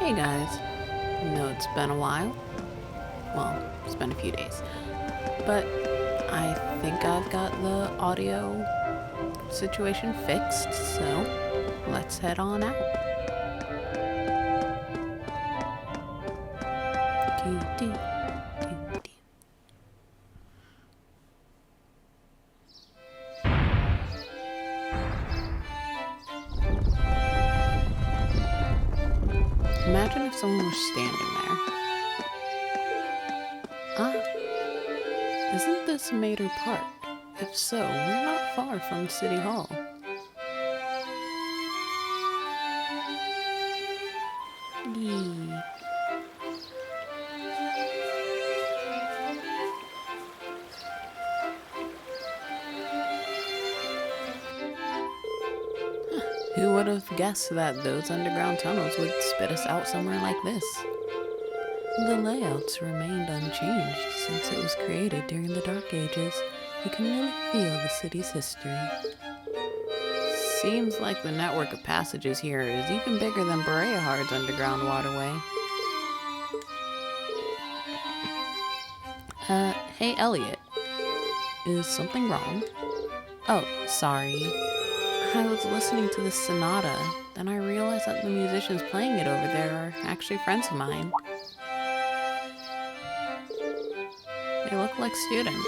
Hey guys, know it's been a while. Well, it's been a few days. But I think I've got the audio situation fixed, so let's head on out. Doo, doo, doo, doo. Imagine if someone was standing there. Isn't this Mater Park? If so, we're not far from City Hall. Yee. Who would have guessed that those underground tunnels would spit us out somewhere like this? The layouts remained unchanged since it was created during the Dark Ages. You can really feel the city's history. Seems like the network of passages here is even bigger than Bereahard's underground waterway. Hey Elliot. Is something wrong? Oh, sorry. I was listening to this sonata, then I realized that the musicians playing it over there are actually friends of mine. They look like students.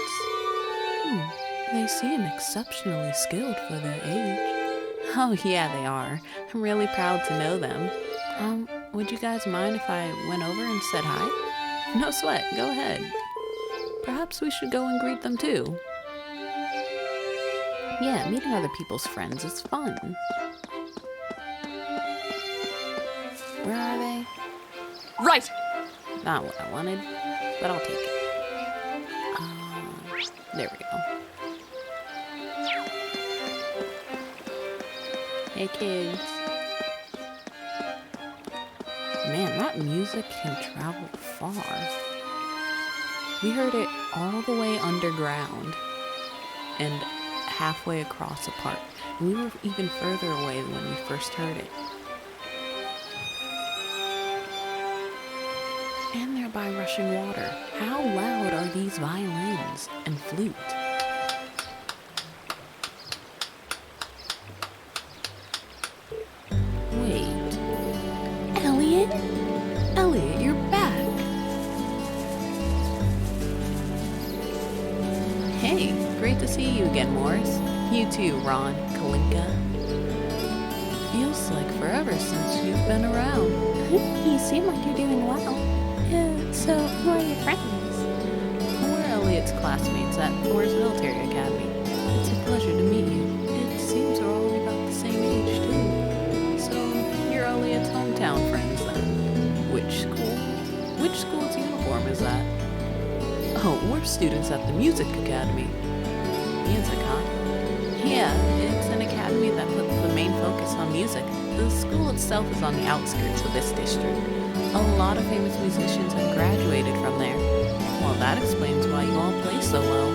They seem exceptionally skilled for their age. Oh yeah, they are. I'm really proud to know them. Would you guys mind if I went over and said hi? No sweat, go ahead. Perhaps we should go and greet them too. Yeah, meeting other people's friends is fun. Where are they? Right! Not what I wanted, but I'll take it. There we go. Hey kids. Man, that music can travel far. We heard it all the way underground and halfway across a park. We were even further away than when we first heard it. And they're by rushing water. How loud are these violins and flute? Wait. Elliot? Elliot, you're back. Hey, great to see you again, Morris. You too, Ron, Kalinka. Feels like forever since you've been around. You seem like you're doing well. So, who are your friends? We're Elliot's classmates at Thor's Military Academy. It's a pleasure to meet you. It seems we're all about the same age, too. So, you're Elliot's hometown friends, then. Which school? Which school's uniform is that? Oh, we're students at the Music Academy. Music, huh? Yeah, it's an academy that puts the main focus on music. The school itself is on the outskirts of this district. A lot of famous musicians have graduated from there. Well, that explains why you all play so well.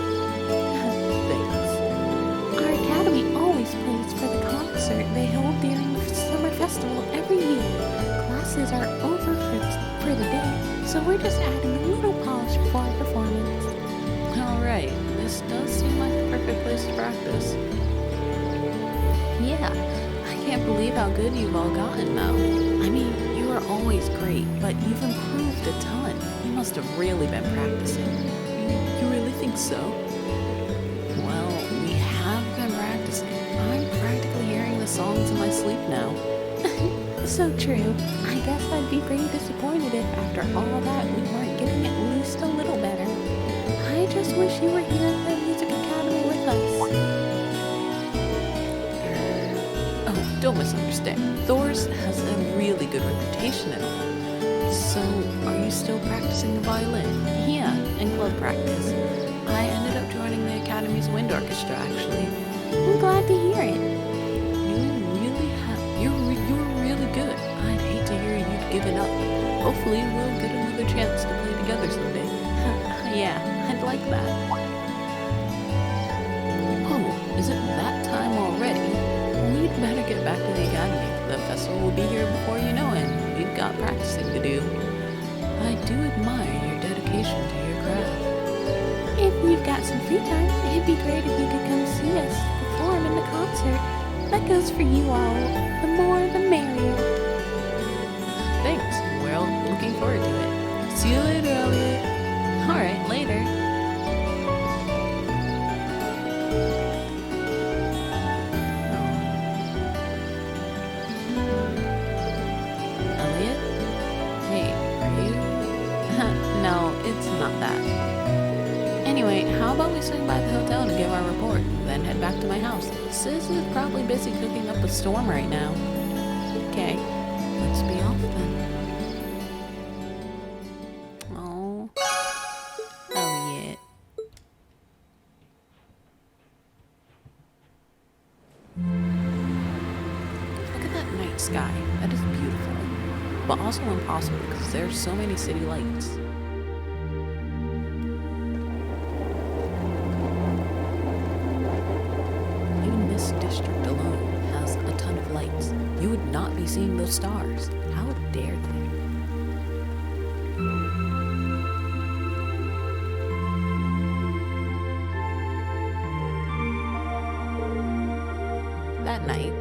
Thanks. Our academy always plays for the concert they hold during the summer festival every year. Classes are over for the day, so we're just adding a little polish for our performance. Alright, this does seem like the perfect place to practice. Yeah, I can't believe how good you've all gotten though. I mean, you were always great, but you've improved a ton. You must have really been practicing. You really think so? Well, we have been practicing. I'm practically hearing the songs in my sleep now. So true. I guess I'd be pretty disappointed if after all that we weren't getting at least a little better. I just wish you were here at the Music Academy with us. Don't misunderstand. Thor's has a really good reputation and all. So, are you still practicing the violin? Yeah, in club practice. I ended up joining the Academy's wind orchestra, actually. I'm glad to hear it. You're really good. I'd hate to hear you've given up. Hopefully, we'll get another chance to play together someday. Yeah, I'd like that. Oh, is it that time already? We'd better get back to the academy. The festival will be here before you know it. We've got practicing to do. I do admire your dedication to your craft. If you've got some free time, it'd be great if you could come see us perform in the concert. That goes for you all. The more, the merrier. Thanks. We're all looking forward to it. See you later, Elliot. Alright, later. Elliot? Hey, are you? No, it's not that. Anyway, how about we swing by the hotel to give our report, then head back to my house? Sis is probably busy cooking up a storm right now. Okay, let's be off then. Oh, Elliot. Look at that night sky. That is beautiful, but also impossible because there's so many city lights. Even this district alone has a ton of lights. You would not be seeing those stars. How dare they? That night,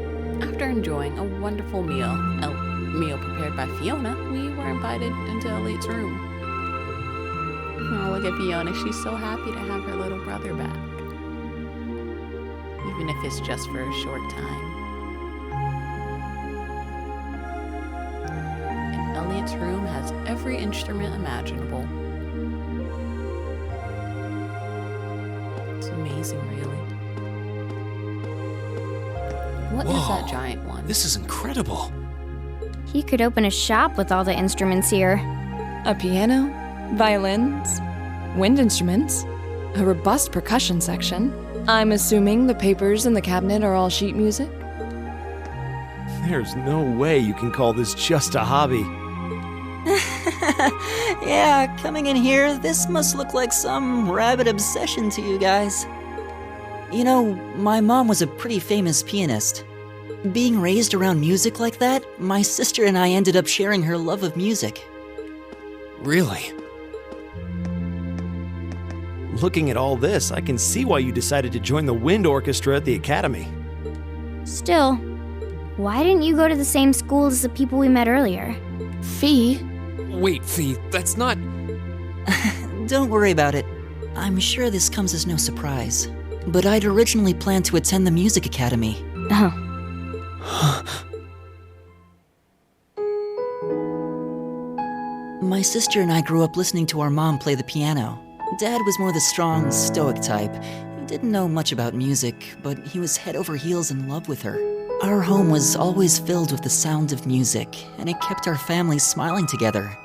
after enjoying a wonderful meal prepared by Fiona, we were invited into Elliot's room. Oh, look at Fiona. She's so happy to have her little brother back. Even if it's just for a short time. And Elliot's room has every instrument imaginable. It's amazing, really. What is that giant one? This is incredible. He could open a shop with all the instruments here. A piano, violins, wind instruments, a robust percussion section. I'm assuming the papers in the cabinet are all sheet music? There's no way you can call this just a hobby. Yeah, coming in here, this must look like some rabid obsession to you guys. You know, my mom was a pretty famous pianist. Being raised around music like that, my sister and I ended up sharing her love of music. Really? Looking at all this, I can see why you decided to join the wind orchestra at the academy. Still, why didn't you go to the same school as the people we met earlier? Fee? Wait, Fee, that's not... Don't worry about it. I'm sure this comes as no surprise. But I'd originally planned to attend the music academy. Oh. My sister and I grew up listening to our mom play the piano. Dad was more the strong, stoic type. He didn't know much about music, but he was head over heels in love with her. Our home was always filled with the sound of music, and it kept our family smiling together.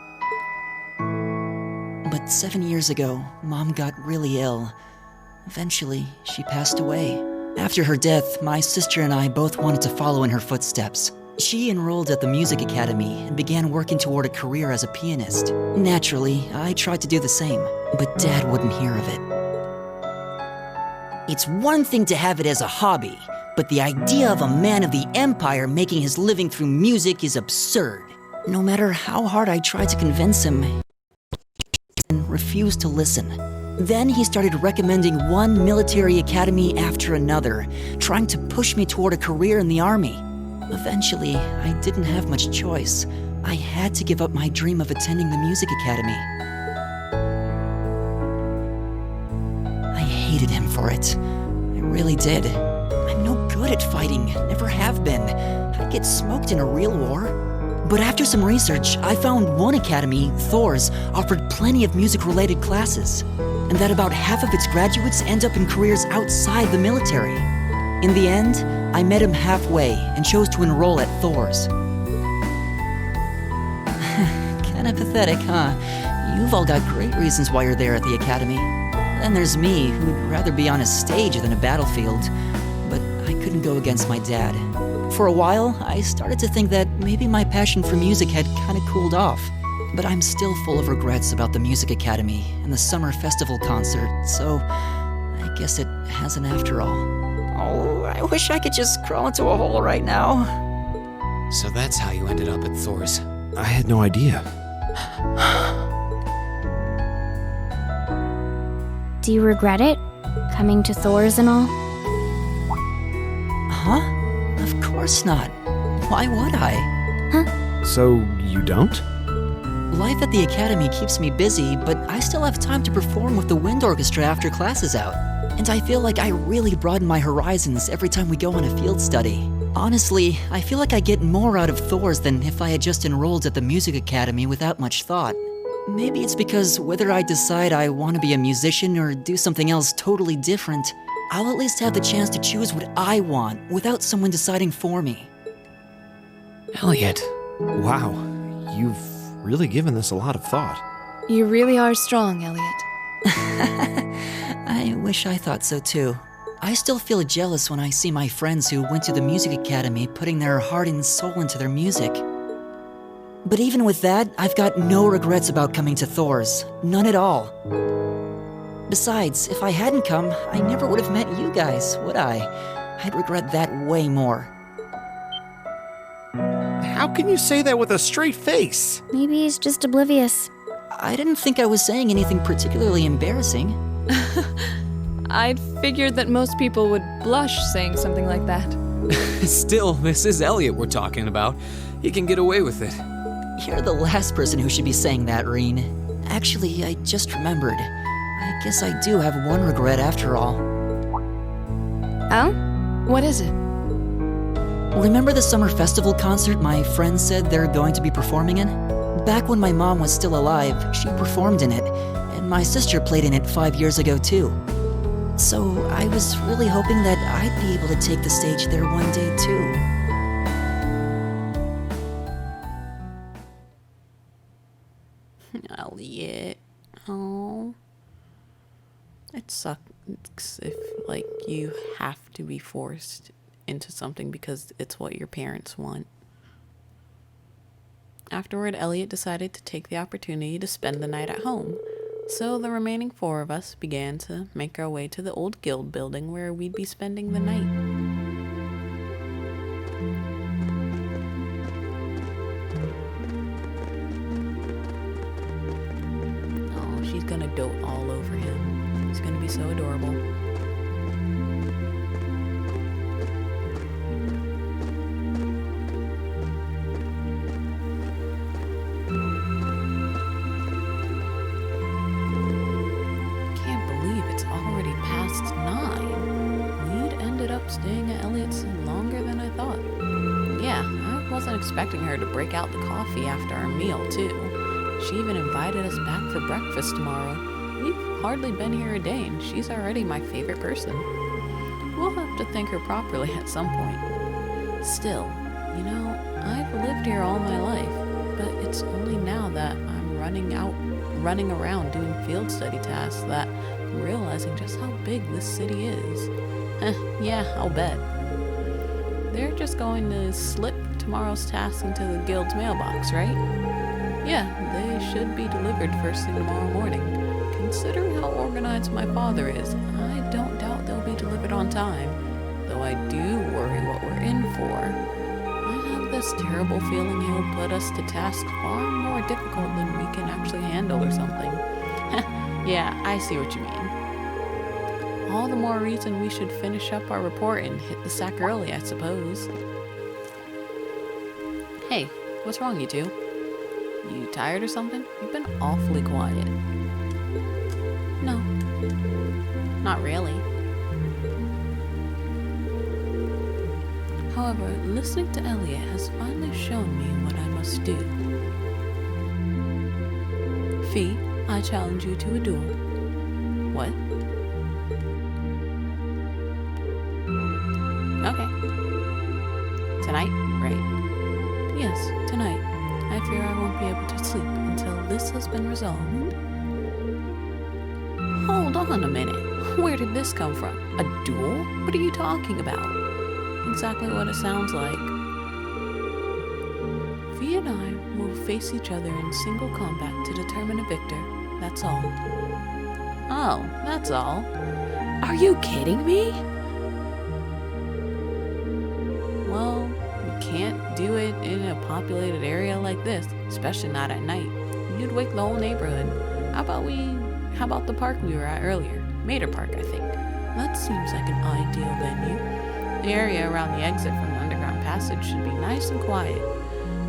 But 7 years ago, Mom got really ill. Eventually, she passed away. After her death, my sister and I both wanted to follow in her footsteps. She enrolled at the music academy and began working toward a career as a pianist. Naturally, I tried to do the same, but Dad wouldn't hear of it. It's one thing to have it as a hobby, but the idea of a man of the empire making his living through music is absurd. No matter how hard I tried to convince him, he refused to listen. Then he started recommending one military academy after another, trying to push me toward a career in the army. Eventually, I didn't have much choice. I had to give up my dream of attending the music academy. I hated him for it. I really did. I'm no good at fighting, never have been. I'd get smoked in a real war. But after some research, I found one academy, Thor's, offered plenty of music-related classes, and that about half of its graduates end up in careers outside the military. In the end, I met him halfway and chose to enroll at Thor's. Kinda pathetic, huh? You've all got great reasons why you're there at the academy. Then there's me, who'd rather be on a stage than a battlefield, but I couldn't go against my dad. For a while, I started to think that maybe my passion for music had kinda cooled off. But I'm still full of regrets about the music academy and the summer festival concert, so I guess it hasn't after all. Oh, I wish I could just crawl into a hole right now. So that's how you ended up at Thor's. I had no idea. Do you regret it? Coming to Thor's and all? Huh? Of course not. Why would I? So, you don't? Life at the academy keeps me busy, but I still have time to perform with the wind orchestra after class is out. And I feel like I really broaden my horizons every time we go on a field study. Honestly, I feel like I get more out of Thor's than if I had just enrolled at the music academy without much thought. Maybe it's because whether I decide I want to be a musician or do something else totally different, I'll at least have the chance to choose what I want without someone deciding for me. Elliot. Wow, you've really given this a lot of thought. You really are strong, Elliot. I wish I thought so too. I still feel jealous when I see my friends who went to the music academy putting their heart and soul into their music. But even with that, I've got no regrets about coming to Thor's. None at all. Besides, if I hadn't come, I never would have met you guys, would I? I'd regret that way more. How can you say that with a straight face? Maybe he's just oblivious. I didn't think I was saying anything particularly embarrassing. I'd figured that most people would blush saying something like that. Still, this is Elliot we're talking about. He can get away with it. You're the last person who should be saying that, Reen. Actually, I just remembered. I guess I do have one regret after all. Oh? What is it? Remember the summer festival concert my friends said they're going to be performing in? Back when my mom was still alive, she performed in it, and my sister played in it 5 years ago too. So I was really hoping that I'd be able to take the stage there one day too. Elliot. Oh. It sucks if, like, you have to be forced into something because it's what your parents want. Afterward, Elliot decided to take the opportunity to spend the night at home. So the remaining 4 of us began to make our way to the old guild building where we'd be spending the night. Oh, she's gonna dote all over him. He's gonna be so adorable. Staying at Elliot's longer than I thought. Yeah, I wasn't expecting her to break out the coffee after our meal, too. She even invited us back for breakfast tomorrow. We've hardly been here a day, and she's already my favorite person. We'll have to thank her properly at some point. Still, you know, I've lived here all my life, but it's only now that I'm running around doing field study tasks that I'm realizing just how big this city is. Yeah, I'll bet. They're just going to slip tomorrow's tasks into the guild's mailbox, right? Yeah, they should be delivered first thing tomorrow morning. Considering how organized my father is, I don't doubt they'll be delivered on time. Though I do worry what we're in for. I have this terrible feeling he'll put us to tasks far more difficult than we can actually handle or something. Yeah, I see what you mean. All the more reason we should finish up our report and hit the sack early, I suppose. Hey, what's wrong, you two? You tired or something? You've been awfully quiet. No, not really. However, listening to Elliot has finally shown me what I must do. Fee, I challenge you to a duel. What? Okay. Tonight, right? Yes, tonight. I fear I won't be able to sleep until this has been resolved. Hold on a minute. Where did this come from? A duel? What are you talking about? Exactly what it sounds like. Fee and I will face each other in single combat to determine a victor. That's all. Oh, that's all. Are you kidding me? Well, we can't do it in a populated area like this, especially not at night. You'd wake the whole neighborhood. How about the park we were at earlier? Mater Park, I think. That seems like an ideal venue. The area around the exit from the underground passage should be nice and quiet.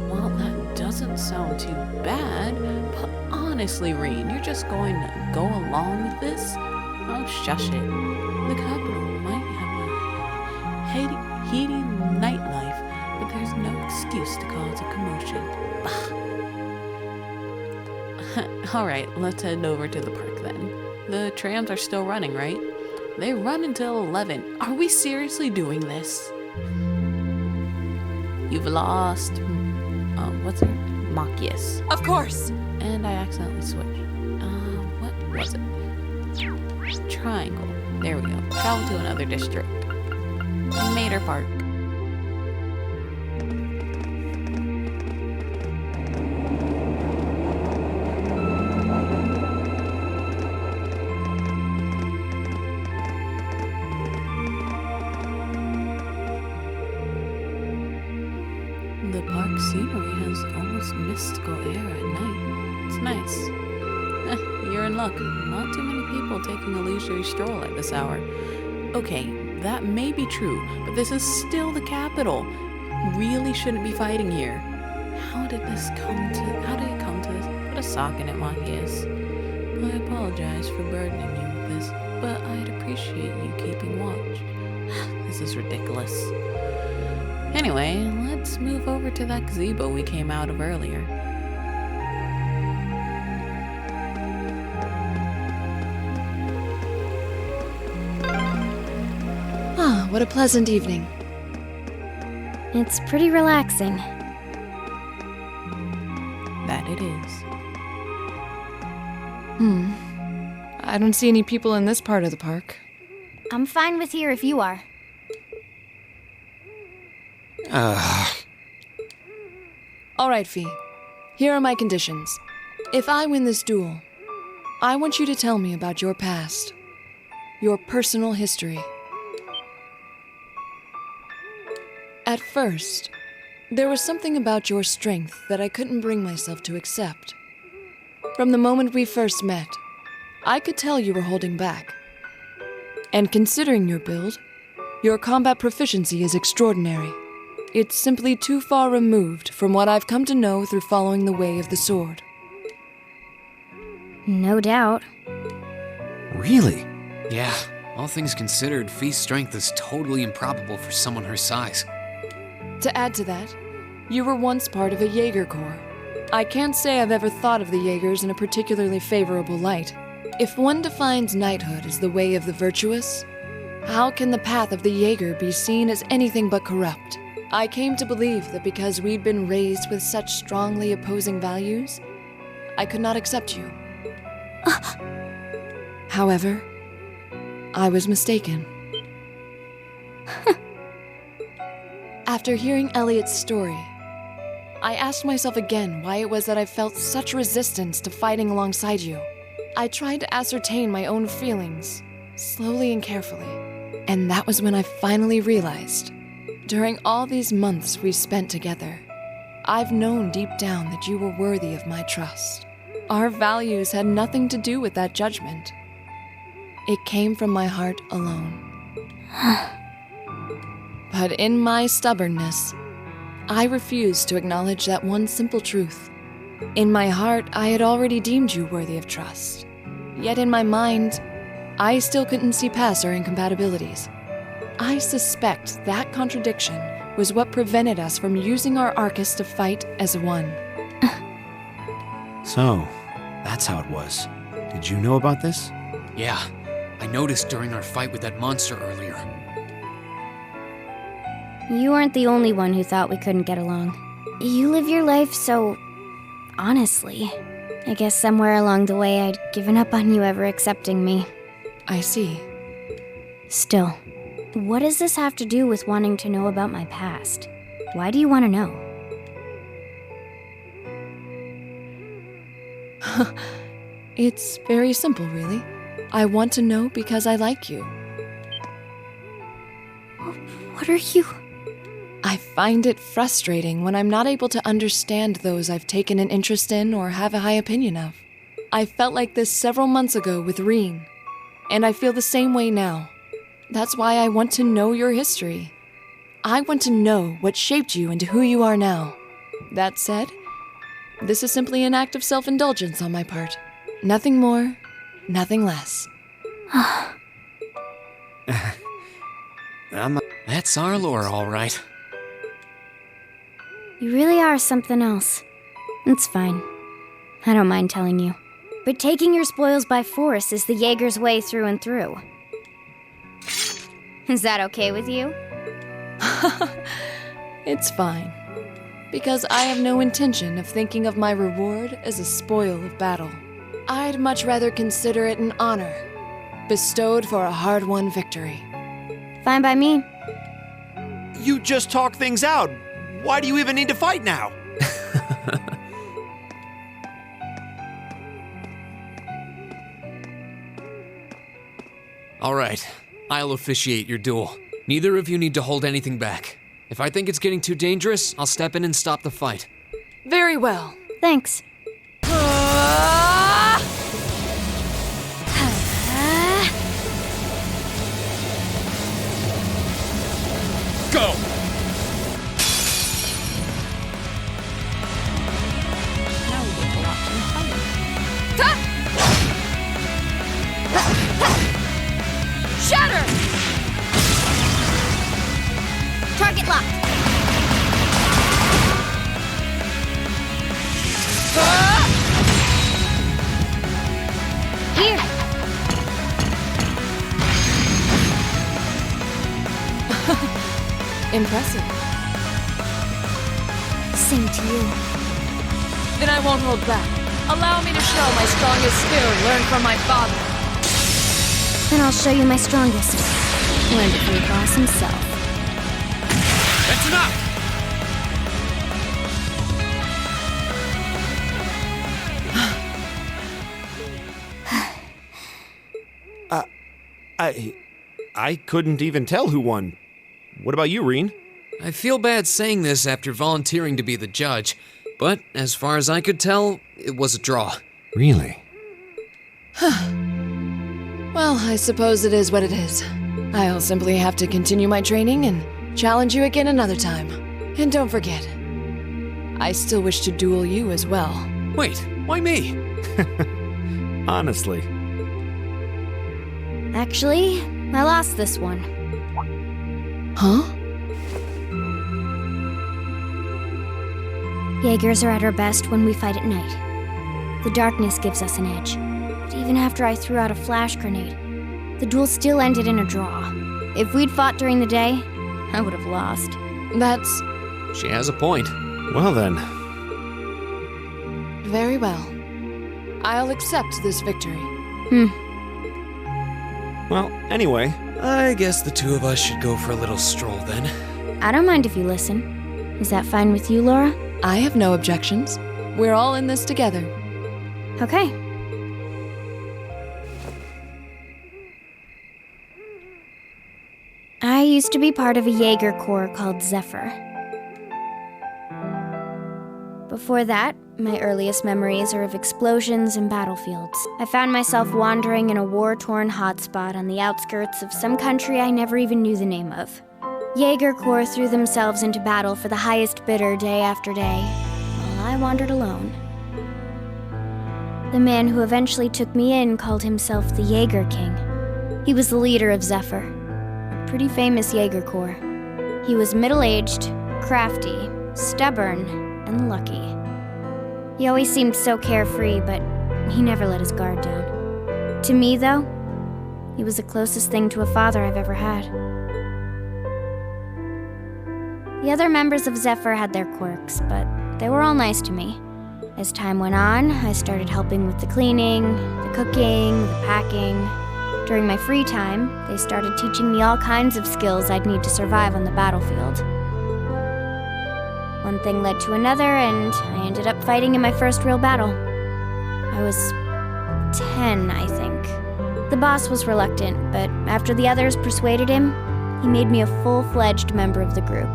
Well, that doesn't sound too bad, but honestly, Reen, you're just going to go along with this? Oh, shush it. The capital might have a heating nightlife, but there's no excuse to cause a commotion. Bah. Alright, let's head over to the park then. The trams are still running, right? They run until 11. Are we seriously doing this? You've lost... what's it? Machias. Of course! And I accidentally switched. What was it? Triangle. There we go. Travel to another district. Mater Park. The park scenery has almost mystical air at night. It's nice. You're in luck. Not too many people taking a leisurely stroll at this hour. Okay, that may be true, but this is still the capital. Really shouldn't be fighting here. How did it come to this? Put a sock in it, Machias. I apologize for burdening you with this, but I'd appreciate you keeping watch. This is ridiculous. Anyway, let's move over to that gazebo we came out of earlier. Ah, what a pleasant evening. It's pretty relaxing. That it is. I don't see any people in this part of the park. I'm fine with here if you are. All right, Fee. Here are my conditions. If I win this duel, I want you to tell me about your past. Your personal history. At first, there was something about your strength that I couldn't bring myself to accept. From the moment we first met, I could tell you were holding back. And considering your build, your combat proficiency is extraordinary. It's simply too far removed from what I've come to know through following the way of the sword. No doubt. Really? Yeah, all things considered, Fee's strength is totally improbable for someone her size. To add to that, you were once part of a Jaeger Corps. I can't say I've ever thought of the Jaegers in a particularly favorable light. If one defines knighthood as the way of the virtuous, how can the path of the Jaeger be seen as anything but corrupt? I came to believe that because we'd been raised with such strongly opposing values, I could not accept you. However, I was mistaken. After hearing Elliot's story, I asked myself again why it was that I felt such resistance to fighting alongside you. I tried to ascertain my own feelings, slowly and carefully, and that was when I finally realized. During all these months we spent together, I've known deep down that you were worthy of my trust. Our values had nothing to do with that judgment. It came from my heart alone. But in my stubbornness, I refused to acknowledge that one simple truth. In my heart, I had already deemed you worthy of trust. Yet in my mind, I still couldn't see past our incompatibilities. I suspect that contradiction was what prevented us from using our Arcus to fight as one. So, that's how it was. Did you know about this? Yeah, I noticed during our fight with that monster earlier. You weren't the only one who thought we couldn't get along. You live your life so... honestly. I guess somewhere along the way I'd given up on you ever accepting me. I see. Still, what does this have to do with wanting to know about my past? Why do you want to know? It's very simple, really. I want to know because I like you. What are you... I find it frustrating when I'm not able to understand those I've taken an interest in or have a high opinion of. I felt like this several months ago with Reen, and I feel the same way now. That's why I want to know your history. I want to know what shaped you into who you are now. That said, this is simply an act of self-indulgence on my part. Nothing more, nothing less. That's our Laura, all right. You really are something else. It's fine. I don't mind telling you. But taking your spoils by force is the Jaeger's way through and through. Is that okay with you? It's fine. Because I have no intention of thinking of my reward as a spoil of battle. I'd much rather consider it an honor, bestowed for a hard-won victory. Fine by me. You just talk things out. Why do you even need to fight now? All right, I'll officiate your duel. Neither of you need to hold anything back. If I think it's getting too dangerous, I'll step in and stop the fight. Very well. Thanks. Go! Now we get to watch him fight. Shatter! Target locked. Here. Impressive. Same to you. Then I won't hold back. Allow me to show my strongest skill learned from my father. Then I'll show you my strongest. Learned it from the boss himself. That's enough! I couldn't even tell who won. What about you, Reen? I feel bad saying this after volunteering to be the judge, but as far as I could tell, it was a draw. Really? Well, I suppose it is what it is. I'll simply have to continue my training and challenge you again another time. And don't forget, I still wish to duel you as well. Wait, why me? Honestly. Actually, I lost this one. Huh? Jaegers are at our best when we fight at night. The darkness gives us an edge. But even after I threw out a flash grenade, the duel still ended in a draw. If we'd fought during the day, I would have lost. That's She has a point. Well then. very well. I'll accept this victory. Well, anyway. I guess the two of us should go for a little stroll then. I don't mind if you listen. Is that fine with you, Laura? I have no objections. We're all in this together. Okay. I used to be part of a Jaeger Corps called Zephyr. Before that, my earliest memories are of explosions and battlefields. I found myself wandering in a war-torn hotspot on the outskirts of some country I never even knew the name of. Jaeger Corps threw themselves into battle for the highest bidder day after day, while I wandered alone. The man who eventually took me in called himself the Jaeger King. He was the leader of Zephyr, a pretty famous Jaeger Corps. He was middle-aged, crafty, stubborn, and lucky. He always seemed so carefree, but he never let his guard down. To me, though, he was the closest thing to a father I've ever had. The other members of Zephyr had their quirks, but they were all nice to me. As time went on, I started helping with the cleaning, the cooking, the packing. During my free time, they started teaching me all kinds of skills I'd need to survive on the battlefield. One thing led to another, and I ended up fighting in my first real battle. I was 10, I think. The boss was reluctant, but after the others persuaded him, he made me a full-fledged member of the group.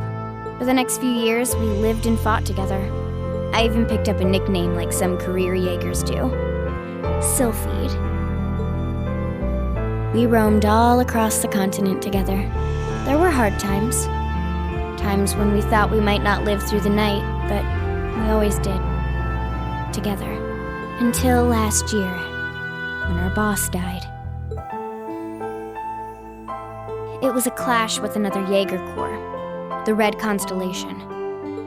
For the next few years, we lived and fought together. I even picked up a nickname like some career Jaegers do. Sylphid. We roamed all across the continent together. There were hard times. Times when we thought we might not live through the night, but we always did. Together. Until last year, when our boss died. It was a clash with another Jaeger Corps, the Red Constellation.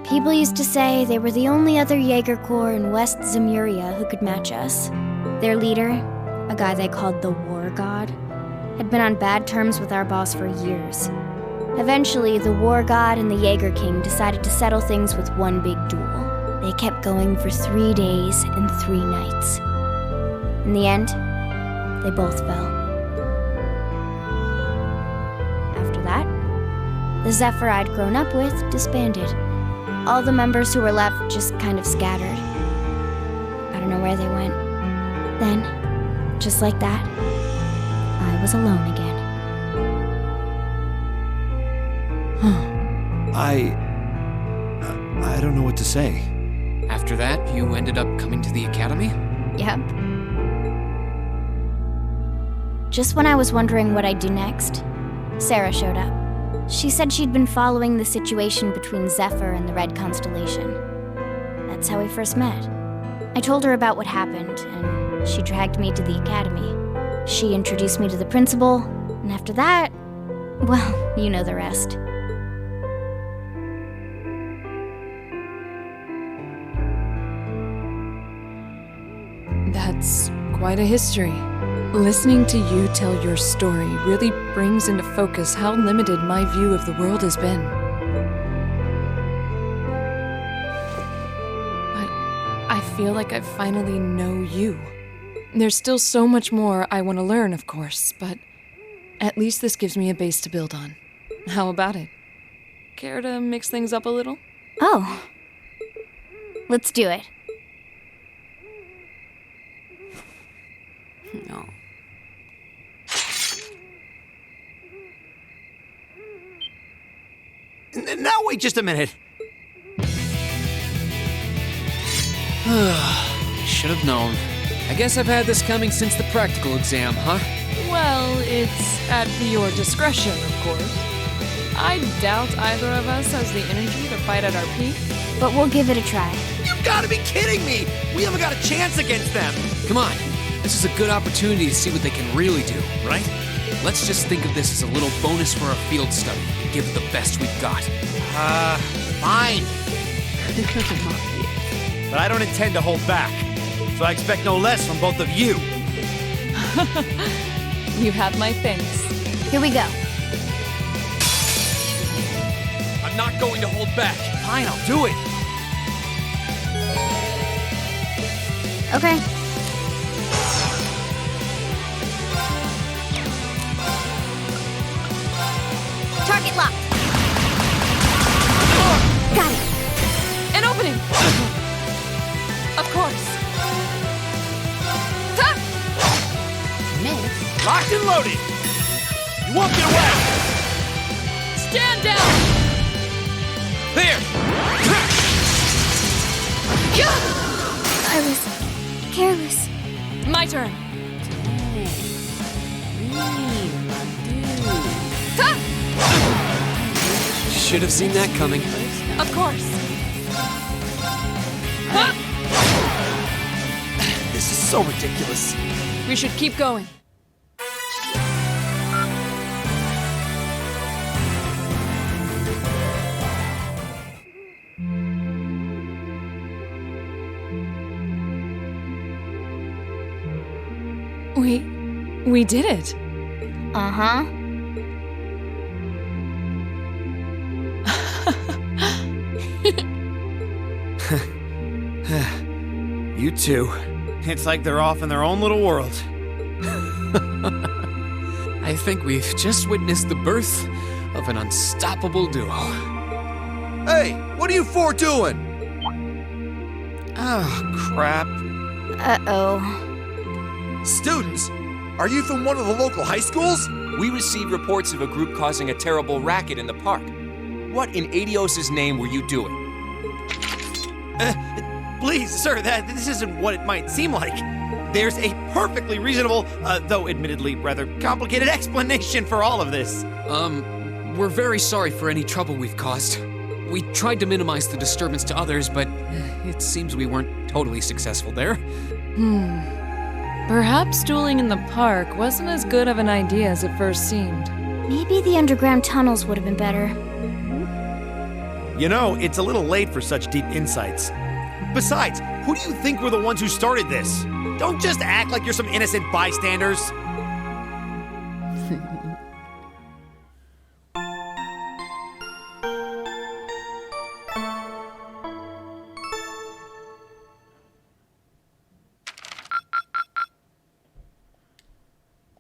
People used to say they were the only other Jaeger Corps in West Zemuria who could match us. Their leader, a guy they called the War God, had been on bad terms with our boss for years. Eventually, the War God and the Jaeger King decided to settle things with one big duel. They kept going for 3 days and 3 nights. In the end, they both fell. After that, the Zephyr I'd grown up with disbanded. All the members who were left just kind of scattered. I don't know where they went. Then, just like that, I was alone again. I don't know what to say. After that, you ended up coming to the academy? Yep. Just when I was wondering what I'd do next, Sarah showed up. She said she'd been following the situation between Zephyr and the Red Constellation. That's how we first met. I told her about what happened, and she dragged me to the academy. She introduced me to the principal, and after that, well, you know the rest. That's quite a history. Listening to you tell your story really brings into focus how limited my view of the world has been. But I feel like I finally know you. There's still so much more I want to learn, of course, but at least this gives me a base to build on. How about it? Care to mix things up a little? Oh. Let's do it. No. Now wait just a minute. Should have known. I guess I've had this coming since the practical exam, huh? Well, it's at your discretion, of course. I doubt either of us has the energy to fight at our peak. But we'll give it a try. You've got to be kidding me! We haven't got a chance against them! Come on. This is a good opportunity to see what they can really do, right? Let's just think of this as a little bonus for our field study and give it the best we've got. Fine. But I don't intend to hold back. So I expect no less from both of you. You have my thanks. Here we go. I'm not going to hold back. Fine, I'll do it. Okay. Target locked. Got it. An opening! Of course. Miss? Locked and loaded. You won't get away. Stand down! There. I was careless. My turn. Should have seen that coming. Of course. This is so ridiculous. We should keep going. We did it. Uh-huh. You two. It's like they're off in their own little world. I think we've just witnessed the birth of an unstoppable duo. Hey, what are you four doing? Oh, crap. Uh-oh. Students? Are you from one of the local high schools? We received reports of a group causing a terrible racket in the park. What in Adios' name were you doing? Please, sir, this isn't what it might seem like. There's a perfectly reasonable, though admittedly rather complicated explanation for all of this. We're very sorry for any trouble we've caused. We tried to minimize the disturbance to others, but it seems we weren't totally successful there. Perhaps dueling in the park wasn't as good of an idea as it first seemed. Maybe the underground tunnels would have been better. You know, it's a little late for such deep insights. Besides, who do you think were the ones who started this? Don't just act like you're some innocent bystanders.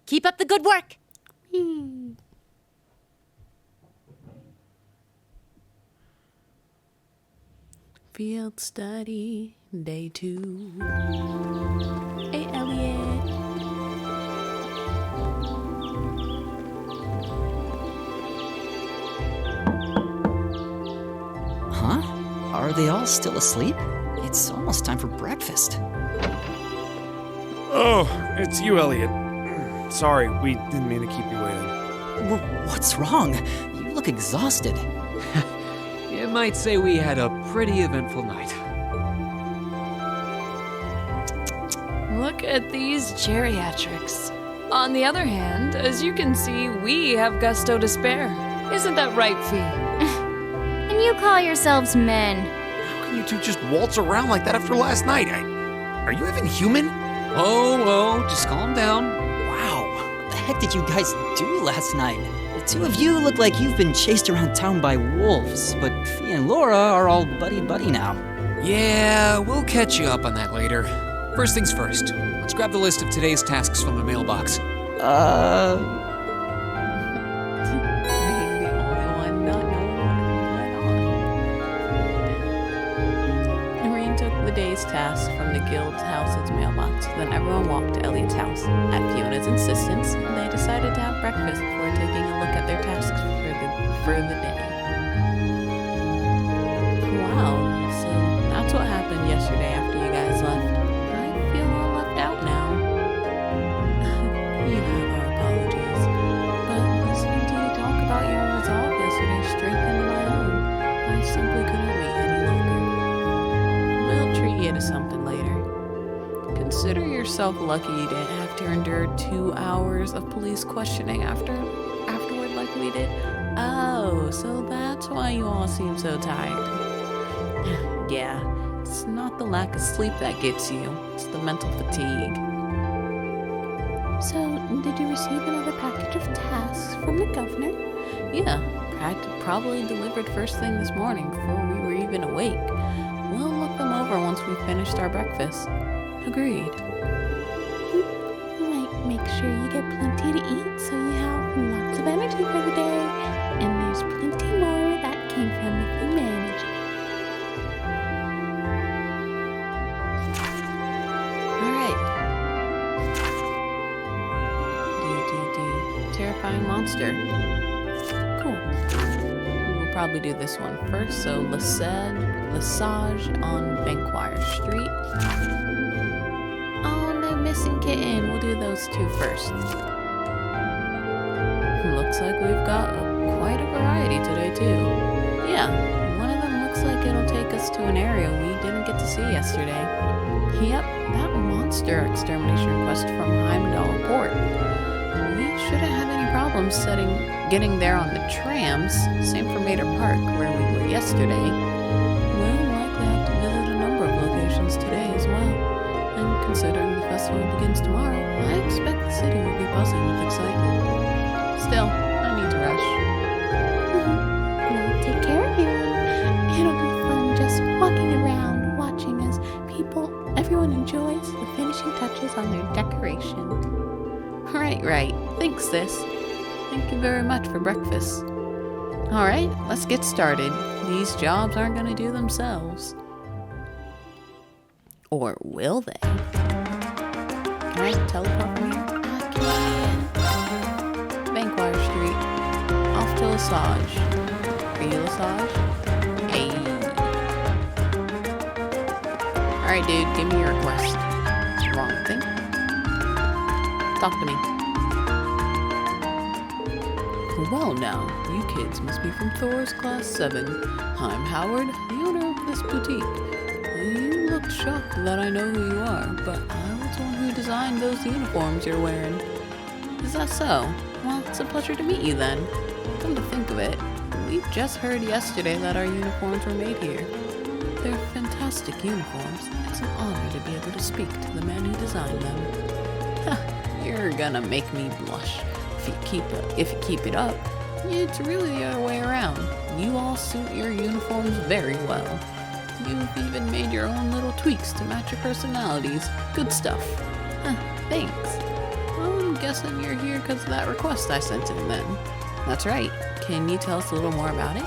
Keep up the good work. Field study, day 2. Hey, Elliot. Huh? Are they all still asleep? It's almost time for breakfast. Oh, it's you, Elliot. Sorry, we didn't mean to keep you waiting. What's wrong? You look exhausted. You might say we had a pretty eventful night. Look at these geriatrics. On the other hand, as you can see, we have gusto to spare. Isn't that right, Fee? And you call yourselves men. How can you two just waltz around like that after last night? Are you even human? Oh, just calm down. Wow, what the heck did you guys do last night? The two of you look like you've been chased around town by wolves, but Fee and Laura are all buddy-buddy now. Yeah, we'll catch you up on that later. First things first, let's grab the list of today's tasks from the mailbox. Being the only one not knowing what went on. Noreen took the day's tasks from the guild's house's mailbox. Then everyone walked to Elliot's house. At Fiona's insistence, they decided to have breakfast before taking a look at their tasks for the day. Wow, so that's what happened yesterday after you guys left. I feel all left out now. You have our apologies, but listening to you talk about your resolve yesterday strengthened my own. I simply couldn't wait any longer. We'll treat you to something later. Consider yourself lucky you didn't have to endure 2 hours of police questioning afterward like we did. Oh, so that's why you all seem so tired. Yeah, it's not the lack of sleep that gets you, it's the mental fatigue. So, did you receive another package of tasks from the governor? Yeah, probably delivered first thing this morning before we were even awake. We'll look them over once we've finished our breakfast. Agreed. Might make sure you get plenty to eat so you have lots of energy for the day. And there's plenty more where that came from if you manage. Alright. Terrifying monster. Cool. We'll probably do this one first. So, Lesage on Banquire Street. Oh, no missing kitten. We'll do those two first. Looks like we've got quite a variety today, too. Yeah, one of them looks like it'll take us to an area we didn't get to see yesterday. Yep, that monster extermination request from Heimdall Port. We shouldn't have any problems getting there on the trams. Same for Mater Park, where we were yesterday. We'll likely have to visit a number of locations today as well. And considering the festival begins tomorrow, I expect the city will be buzzing with excitement. Still, I need to rush. Well, take care, everyone. It'll be fun just walking around, watching as everyone enjoys the finishing touches on their decoration. Right. Thanks, sis. Thank you very much for breakfast. Alright, let's get started. These jobs aren't gonna do themselves. Or will they? Can I teleport from here? Banquire Street. Off to Lesage. Massage. Hey. Alright, dude, give me your request. Wrong thing. Talk to me. Well now, you kids must be from Thor's Class 7. I'm Howard, the owner of this boutique. You look shocked that I know who you are, but I was the one who designed those uniforms you're wearing. Is that so? Well, it's a pleasure to meet you then. Come to think of it, we just heard yesterday that our uniforms were made here. They're fantastic uniforms. It's an honor to be able to speak to the man who designed them. You're gonna make me blush. If you keep it up, it's really the other way around. You all suit your uniforms very well. You've even made your own little tweaks to match your personalities. Good stuff. Thanks. I'm guessing you're here because of that request I sent in then. That's right. Can you tell us a little more about it?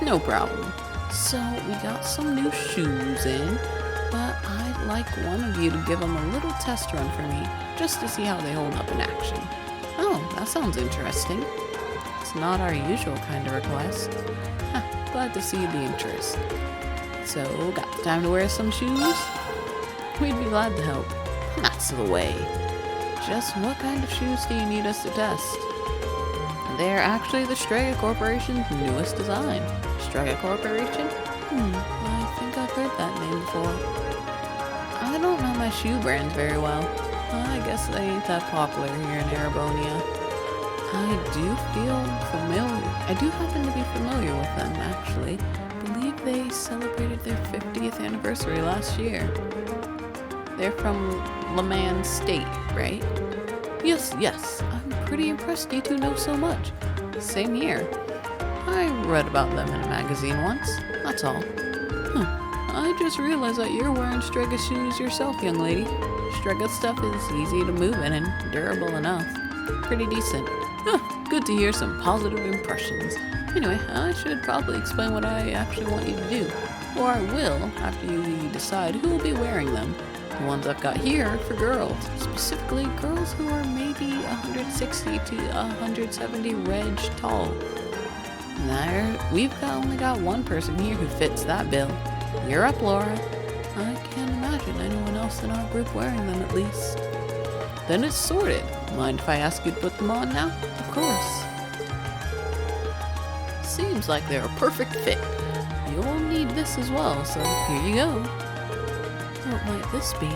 No problem. So, we got some new shoes in, but I'd like one of you to give them a little test run for me, just to see how they hold up in action. Oh, that sounds interesting. It's not our usual kind of request. Glad to see the interest. So, got the time to wear some shoes? We'd be glad to help. That's the way. Just what kind of shoes do you need us to test? They're actually the Strega Corporation's newest design. Strega Corporation? I think I've heard that name before. I don't know my shoe brands very well. I guess they ain't that popular here in Erobonia. I do happen to be familiar with them, actually. I believe they celebrated their 50th anniversary last year. They're from Leman State, right? Yes. I'm pretty impressed you two know so much. Same here. I read about them in a magazine once, that's all. I just realized that you're wearing Strega shoes yourself, young lady. Strega stuff is easy to move in and durable enough. Pretty decent. Good to hear some positive impressions. Anyway, I should probably explain what I actually want you to do. Or I will, after you decide who will be wearing them. The ones I've got here are for girls, specifically girls who are maybe 160 to 170 reg tall. We've only got one person here who fits that bill. You're up, Laura. I can't imagine anyone else in our group wearing them, at least. Then it's sorted. Mind if I ask you to put them on now? Of course. Seems like they're a perfect fit. You'll need this as well, so here you go. What might this be?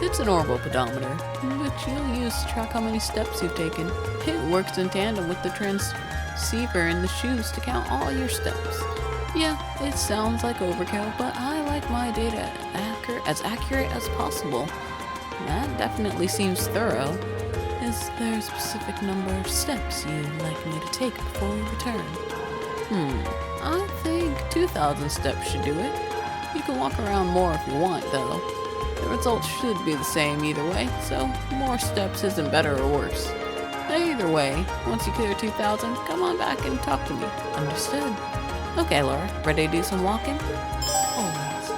It's an orbopedometer, which you'll use to track how many steps you've taken. It works in tandem with the transceiver in the shoes to count all your steps. Yeah, it sounds like overkill, but I like my data as accurate as possible. That definitely seems thorough. Is there a specific number of steps you'd like me to take before we return? I think 2,000 steps should do it. You can walk around more if you want, though. The results should be the same either way, so more steps isn't better or worse. Either way, once you clear 2,000, come on back and talk to me. Understood. Okay, Laura, ready to do some walking? Always.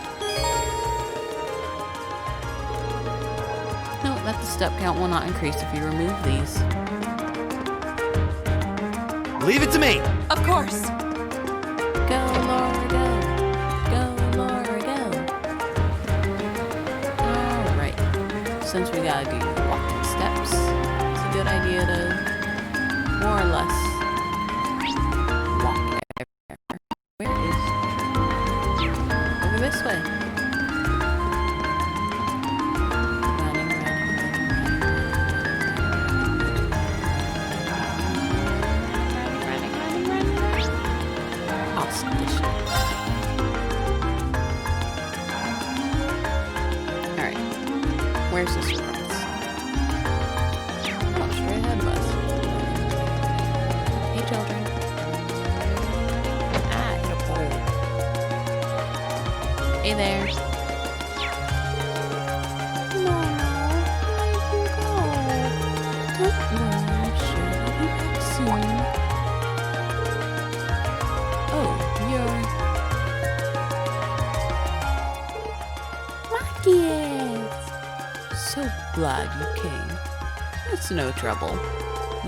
Note that the step count will not increase if you remove these. Leave it to me! Of course! Go, Laura, go! Go, Laura, go! Alright, since we gotta do walking steps, it's a good idea to more or less walk everywhere. Where is... Over this way. Running. Auspicious. Alright, where's this from? Oh, straight ahead of us. Hey, children. Hit a pole. Hey there. No, where'd you go? Don't worry, I'm sure I'll be back soon. Oh, you're... Marcus! So glad you came. It's no trouble.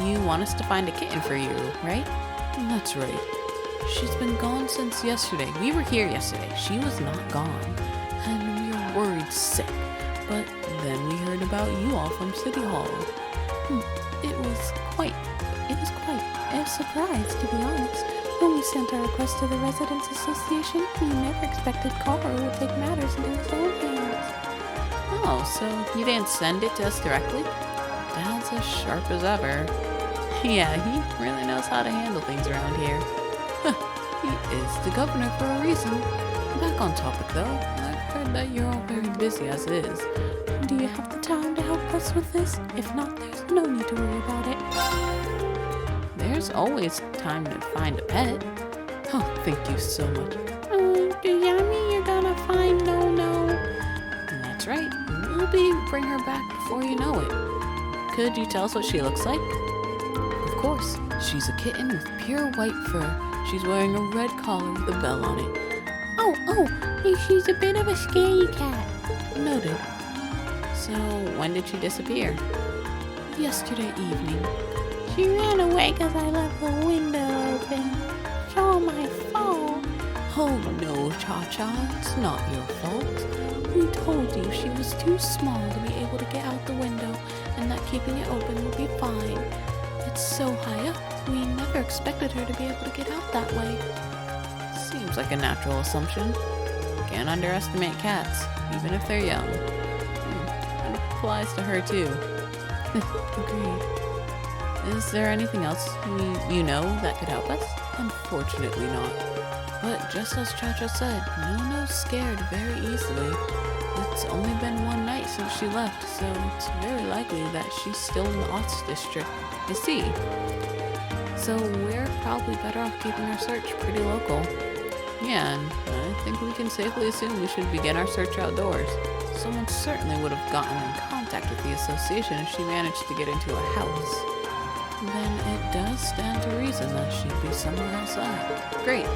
You want us to find a kitten for you, right? That's right. She's been gone since yesterday. We were here yesterday. She was not gone. And we were worried sick. But then we heard about you all from City Hall. It was quite a surprise, to be honest. When we sent our request to the Residents Association, we never expected Carl would take matters into his own hands. Oh, so you didn't send it to us directly? Dad's as sharp as ever. Yeah, he really knows how to handle things around here. He is the governor for a reason. Back on topic though, I've heard that you're all very busy as it is. Do you have the time to help us with this? If not, there's no need to worry about it. There's always time to find a pet. Oh, thank you so much. Do that mean you're gonna find No? That's right. We'll bring her back before you know it. Could you tell us what she looks like? Of course. She's a kitten with pure white fur. She's wearing a red collar with a bell on it. She's a bit of a scary cat. Noted. So, when did she disappear? Yesterday evening. She ran away because I left the window open. It's all my fault. Oh no, Cha-Cha, it's not your fault. We told you she was too small to be able to get out the window and that keeping it open would be fine. It's so high up, we never expected her to be able to get out that way. Seems like a natural assumption. Can't underestimate cats, even if they're young. That applies to her too. Agreed. Is there anything else you know that could help us? Unfortunately not. But just as Cha-Cha said, Nono's scared very easily. It's only been one night since she left, so it's very likely that she's still in the Arts District. I see. So we're probably better off keeping our search pretty local. Yeah, and I think we can safely assume we should begin our search outdoors. Someone certainly would have gotten in contact with the association if she managed to get into a house. Then it does stand to reason that she'd be somewhere outside. Great.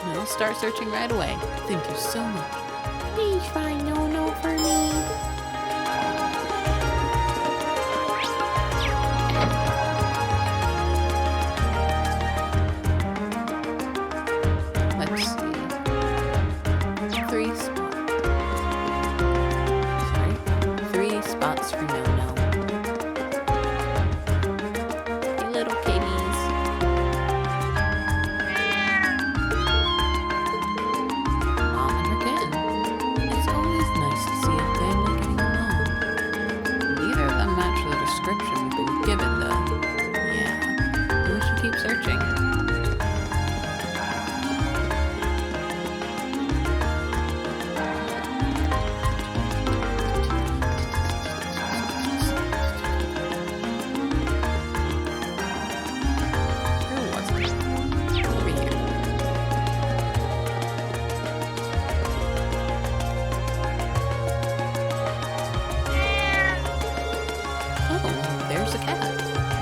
We'll start searching right away. Thank you so much. Please find No for me. Let's see. 3 spots. Sorry. 3 spots for No. You little kitties. Mom and her kitten. It's always nice to see a family getting along. Neither of them match the description we've been given, though. Yeah, we should keep searching. Where was it? Over here. Oh, there's a cat.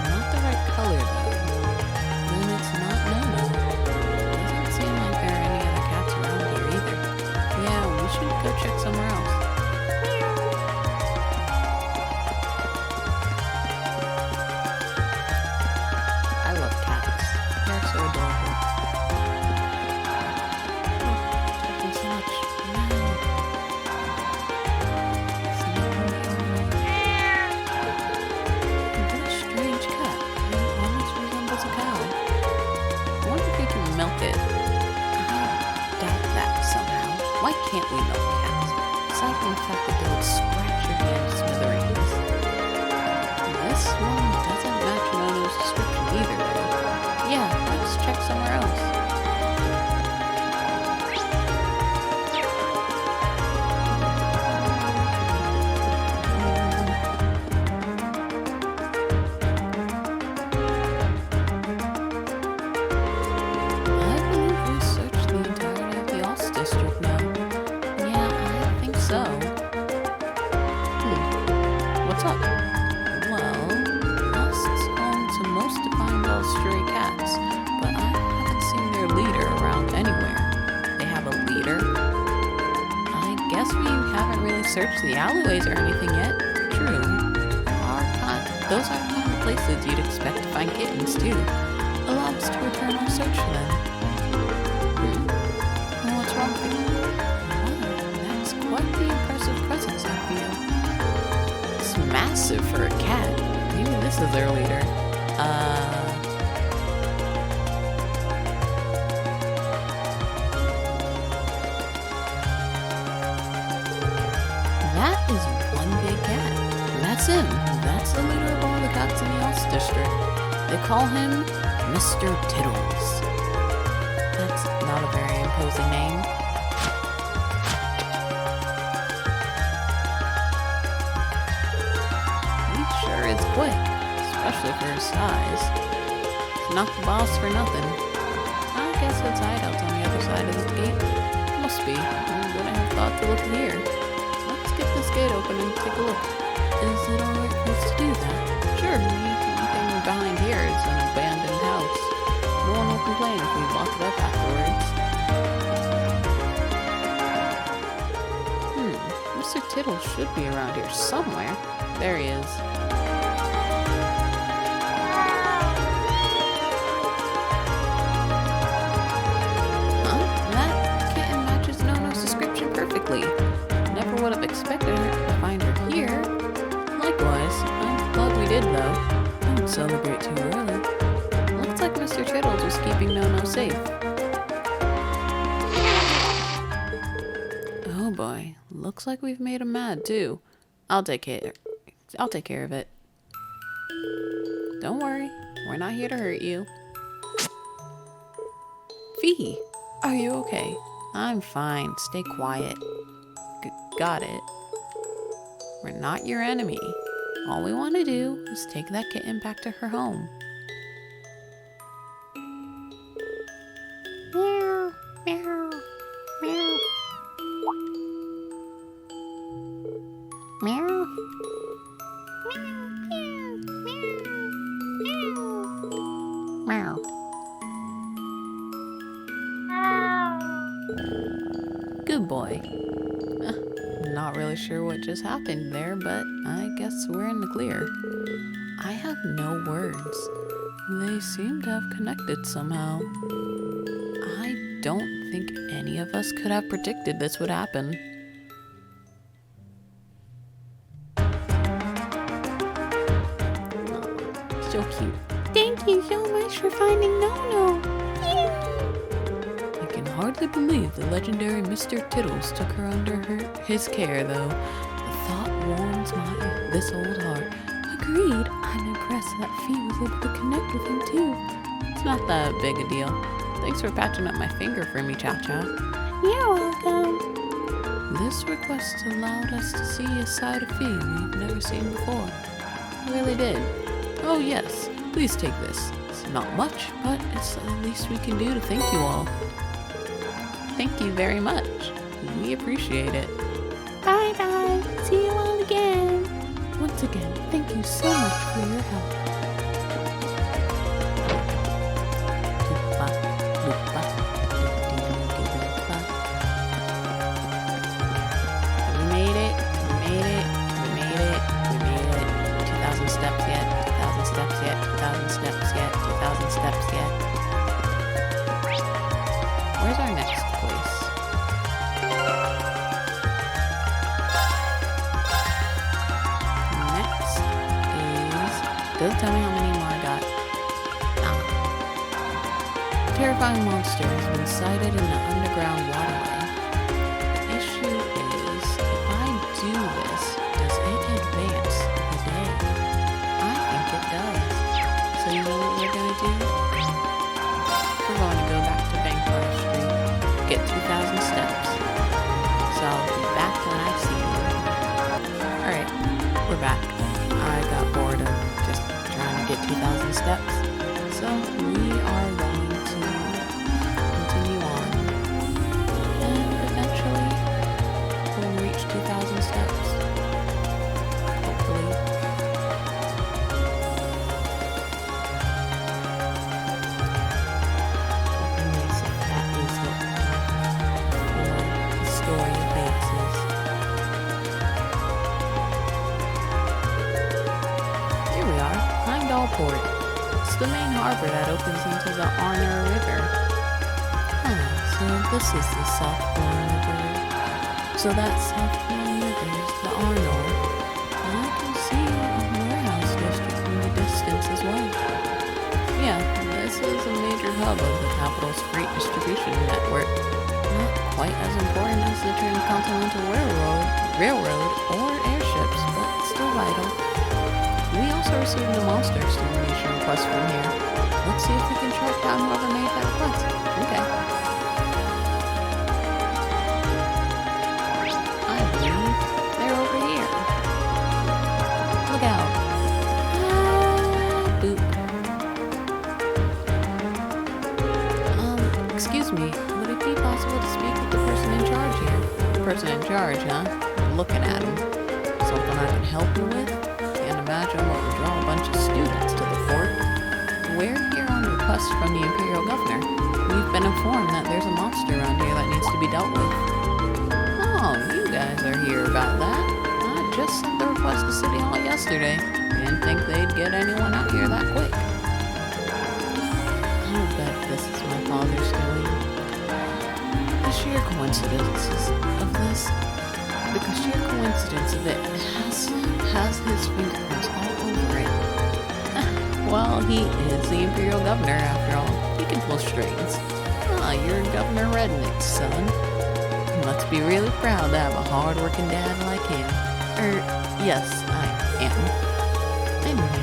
Not the right color, though. Then it's not Nono. Doesn't seem like there are any other cats around here either. Yeah, we should go check somewhere else. I love cats. They're so adorable. Oh, talking so much. No. What a strange cat. It almost resembles a cow. I wonder if we can milk it. I doubt that somehow. Why can't we milk cats? Aside from the fact that they would scratch your hand to smithereens. This one doesn't match Nono's description either, though. Yeah, let's check somewhere else. I believe we searched the entirety of the Alts District now. Yeah, I think so. What's up? Well, Ost's home to most of Heimdall's stray cats, but I haven't seen their leader around anywhere. They have a leader? I guess we haven't really searched the alleyways or anything yet. True. Those are kind of places you'd expect to find kittens, too. Allow us to return our search then. quite the impressive presence I feel. It's massive for a cat. Maybe this is their leader. That is one big cat. That's him. That's the leader of all the cats in the Oz district. They call him Mr. Tittles. That's not a very imposing name. He sure is quick, especially for his size. He's not the boss for nothing. I guess it's hideouts on the other side of this gate. Must be. I wouldn't have thought to look here. Let's get this gate open and take a look. Is it alright for us to do that? Sure, the only thing behind here is an abandoned house. No one will complain if we lock it up afterwards. Mr. Tittle should be around here somewhere. There he is. Huh? That kitten matches Nono's description perfectly. Never would have expected her to find her here. Likewise, I'm glad we did though. Don't celebrate too early. Looks like Mr. Tittle's just keeping Nono safe. Oh boy, looks like we've made him mad too. I'll take care of it. Don't worry, we're not here to hurt you. Fee, are you okay? I'm fine, stay quiet. Got it. We're not your enemy. All we want to do is take that kitten back to her home. Meow, meow, meow. Meow. Meow. Good boy. Not really sure what just happened there, but I guess we're in the clear. I have no words. They seem to have connected somehow. I don't think any of us could have predicted this would happen. So cute. Thank you so much for finding Nono. I can hardly believe the legendary Mr. Tittles took her under his care, though. The thought warms this old heart. Agreed. I'm impressed that Fee was able to connect with him too. It's not that big a deal. Thanks for patching up my finger for me, Cha-Cha. You're welcome. This request allowed us to see a side of Fee we've never seen before. It really did. Oh yes, please take this. It's not much, but it's the least we can do to thank you all. Thank you very much. We appreciate it. Bye bye. See you all again. Once again, thank you so much for your help. We made it. 2,000 steps yet. 2,000 steps yet. 2,000 steps yet. 2,000 steps yet. Where's our next place? Next is... Doesn't tell me how many more I got. A terrifying monster has been sighted in the underground waterway. The issue is, if I do this, does it advance the day? I think it does. So you know what we're gonna do? We're going to go back to Vampire Street, get 2,000 steps. So I'll be back when I see you. Alright, we're back. I got bored of just trying to get 2,000 steps. So we are going to continue on. And eventually we'll reach 2,000 steps. Hopefully. Port. It's the main harbor that opens into the Arner River. So this is the South Flowing River. So that's South Kilometers, the Arnor. I can see a warehouse district in the distance as well. Yeah, this is a major hub of the capital's freight distribution network. Not quite as important as the Transcontinental Railroad or airships, but still vital. We also received a monster extermination request from here. Let's see if we can track down whoever made that request. Okay. I believe they're over here. Look out. Boop. Excuse me, would it be possible to speak with the person in charge here? The person in charge, huh? Looking at him. Something I can help you with? Can't imagine what would draw a bunch of students to the fort. We're here on request from the Imperial Governor. We've been informed that there's a monster around here that needs to be dealt with. Oh, you guys are here about that. I just sent the request to City Hall yesterday. Didn't think they'd get anyone out here that quick. I'll bet this is my father's doing. The sheer coincidence of it has his fingerprints all over it. Well, he is the Imperial Governor after all. He can pull strings. Ah, you're Governor Rednick's son. You must be really proud to have a hard-working dad like him. Yes, I am. Anyway,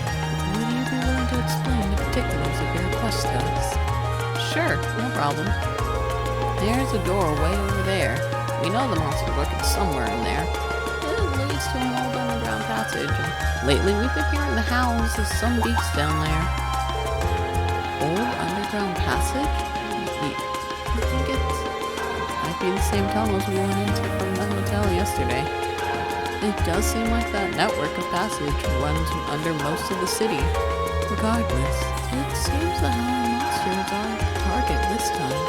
would you be willing to explain the particulars of your request to us? Sure, no problem. There's a door way over there. We know the monster's lurking somewhere in there. It leads to an old underground passage. Lately, we've been hearing the howls of some beast down there. Old underground passage? I think it might be the same tunnels we went into from the hotel yesterday. It does seem like that network of passage runs under most of the city. Regardless, it seems the howling monster is our target this time.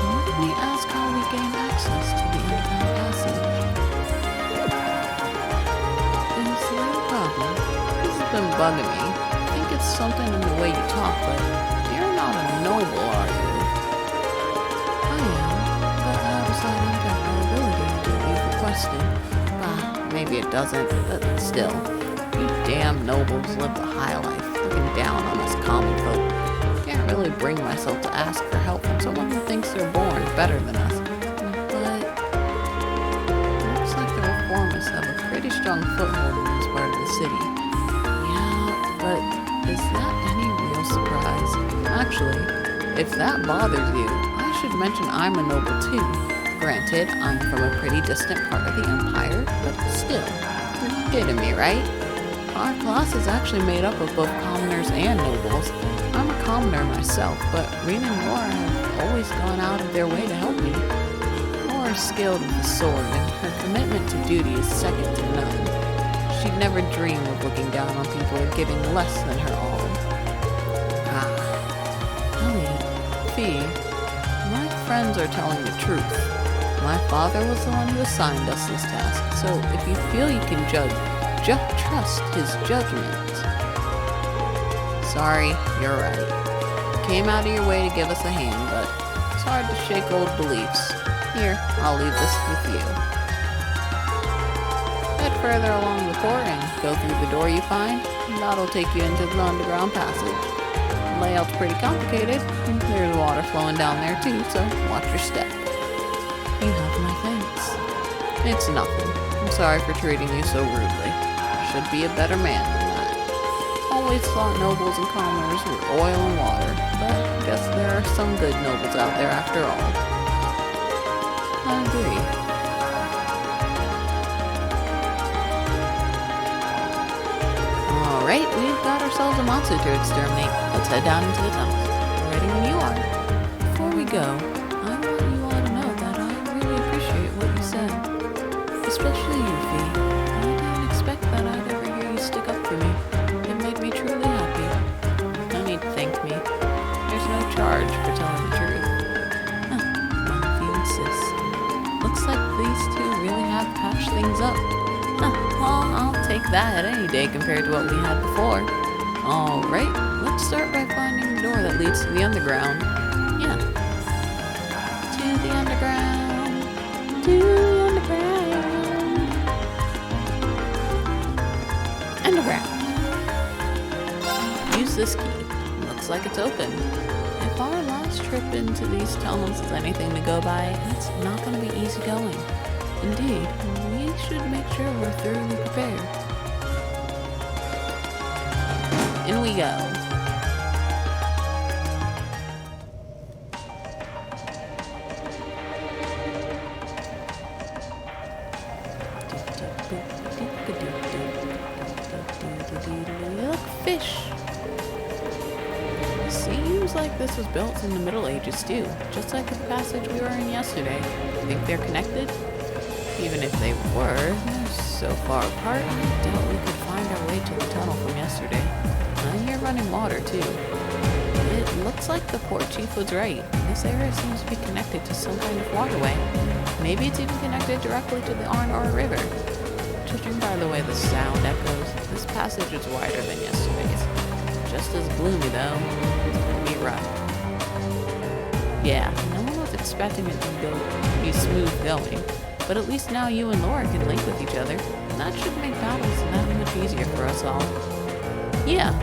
Why did we ask how we gain access to the underground passage? Is there a problem? This has been bugging me. I think it's something in the way you talk, but you're not a noble, are you? I am, but how does that impact our ability to do what you've requested? Maybe it doesn't, but still. You damn nobles live the high life, looking down on us common folk. Can't really bring myself to ask for help from someone who thinks they're born better than us. But looks like the reformists have a pretty strong foothold in this part of the city. Yeah, but is that any real surprise? Actually, if that bothers you, I should mention I'm a noble too. Granted, I'm from a pretty distant part of the Empire, but still, you're kidding me, right? Our class is actually made up of both commoners and nobles. I'm a commoner myself, but Rena and Nora have always gone out of their way to help me. Nora's skilled with the sword, and her commitment to duty is second to none. She'd never dream of looking down on people or giving less than her all. Elliot, Fee, my friends are telling the truth. My father was the one who assigned us this task, so if you feel you can just trust his judgment. Sorry, you're right. You came out of your way to give us a hand, but it's hard to shake old beliefs. Here, I'll leave this with you. Head further along the court and go through the door you find, and that'll take you into the underground passage. The layout's pretty complicated. There's water flowing down there too, so watch your step. You have my thanks. It's nothing. I'm sorry for treating you so rudely. Should be a better man than that. Always thought nobles and commoners were oil and water, but I guess there are some good nobles out there after all. I agree. Alright, we've got ourselves a monster to exterminate. Let's head down into the tunnels. Ready when you are. Before we go, I want you all to know that I really appreciate what you said. Especially you, Fee. I didn't expect that I'd ever hear you stick up for me. It made me truly happy. No need to thank me. There's no charge for telling the truth. Well, if you insist. Looks like these two really have patched things up. Well, I'll take that any day compared to what we had before. Alright, let's start by finding the door that leads to the underground. Yeah. To the underground. To the underground. Use this key. Looks like it's open. If our last trip into these tunnels is anything to go by, it's not going to be easy going. Indeed, we should make sure we're thoroughly prepared. In we go. Look, fish. Seems like this was built in the Middle Ages too, just like the passage we were in yesterday. Think they're connected? Even if they were, they're so far apart, I doubt we could find our way to the tunnel from yesterday. I hear running water too. It looks like the port chief was right. This area seems to be connected to some kind of waterway. Maybe it's even connected directly to the Arnor River. Judging by the way the sound echoes, this passage is wider than yesterday's. Just as gloomy though. It's gonna be rough. Yeah, no one was expecting it to be smooth going, but at least now you and Laura can link with each other. That should make battles that much easier for us all. Yeah.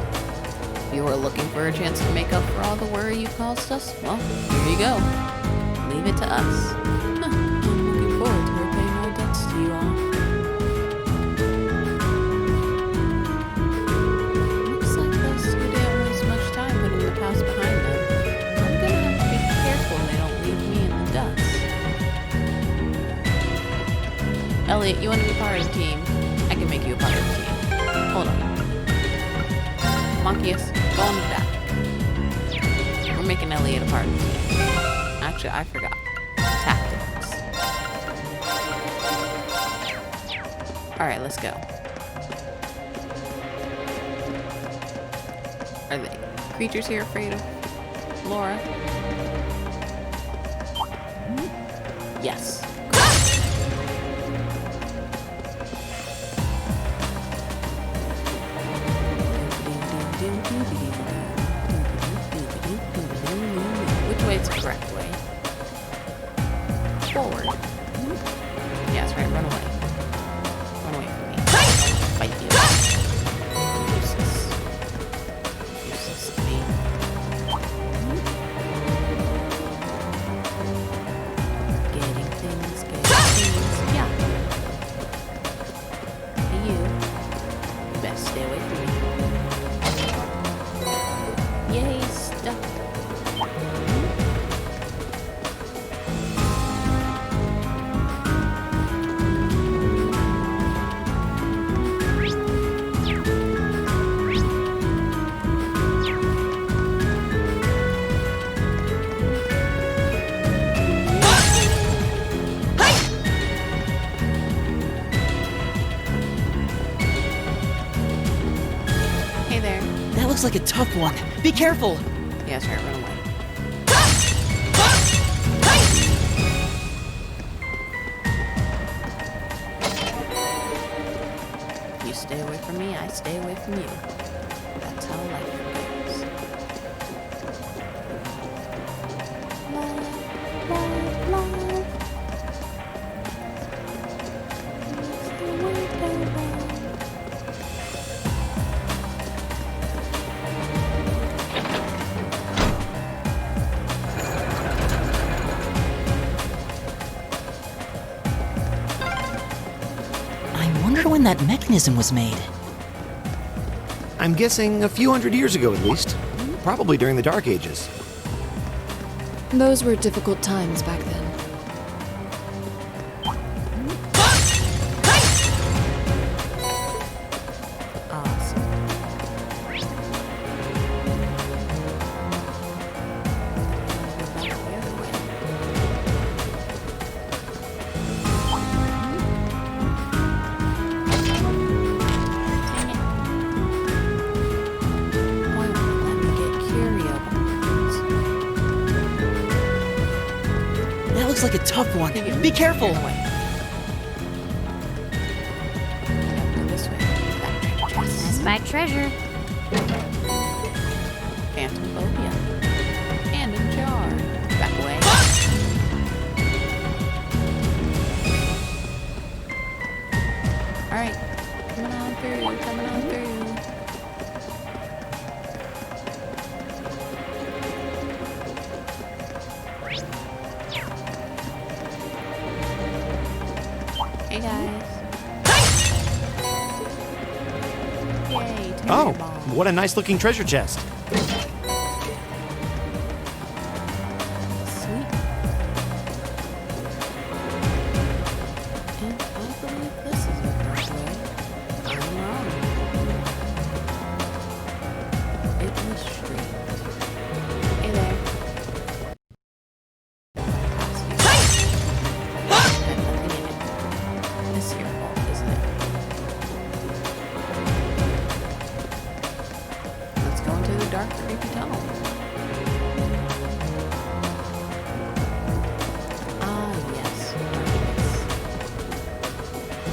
You were looking for a chance to make up for all the worry you caused us? Well, here you go. Leave it to us. I'm looking forward to repaying our debts to you all. Looks like those two didn't waste much time putting the past behind them. I'm gonna have to be careful they don't leave me in the dust. Elliot, you want to be part of the team? I can make you a part of the team. Hold on. Monkeys, go on the back. We're making Elliot a part of the team. Actually, I forgot. Tactics. Alright, let's go. Are the creatures here afraid of Laura? Yes. Which way is the correct way? Forward. Yeah, that's right. Run away. Run away from me. Fight you. Useless. Useless to me. Getting things. Yeah. Hey, you. Best stay away from me. Yay, stuck. Hey there. That looks like a tough one. Be careful! Yeah, that's right. Run away. You stay away from me, I stay away from you. That's how life goes. Love, love, love. It's the way to love. I wonder when that mechanism was made. I'm guessing a few hundred years ago at least. Probably during the Dark Ages. Those were difficult times back then. Awesome. Go back the other way. Dang it. Why won't it let me get curio bones? That looks like a tough one. Be careful! Get away. Yep, go this way. That treasure chest. That's my treasure. Phantom phobia. And a jar. Back away. Alright. Coming on through. Coming on through. Oh, what a nice looking treasure chest. Sweet. And I believe this is the correct way. I'm wrong. It was straight. Hey there. Had nothing in it. It's your fault, isn't it? Let's go into the dark, creepy tunnel. Ah, yes, darkness.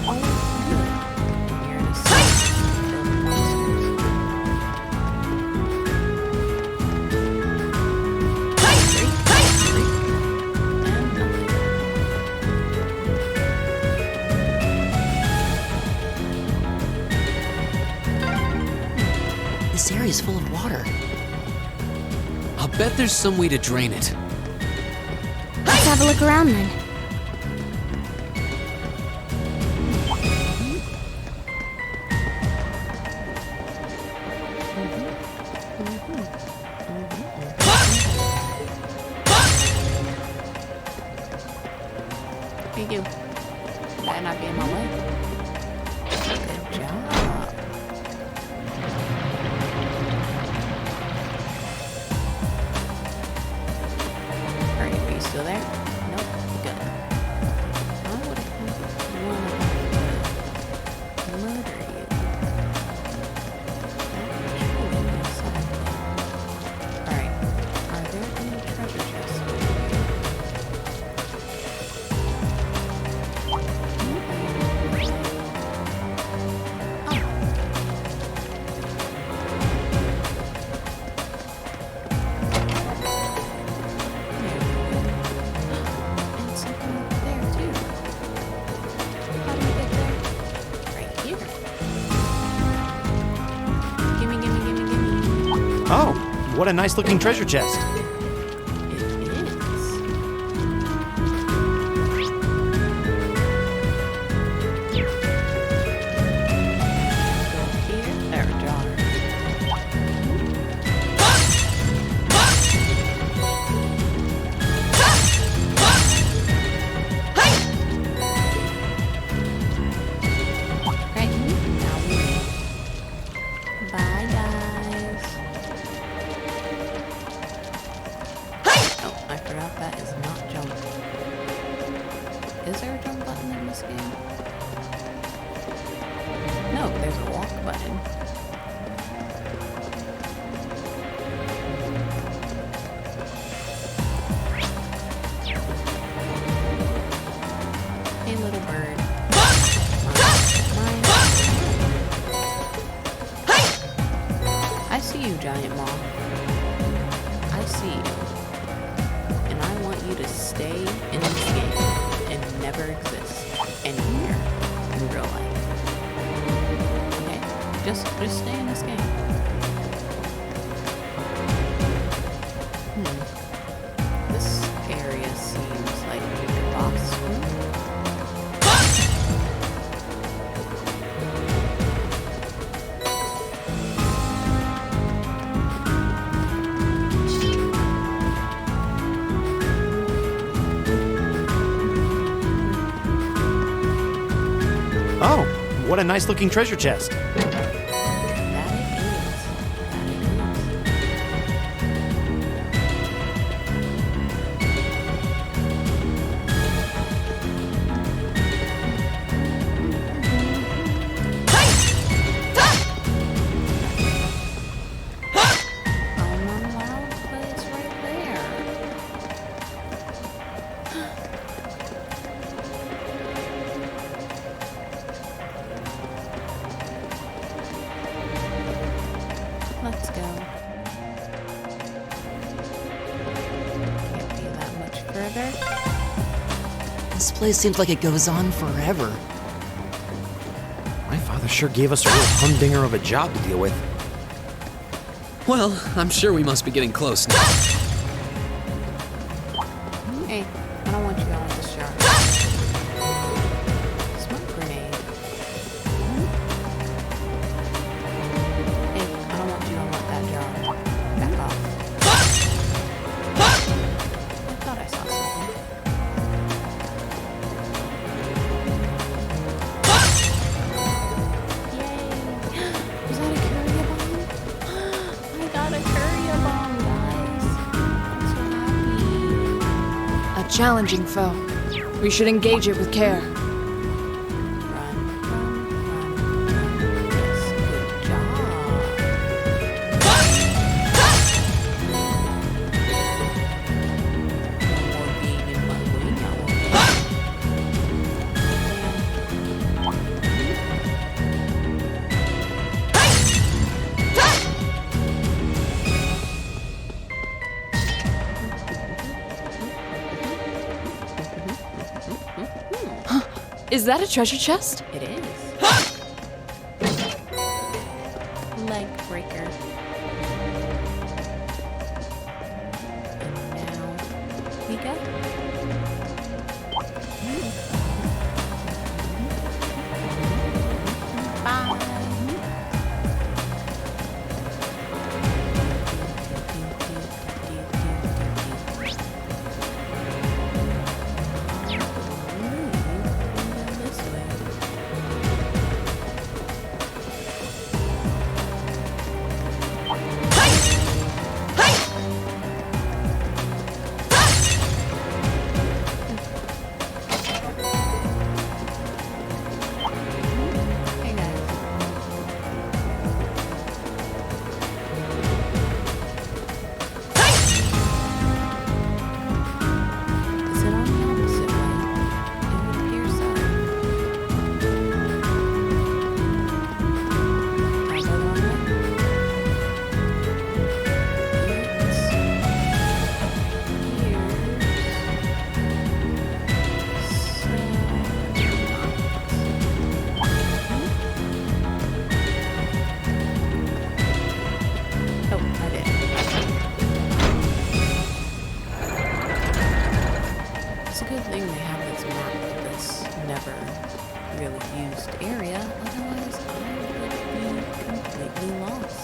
Oh, good. You're in a safe filled with monsters. Three, and nothing. This area's full of water. I'll bet there's some way to drain it. Let's have a look around then. What do you do? Better not be in my way. Good job. Alright, are you still there? Nope. Good. I would have wanted to murder you. That truly is something. Alright. Are there any treasure chests over here? And something over there too. How do we get there? Right here. Gimme, gimme, gimme, gimme. Oh, what a nice looking treasure chest. It is. Go here. There, jar. Right, now we leave. Bye, guys. Oh, I forgot that is not jump. Is there a jump button in this game? No, there's a walk button. Hey, little bird. Mine. I see you, giant moth. I see you. And I want you to stay in this game and never exist anywhere in real life. Okay? Just stay in this game. This area seems like the boss room. Oh, what a nice looking treasure chest. That it is. That it is. I'm not allowed, but it's right there. Let's go. Can't be that much further. This place seems like it goes on forever. My father sure gave us a real humdinger of a job to deal with. Well, I'm sure we must be getting close now. Hey, I don't want you all in this jar. Smoke grenade. challenging foe. We should engage it with care. Run, run. Yes, good job. No more being in my way now. Is that a treasure chest? It is. Leg breaker. And now we go. Hey guys. Is it on the opposite way? It would appear so. I go the wrong way? Oh, I did. It's a good thing they have this map of this never really used area, otherwise I would be completely lost.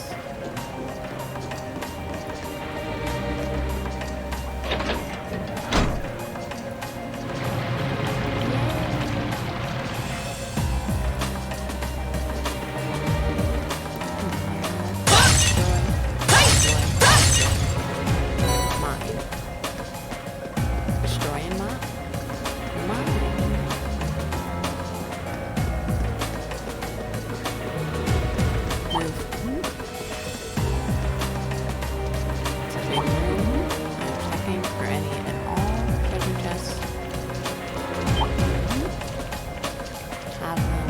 Mine. Destroying mine. Move. It's a big room. I'm checking for any and all treasure chests. Have them.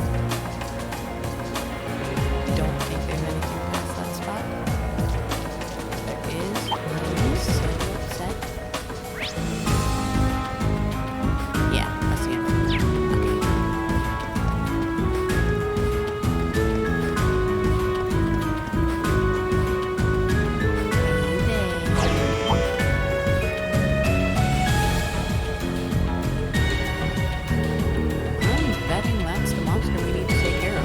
Don't think there's anything past that spot. There is. I'm so upset. Yeah, I see him. Okay. I'm betting that's the monster we need to take care of.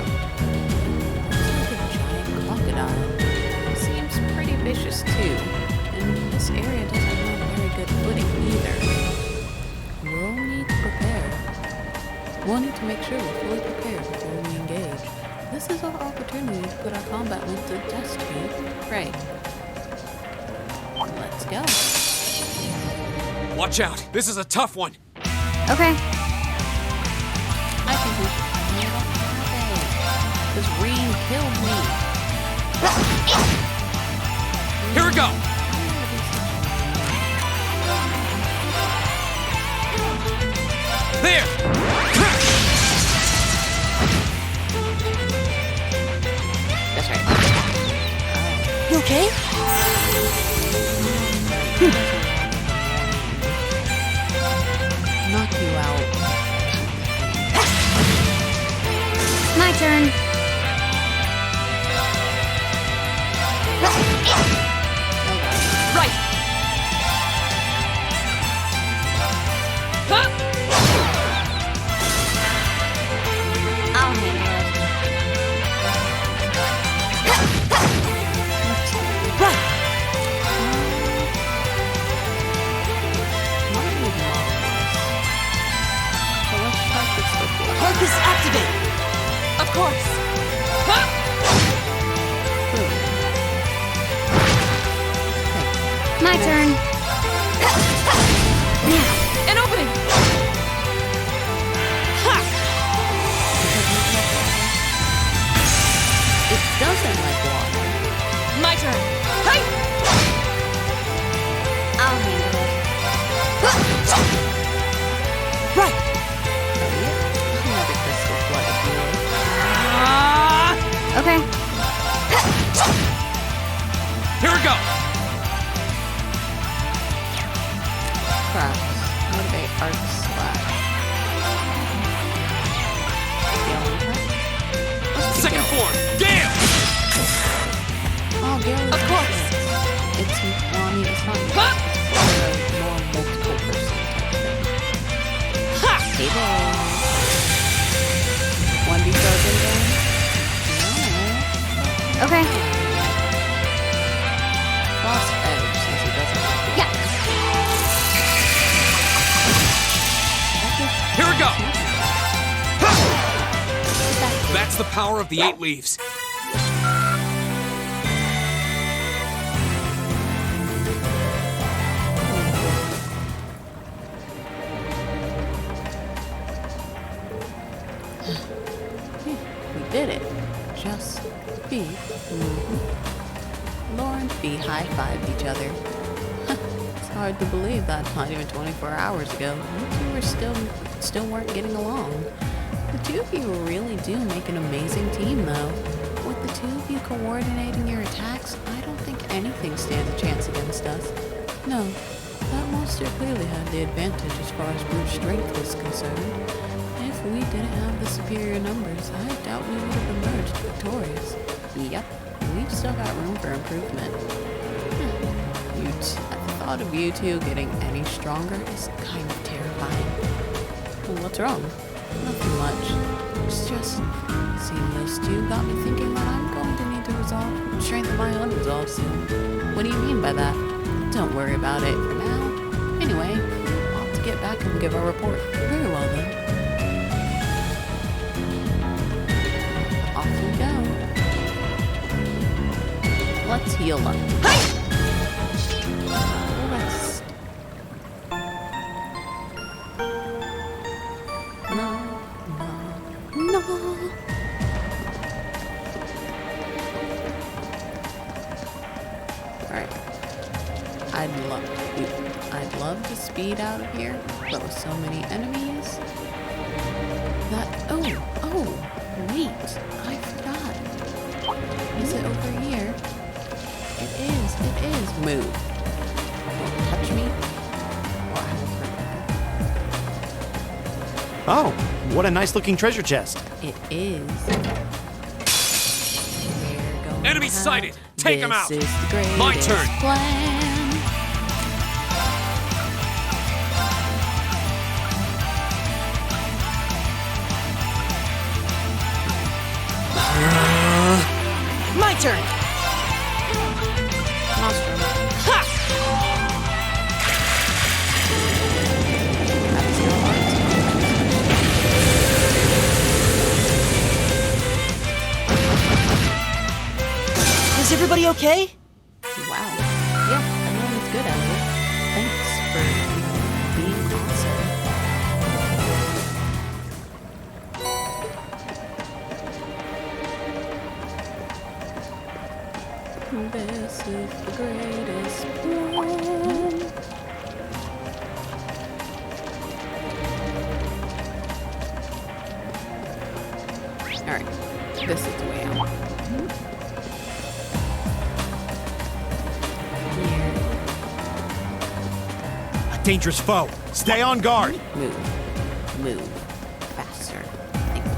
Looks like a giant crocodile. Seems pretty vicious too. And this area doesn't have very good footing either. We'll need to prepare. We'll need to make sure we're fully prepared before we engage. This is our opportunity to put our combat link to the test tube. Right. Let's go. Watch out! This is a tough one! Okay. I think we should clean it up today. This rain killed me. Here we go! There! That's right. You okay? Knock you out. My turn. Right! I'll handle it. So let's start this before. Focus activate! Of course! My turn. And open doesn't like water? My turn. Hey! I'll handle it. Right! Another crystal flooded world. Okay. Here we go! Crops. Motivate arc slash. Second form! Gale! Oh, Gale. Of course. It's, well, I mean, it's not Huh? more multiple person type thing. Ha! Hey there. One be frozen game? No. Okay. Boss edge since he doesn't like it. Yeah. Here we go! That's the power of the 8 leaves. We did it. Just be. Laura and Fee high-fived each other. It's hard to believe that not even 24 hours ago, you two were still weren't getting along. The two of you really do make an amazing team, though. With the two of you coordinating your attacks, I don't think anything stands a chance against us. No, that monster clearly had the advantage as far as brute strength was concerned. If we didn't have the superior numbers, I doubt we would have emerged victorious. Yep, we've still got room for improvement. The thought of you two getting any stronger is kind of terrifying. Well, what's wrong? Nothing much. It's just seeing those two got me thinking that I'm going to need to strengthen my own resolve soon. What do you mean by that? Don't worry about it for now. Anyway, I'll have to get back and give our report. Very well then. Off we go. Let's heal up. Rest. No. Alright. I'd love to speed out of here, but with so many enemies. Oh, wait, I forgot. Is it over here? It is. Move. Don't touch me. Or I will hurt you. Oh, what a nice looking treasure chest. It is. We're going Enemy to sighted. have- Take 'em out. This is the greatest My turn. plan. My turn! Nostrum. Ha! That's your Is everybody okay? Wow. Yeah, everyone's good at it. Thanks for being awesome. This is the greatest plan. Alright, this is the way out. Here. A dangerous foe. Stay on guard. Move. Faster. Thank you.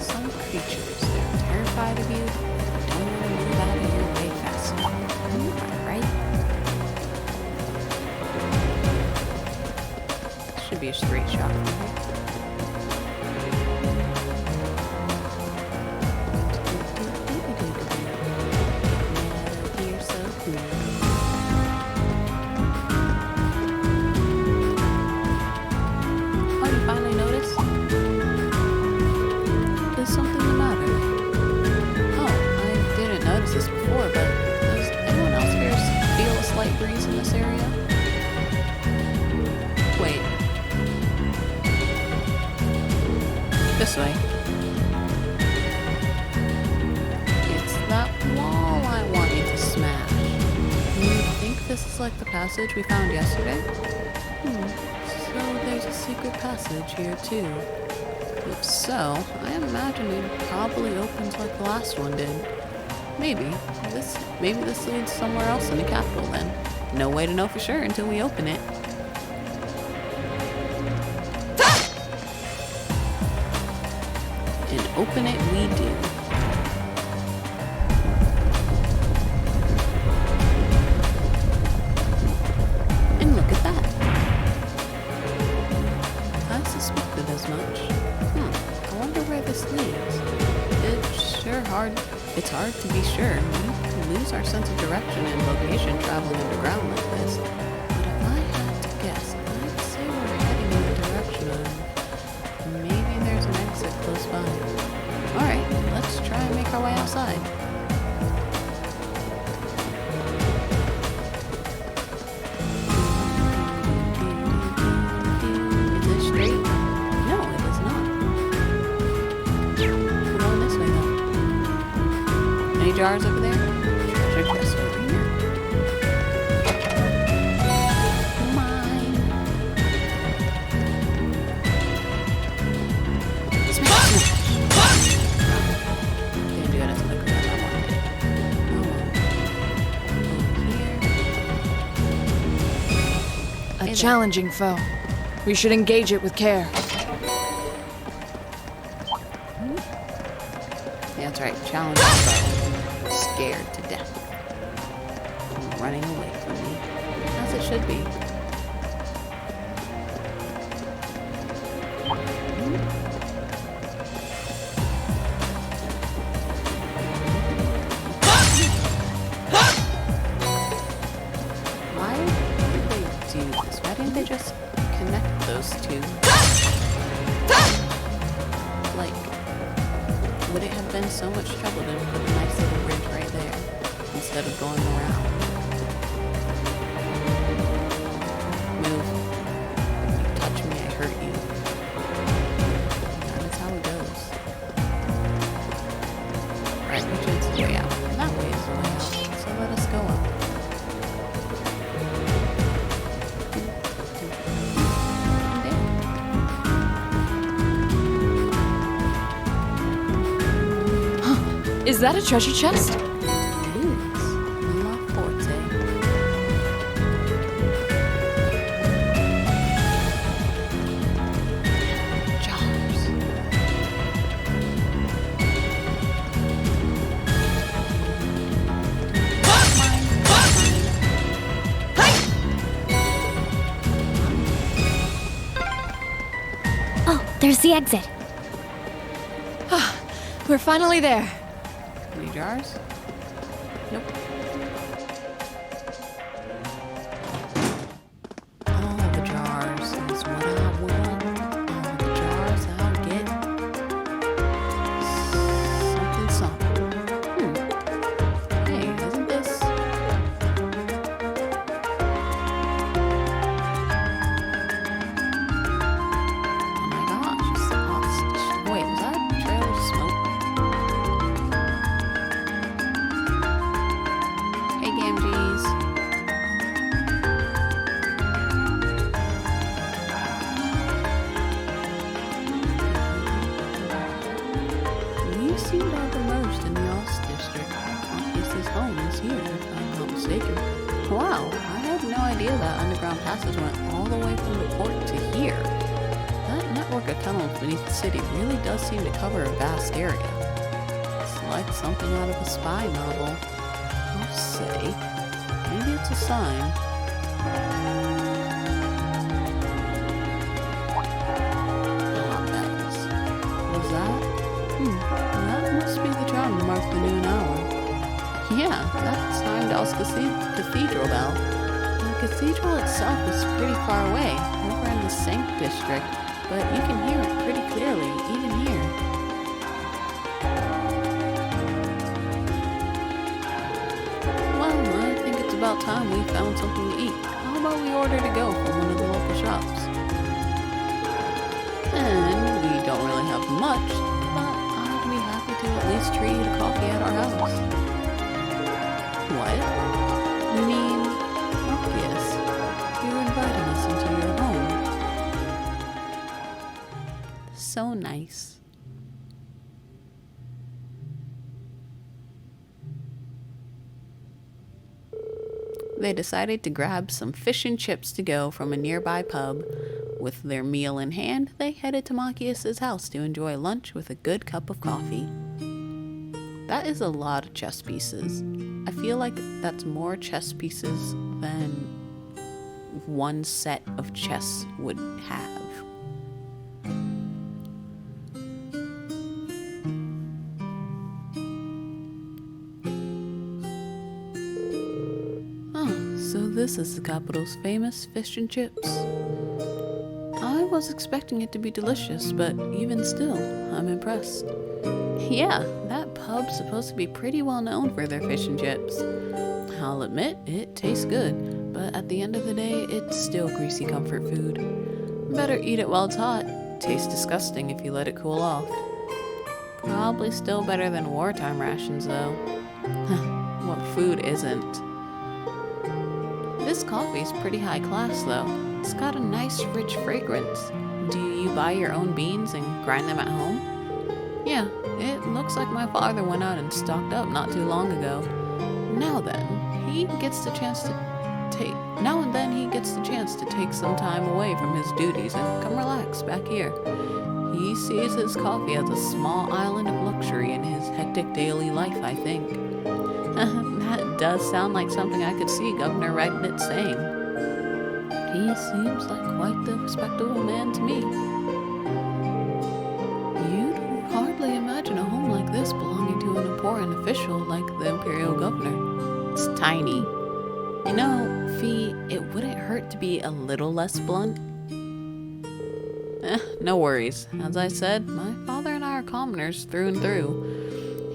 Some creatures, they're terrified of you, don't want to move out of your way fast enough. Am I right? Should be a straight shot from here. You're so cool. Oh, you finally noticed? Is something the matter? Oh, I didn't notice this before, but does anyone else feel a slight breeze in this area? way. It's that wall I want you to smash. You think this is like the passage we found yesterday? So there's a secret passage here too. If so, I imagine it probably opens like the last one did. Maybe this leads somewhere else in the capital then. No way to know for sure until we open it. And open it we do. And look at that. I suspected as much. I wonder where this leads. It's hard to be sure. We can lose our sense of direction and location traveling underground like this. But if I had to guess, I'd say we're heading in the direction of maybe there's an exit close by. Alright, let's try and make our way outside. Is it straight? No, it is not. We're going this way though. Any jars over there? Treasure chest over here. Mine. Smash! Didn't do it as quickly as I wanted it. Over here. A challenging foe. We should engage it with care. Yeah, that's right. Challenge foe. Scared to death. Running away from me. As it should be. Why did they do this? Why didn't they just connect those two? Like, would it have been so much trouble to put a nice little bridge right there instead of going around? Move. You touch me, I hurt you. That is how it goes. Right, which is the way out? That way is the way out. So let us go up. Is that a treasure chest? It is. My forte. Jars. Oh, there's the exit. We're finally there. Any jars? Nope. All the jars is what I want. All the jars I'll get. Something. Hey, isn't this? Oh my gosh, it's lost. Wait, was that a trail of smoke? Hey, Gamgees. You seem to have emerged in the Ost district. Obviously, his home is here, if I'm not mistaken. Wow, I had no idea that underground passage went all the way from the port to here. That network of tunnels beneath the city really does seem to cover a vast area. It's like something out of a spy novel. I'll say. Maybe it's a sign. Bells. Was that? That must be the chime to mark the noon hour. Yeah, that's Heimdall's cathedral bell. The cathedral itself is pretty far away, over in the Sank district, but you can hear it pretty clearly, even here. Well, I think it's about time we found something to eat. How about we order to go from one of the local shops? And we don't really have much much, but I'd be happy to at least treat you to coffee at our house. What? You mean Marcus? You're inviting us into your home. So nice. They decided to grab some fish and chips to go from a nearby pub. With their meal in hand, they headed to Machias's house to enjoy lunch with a good cup of coffee. That is a lot of chess pieces. I feel like that's more chess pieces than one set of chess would have. So this is the capital's famous fish and chips. I was expecting it to be delicious, but even still, I'm impressed. Yeah, that pub's supposed to be pretty well known for their fish and chips. I'll admit, it tastes good, but at the end of the day, it's still greasy comfort food. Better eat it while it's hot. Tastes disgusting if you let it cool off. Probably still better than wartime rations, though. What food isn't? This coffee is pretty high class, though. It's got a nice, rich fragrance. Do you buy your own beans and grind them at home? Yeah, it looks like my father went out and stocked up not too long ago. Now and then, he gets the chance to take some time away from his duties and come relax back here. He sees his coffee as a small island of luxury in his hectic daily life, I think. That does sound like something I could see Governor Regnitz saying. He seems like quite the respectable man to me. You'd hardly imagine a home like this belonging to an important official like the Imperial Governor. It's tiny. You know, Fee, it wouldn't hurt to be a little less blunt. No worries. As I said, my father and I are commoners through and through.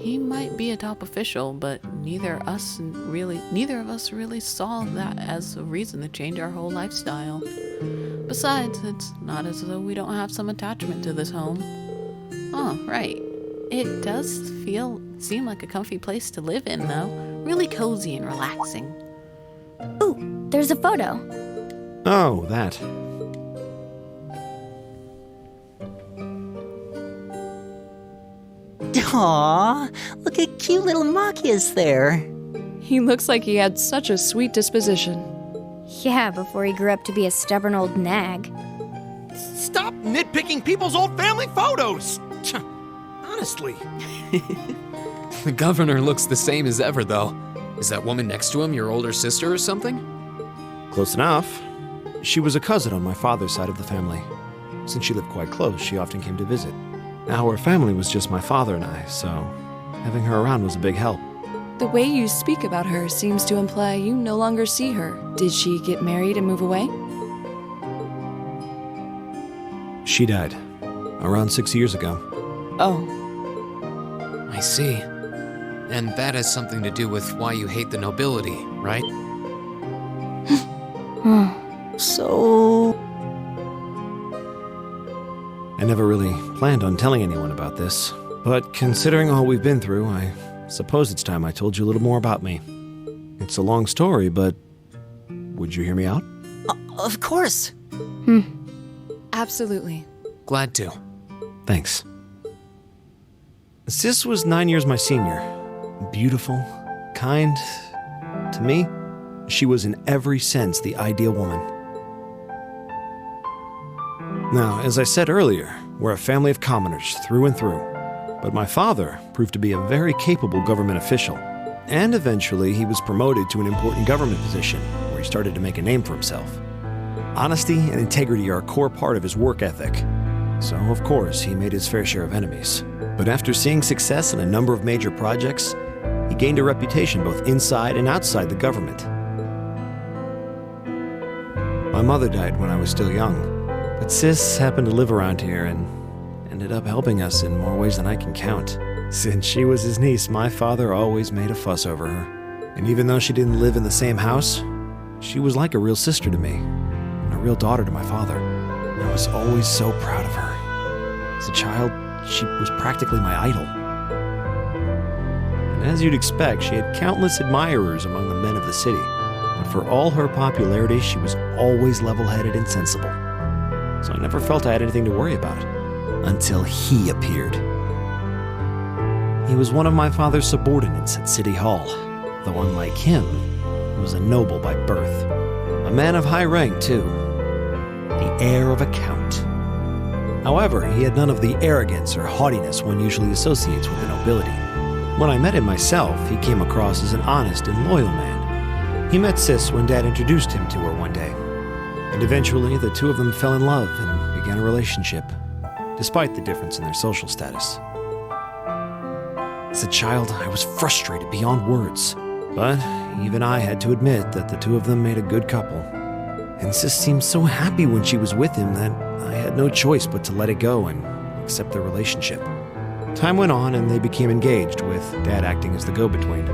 He might be a top official, but neither of us really saw that as a reason to change our whole lifestyle. Besides, it's not as though we don't have some attachment to this home. Oh, right. It does seem like a comfy place to live in, though. Really cozy and relaxing. Ooh, there's a photo. Oh, that. Aww, look at cute little Machias there. He looks like he had such a sweet disposition. Yeah, before he grew up to be a stubborn old nag. Stop nitpicking people's old family photos! Honestly. The governor looks the same as ever, though. Is that woman next to him your older sister or something? Close enough. She was a cousin on my father's side of the family. Since she lived quite close, she often came to visit. Our family was just my father and I, so having her around was a big help. The way you speak about her seems to imply you no longer see her. Did she get married and move away? She died around 6 years ago. Oh. I see. And that has something to do with why you hate the nobility, right? So... I never really planned on telling anyone about this, but considering all we've been through, I suppose it's time I told you a little more about me. It's a long story, but would you hear me out? Of course. Absolutely. Glad to. Thanks. Sis was 9 years my senior. Beautiful, kind. To me, she was in every sense the ideal woman. Now, as I said earlier, we're a family of commoners through and through. But my father proved to be a very capable government official. And eventually, he was promoted to an important government position, where he started to make a name for himself. Honesty and integrity are a core part of his work ethic. So, of course, he made his fair share of enemies. But after seeing success in a number of major projects, he gained a reputation both inside and outside the government. My mother died when I was still young. But Sis happened to live around here and ended up helping us in more ways than I can count. Since she was his niece, my father always made a fuss over her. And even though she didn't live in the same house, she was like a real sister to me, and a real daughter to my father. I was always so proud of her. As a child, she was practically my idol. And as you'd expect, she had countless admirers among the men of the city. But for all her popularity, she was always level-headed and sensible. So I never felt I had anything to worry about. Until he appeared. He was one of my father's subordinates at City Hall, though unlike him, he was a noble by birth. A man of high rank, too. The heir of a count. However, he had none of the arrogance or haughtiness one usually associates with the nobility. When I met him myself, he came across as an honest and loyal man. He met Sis when Dad introduced him to her one day. And eventually, the two of them fell in love and began a relationship, despite the difference in their social status. As a child, I was frustrated beyond words, but even I had to admit that the two of them made a good couple. And Sis seemed so happy when she was with him that I had no choice but to let it go and accept their relationship. Time went on and they became engaged, with Dad acting as the go-between.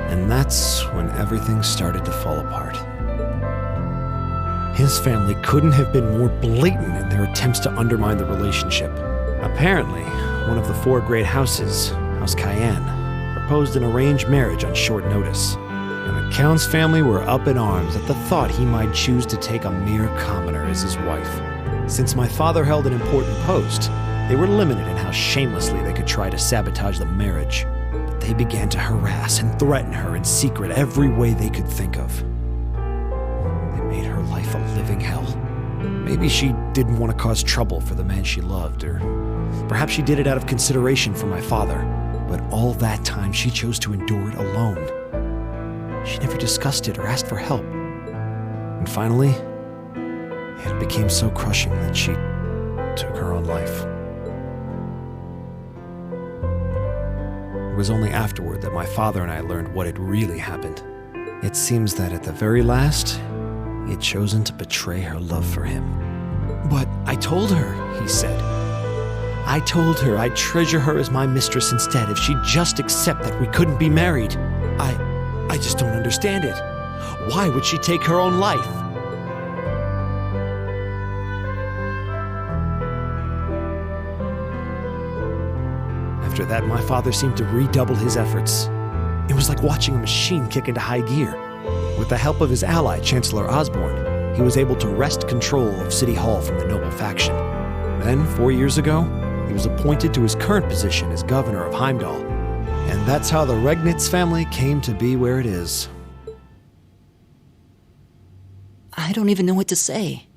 And that's when everything started to fall apart. His family couldn't have been more blatant in their attempts to undermine the relationship. Apparently, one of the four great houses, House Cayenne, proposed an arranged marriage on short notice. And the Count's family were up in arms at the thought he might choose to take a mere commoner as his wife. Since my father held an important post, they were limited in how shamelessly they could try to sabotage the marriage. But they began to harass and threaten her in secret every way they could think of. They made her life a living hell. Maybe she didn't want to cause trouble for the man she loved, or perhaps she did it out of consideration for my father. But all that time, she chose to endure it alone. She never discussed it or asked for help. And finally, it became so crushing that she took her own life. It was only afterward that my father and I learned what had really happened. It seems that at the very last, he had chosen to betray her love for him. "But I told her," he said. "I told her I'd treasure her as my mistress instead if she'd just accept that we couldn't be married. I just don't understand it. Why would she take her own life?" After that, my father seemed to redouble his efforts. It was like watching a machine kick into high gear. With the help of his ally, Chancellor Osborne, he was able to wrest control of City Hall from the noble faction. Then, 4 years ago, he was appointed to his current position as governor of Heimdall. And that's how the Regnitz family came to be where it is. I don't even know what to say.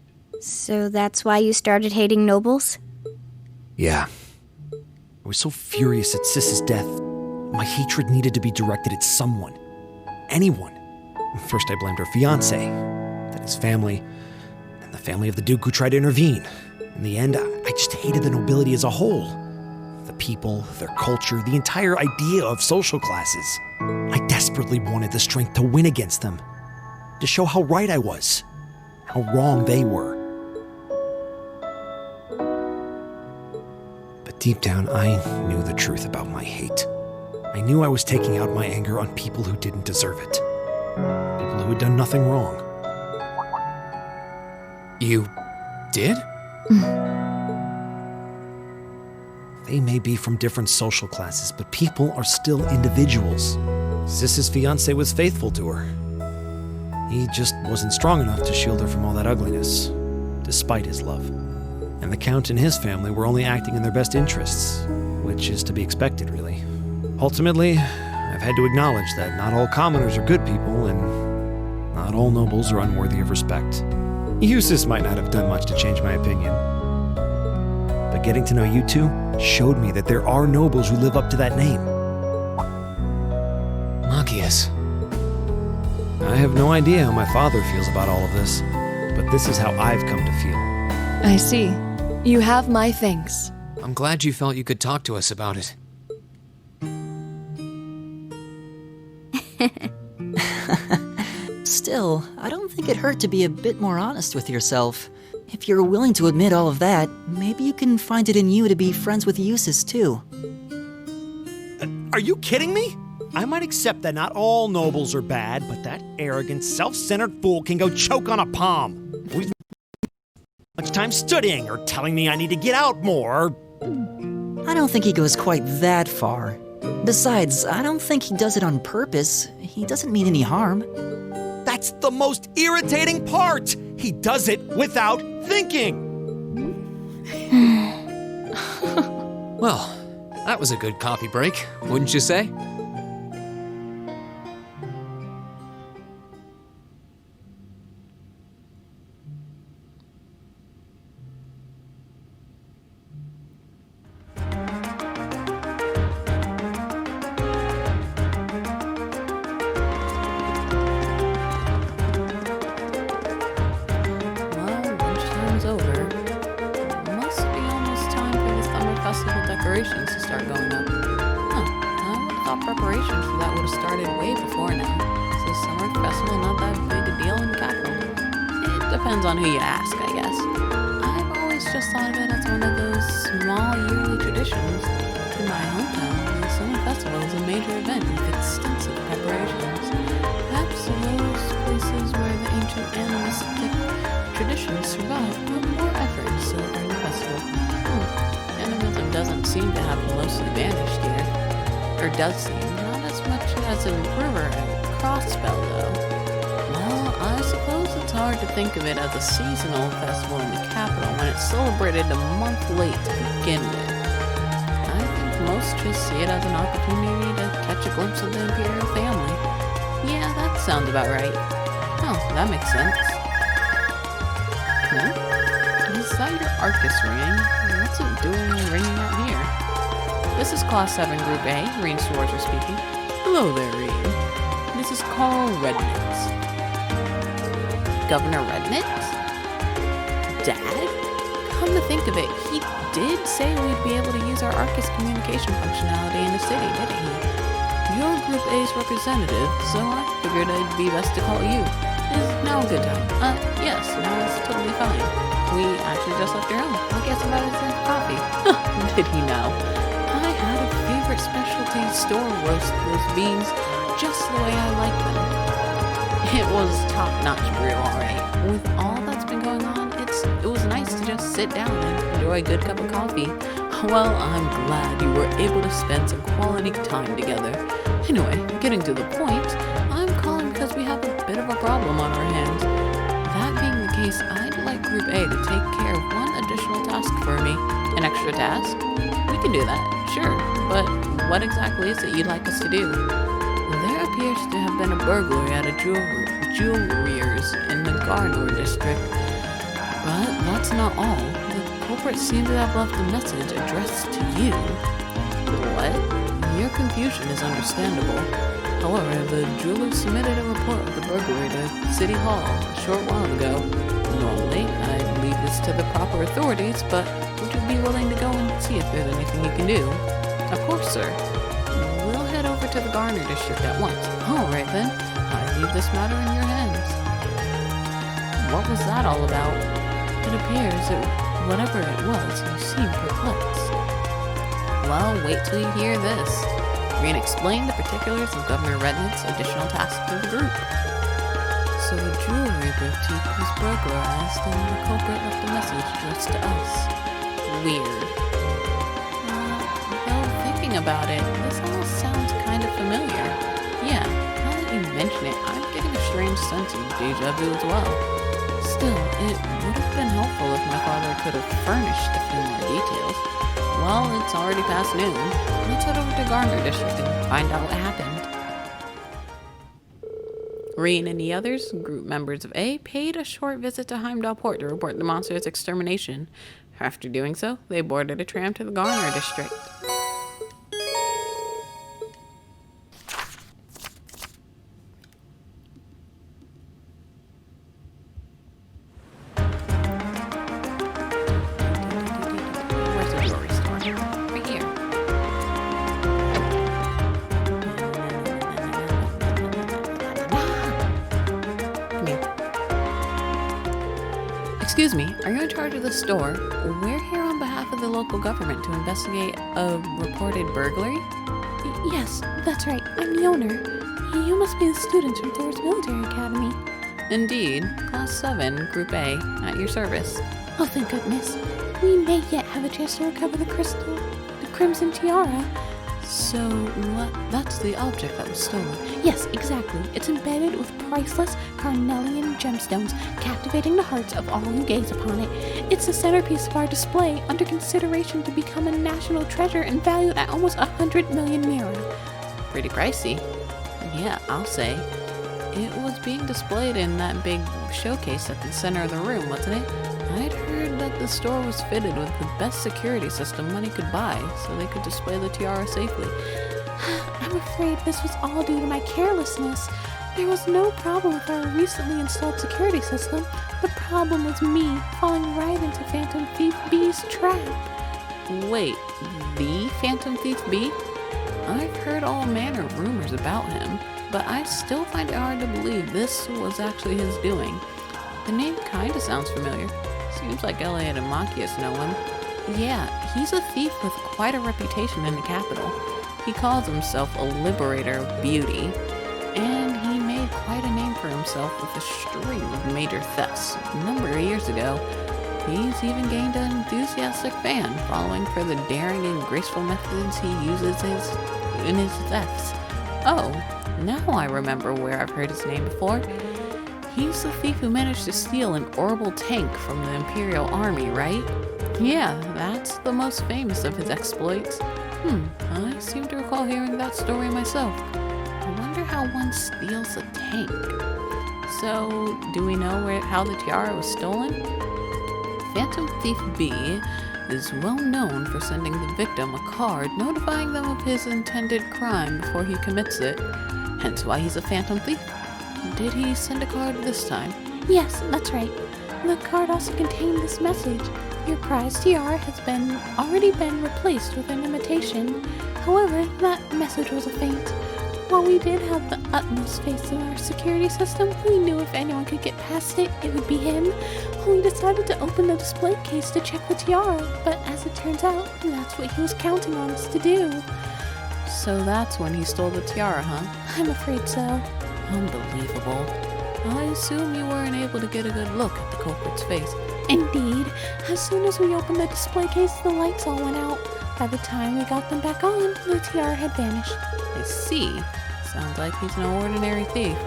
So that's why you started hating nobles? Yeah. I was so furious at Sis's death. My hatred needed to be directed at someone. Anyone. First I blamed her fiancé, then his family, and the family of the Duke who tried to intervene. In the end, I just hated the nobility as a whole. The people, their culture, the entire idea of social classes. I desperately wanted the strength to win against them, to show how right I was, how wrong they were. But deep down, I knew the truth about my hate. I knew I was taking out my anger on people who didn't deserve it. People who had done nothing wrong. You did? They may be from different social classes, but people are still individuals. Sis's fiancé was faithful to her. He just wasn't strong enough to shield her from all that ugliness, despite his love. And the Count and his family were only acting in their best interests, which is to be expected, really. Ultimately, I've had to acknowledge that not all commoners are good people, and not all nobles are unworthy of respect. Sis might not have done much to change my opinion. But getting to know you two showed me that there are nobles who live up to that name. Machias. I have no idea how my father feels about all of this, but this is how I've come to feel. I see. You have my thanks. I'm glad you felt you could talk to us about it. Still, I don't think it hurt to be a bit more honest with yourself. If you're willing to admit all of that, maybe you can find it in you to be friends with Eustace too. Are you kidding me? I might accept that not all nobles are bad, but that arrogant, self-centered fool can go choke on a palm. We've much time studying or telling me I need to get out more. I don't think he goes quite that far. Besides, I don't think he does it on purpose. He doesn't mean any harm. That's the most irritating part! He does it without thinking! Well, that was a good coffee break, wouldn't you say? Decorations to start going up. Huh, I would have thought preparations for that would have started way before now. So summer festival not that big a deal in the capital? It depends on who you ask, I guess. I've always just thought of it as one of those small yearly traditions. In my hometown, the summer festival is a major event with extensive preparations. Perhaps those places where the ancient animistic traditions survive put more effort to celebrate the festival. Animism doesn't seem to have mostly vanished here. Or does seem, not as much as in River at Crossbell, though. Well, I suppose it's hard to think of it as a seasonal festival in the capital when it's celebrated a month late to begin with. I think most just see it as an opportunity to catch a glimpse of the imperial family. Yeah, that sounds about right. Oh, that makes sense. Is that your Arcus ringing? What's it doing ringing out here? This is Class 7 Group A, Reen Schwarzer speaking. Hello there, Reen. This is Carl Rednitz. Governor Rednitz? Dad? Come to think of it, he did say we'd be able to use our Arcus communication functionality in the city, didn't he? You're Group A's representative, so I figured it'd be best to call you. Is now a good time? Yes, now is totally fine. We actually just left your home. I guess about his coffee. Did he know? I had a favorite specialty store roast those beans just the way I like them. It was top-notch brew, alright. With all that's been going on, it was nice to just sit down and enjoy a good cup of coffee. Well, I'm glad you were able to spend some quality time together. Anyway, getting to the point, I'm calling because we have a bit of a problem on our hands. That being the case, I'd like Group A to take care of one additional task for me. An extra task? We can do that, sure. But what exactly is it you'd like us to do? There appears to have been a burglary at a jewelry's in the Garnor district. But that's not all. The culprit seems to have left a message addressed to you. What? Your confusion is understandable. However, the jeweler submitted a report of the burglary to City Hall a short while ago. Normally, I'd leave this to the proper authorities, but would you be willing to go and see if there's anything you can do? Of course, sir. We'll head over to the Garner district at once. All right, then. I leave this matter in your hands. What was that all about? It appears that whatever it was, you seem perplexed. Well, wait till you hear this. Reen explained the particulars of Governor Rednitz's additional task to the group. So the jewelry boutique was burglarized and the culprit left a message addressed to us. Weird. Though thinking about it, this all sounds kind of familiar. Yeah, now that you mention it, I'm getting a strange sense of deja vu as well. Still, it would have been helpful if my father could have furnished a few more details. Well, it's already past noon. Let's head over to Garner District and find out what happened. Reen and the others, group members of A, paid a short visit to Heimdall Port to report the monster's extermination. After doing so, they boarded a tram to the Garner District. Where's the jewelry store? Right here. Come here. Excuse me, are you in charge of the store? We're here on behalf of the local government to investigate a reported burglary. Yes, that's right. I'm the owner. You must be the students from Thor's Military Academy. Indeed, Class 7, Group A, at your service. Oh, thank goodness. We may yet have a chance to recover the crystal. The crimson tiara. So, that's the object that was stolen. Yes, exactly. It's embedded with priceless carnelian gemstones, captivating the hearts of all who gaze upon it. It's the centerpiece of our display, under consideration to become a national treasure and valued at almost 100 million mira. Pretty pricey. Yeah, I'll say. It was being displayed in that big showcase at the center of the room, wasn't it? I'd heard that the store was fitted with the best security system money could buy, so they could display the tiara safely. I'm afraid this was all due to my carelessness. There was no problem with our recently installed security system. The problem was me falling right into Phantom Thief B's trap. Wait, the Phantom Thief B? I've heard all manner of rumors about him, but I still find it hard to believe this was actually his doing. The name kinda sounds familiar. Seems like Elliot and Machias know him. Yeah, he's a thief with quite a reputation in the capital. He calls himself a liberator of beauty, and he made quite a name for himself with a string of major thefts. A number of years ago, he's even gained an enthusiastic fan following for the daring and graceful methods he uses in his thefts. Oh, now I remember where I've heard his name before. He's the thief who managed to steal an orbital tank from the Imperial Army, right? Yeah, that's the most famous of his exploits. I seem to recall hearing that story myself. I wonder how one steals a tank. So, do we know how the tiara was stolen? Phantom Thief B is well known for sending the victim a card notifying them of his intended crime before he commits it, hence why he's a Phantom Thief. Did he send a card this time? Yes, that's right. The card also contained this message. Your prized tiara has already been replaced with an imitation. However, that message was a feint. While we did have the utmost faith in our security system, we knew if anyone could get past it, it would be him. We decided to open the display case to check the tiara, but as it turns out, that's what he was counting on us to do. So that's when he stole the tiara, huh? I'm afraid so. Unbelievable. I assume you weren't able to get a good look at the culprit's face. Indeed. As soon as we opened the display case, the lights all went out. By the time we got them back on, the tiara had vanished. I see. Sounds like he's no ordinary thief.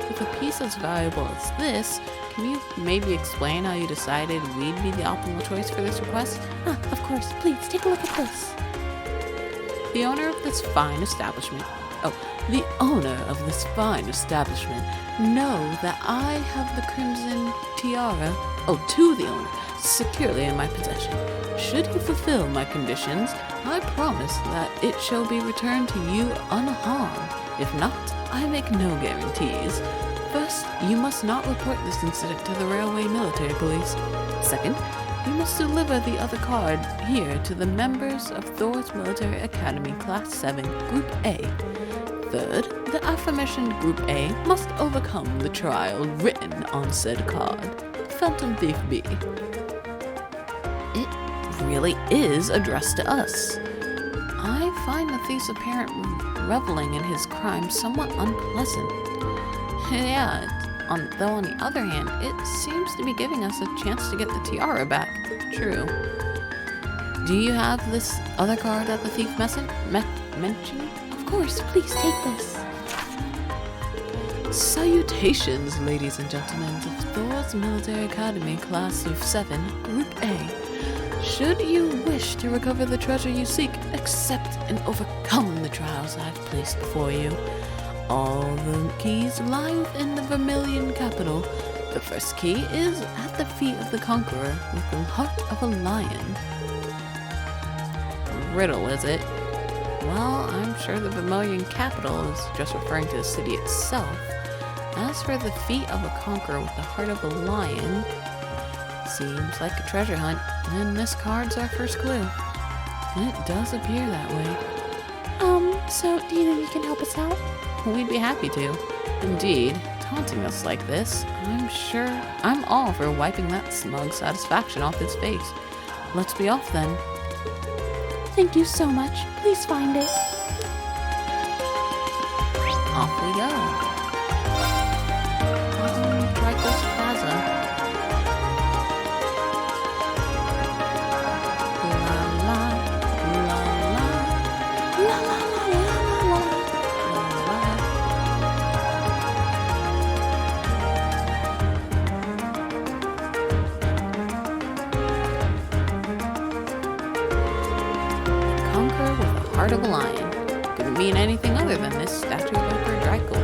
With a piece as valuable as this, can you maybe explain how you decided we'd be the optimal choice for this request? Of course. Please, take a look at this. The owner of this fine establishment know that I have the crimson tiara, to the owner, securely in my possession. Should you fulfill my conditions, I promise that it shall be returned to you unharmed. If not, I make no guarantees. First, you must not report this incident to the Railway Military Police. Second, you must deliver the other card here to the members of Thor's Military Academy Class 7, Group A. Third, the aforementioned Group A must overcome the trial written on said card. Phantom Thief B. It really is addressed to us. I find the thief's apparent reveling in his crime somewhat unpleasant. Yeah, though on the other hand, it seems to be giving us a chance to get the tiara back. True. Do you have this other card that the thief mentioned? Of course, please take this. Salutations, ladies and gentlemen of Thor's Military Academy Class of 7, Group A. Should you wish to recover the treasure you seek, accept and overcome the trials I've placed before you. All the keys lie within the Vermillion capital. The first key is at the feet of the conqueror with the heart of a lion. Riddle, is it? Well, I'm sure the Vermillion capital is just referring to the city itself. As for the feet of a conqueror with the heart of a lion, seems like a treasure hunt, and this card's our first clue. It does appear that way. So do you think you can help us out? We'd be happy to. Indeed, taunting us like this, I'm all for wiping that smug satisfaction off his face. Let's be off then. Thank you so much. Please find it. Off we go. Tricos Plaza. La la, la conqueror with the heart of a lion. Couldn't mean anything other than this statue of Emperor Dracula.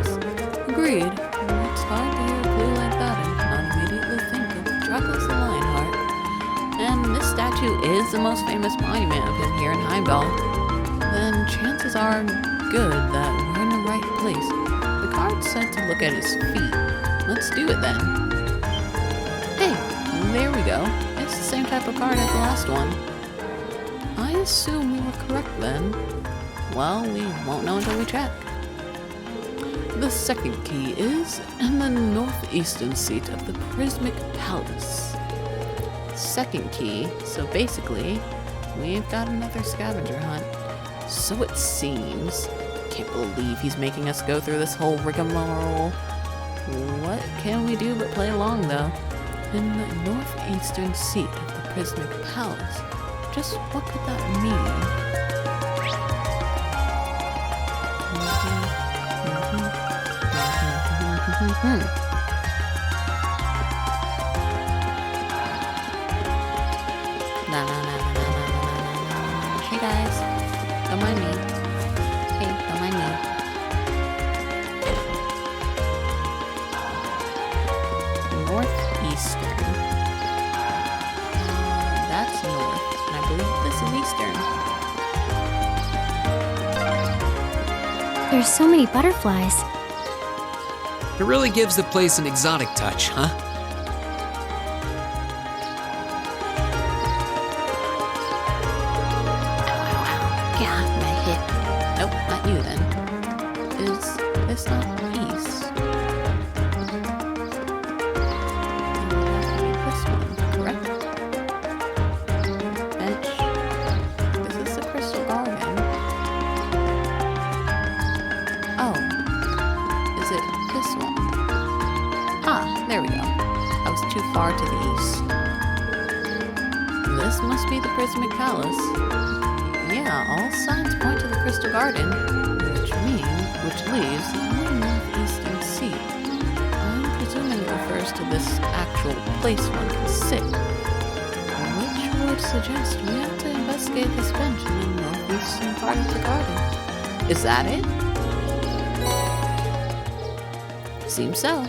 Agreed. It's hard to hear a clue like that and not immediately think of Dracula's the Lionheart. And this statue is the most famous monument of him here in Heimdall. Then chances are good that we're in the right place. The card said to look at his feet. Let's do it then. Hey, there we go. It's the same type of card as the last one. I assume we were correct then. Well, we won't know until we check. The second key is in the northeastern seat of the Prismic Palace. Second key, so basically, we've got another scavenger hunt. So it seems. Can't believe he's making us go through this whole rigmarole. What can we do but play along though? In the northeastern seat of the Prismic Palace. Just what could that mean? Hey guys, don't mind me. Hey, don't mind me. Northeastern. That's north, and I believe this is eastern. There's so many butterflies. It really gives the place an exotic touch, huh? Yeah, my hit. Nope, not you then. Is this not east? This one, correct? Bench. Is this the Crystal Garden? Oh. Is it this one? Ah, there we go. I was too far to the east. This must be the Prismic Palace. Yeah, all signs point to the Crystal Garden, which leaves the northeastern seat. I'm presuming it refers to this actual place one can sit, which would suggest we have to investigate this bench in the northeastern part of the garden. Is that it? Seems so.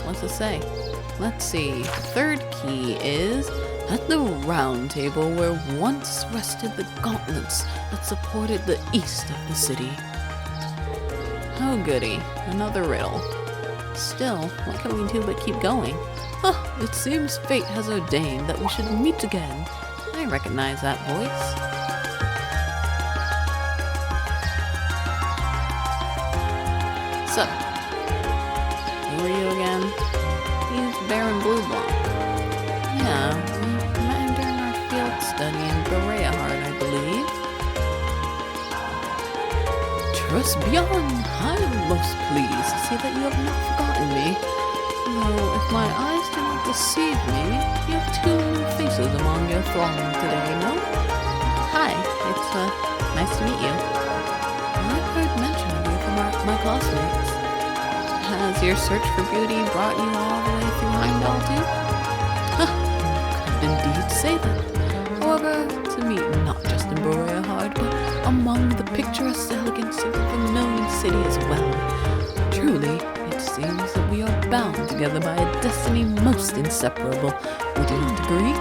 What's it say? Let's see. The third key is at the round table where once rested the gauntlets that supported the east of the city. Oh goody, another riddle. Still, what can we do but keep going? It seems fate has ordained that we should meet again. I recognize that voice. So, who are you again? He's Baron Blueblock. Yeah, we met him during our field study in Bereahard, I believe. Trust beyond, I am most pleased to see that you have not forgotten me. Though, if my eyes do not deceive me, you have two new faces among your throng today, no? Hi, it's nice to meet you. I've heard mention of you from my classmates. Has your search for beauty brought you all the way through Heimdall too? Could indeed say that. However, to meet not just in Bereahard, but among the picturesque elegance of the Vermillion city as well. Truly, it seems that we are bound together by a destiny most inseparable. Would you not agree?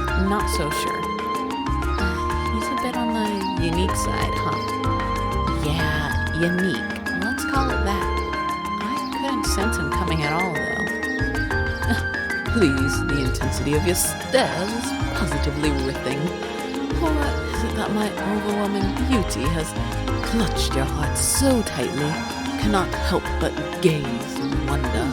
I'm not so sure. He's a bit on the unique side, huh? Yeah, unique. Let's call it that. I couldn't sense him coming at all, though. Please, the intensity of your stares is positively ripping. Or is it that my overwhelming beauty has clutched your heart so tightly, cannot help but gaze in wonder?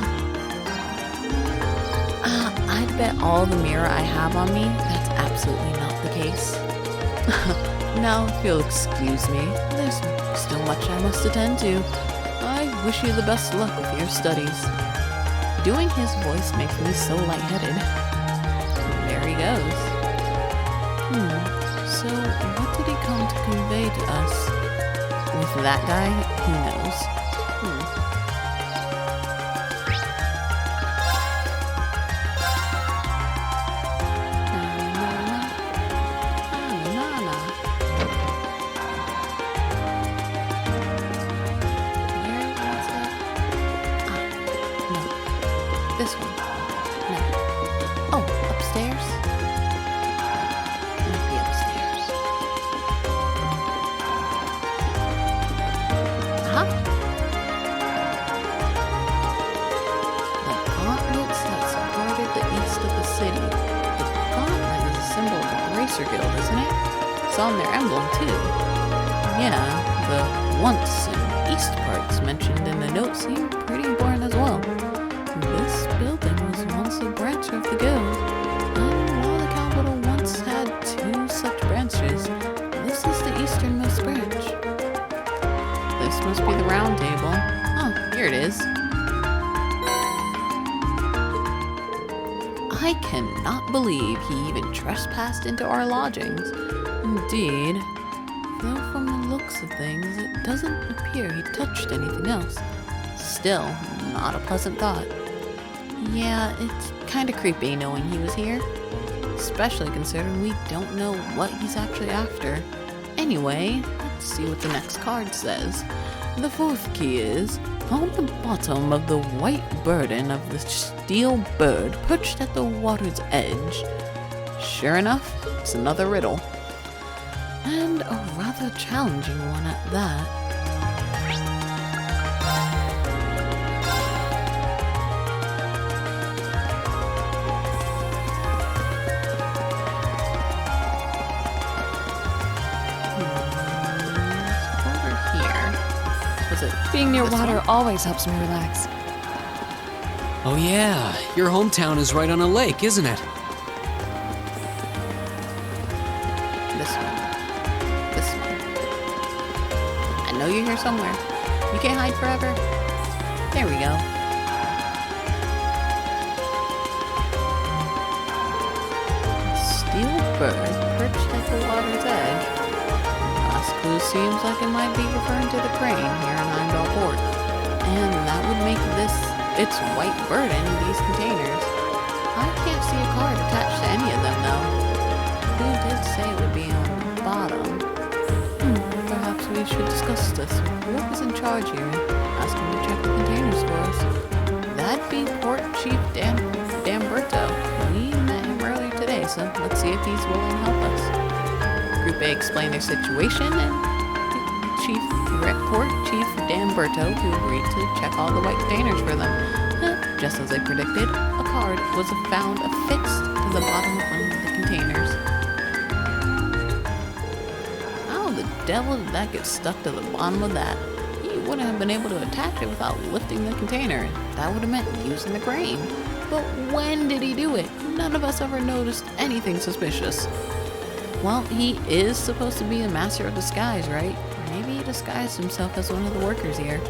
I'd bet all the mirror I have on me, that's absolutely not the case. Now, if you'll excuse me, there's still much I must attend to. I wish you the best luck with your studies. Doing his voice makes me so lightheaded. There he goes. So what did he come to convey to us? With that guy, who knows? that's on their emblem, too. Yeah, the once and east parts mentioned in the note seem pretty important as well. This building was once a branch of the guild, and while the capital once had 2 such branches, this is the easternmost branch. This must be the round table. Oh, here it is. I cannot believe he even trespassed into our lodgings. Indeed, though from the looks of things, it doesn't appear he touched anything else. Still, not a pleasant thought. Yeah, it's kinda creepy knowing he was here, especially considering we don't know what he's actually after. Anyway, let's see what the next card says. The 4th key is, on the bottom of the white burden of the steel bird perched at the water's edge. Sure enough, it's another riddle. And a rather challenging one at that. Over here. Was it Being near this water one? always helps me relax. Oh yeah, your hometown is right on a lake, isn't it? This one. This one. I know you're here somewhere. You can't hide forever. There we go. Steel bird perched at the water's edge. Last clue seems like it might be referring to the crane here in Heimdall Port. And that would make this its white bird in these containers. I can't see a card attached to any of them though. Who did say it would be on the bottom? Perhaps we should discuss this with whoever's in charge here. Ask him to check the containers for us. That'd be Port Chief Damberto. We met him earlier today, so let's see if he's willing to help us. Group A explained their situation, and Port Chief Damberto, who agreed to check all the white containers for them. Just as they predicted, a card was found affixed to the bottom of one of the containers. How the devil did that get stuck to the bottom of that? He wouldn't have been able to attach it without lifting the container. That would have meant using the crane. But when did he do it? None of us ever noticed anything suspicious. Well, he is supposed to be a master of disguise, right? Maybe he disguised himself as one of the workers here.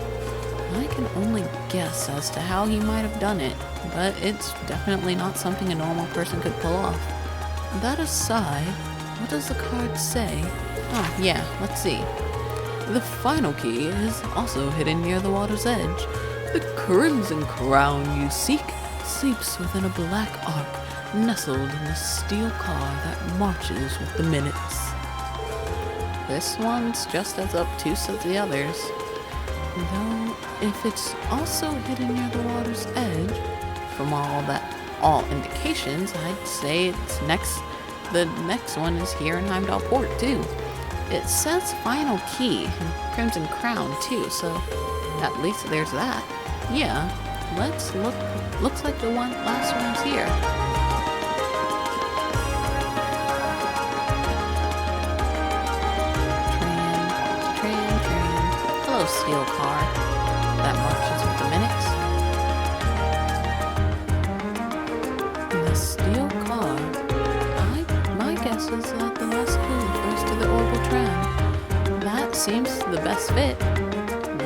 I can only guess as to how he might have done it, but it's definitely not something a normal person could pull off. That aside, what does the card say? Oh, yeah, let's see. The final key is also hidden near the water's edge. The crimson crown you seek sleeps within a black ark, nestled in the steel car that marches with the minutes. This one's just as obtuse as the others. Though, if it's also hidden near the water's edge, from all indications, I'd say the next one is here in Heimdall Port too. It says final key and crimson crown too, so at least there's that. Yeah, let's look. Looks like the last one's here. Train. Hello, steel car that marches with the minutes. The steel car. My guess is that the last clue refers to the orbital tram. That seems the best fit.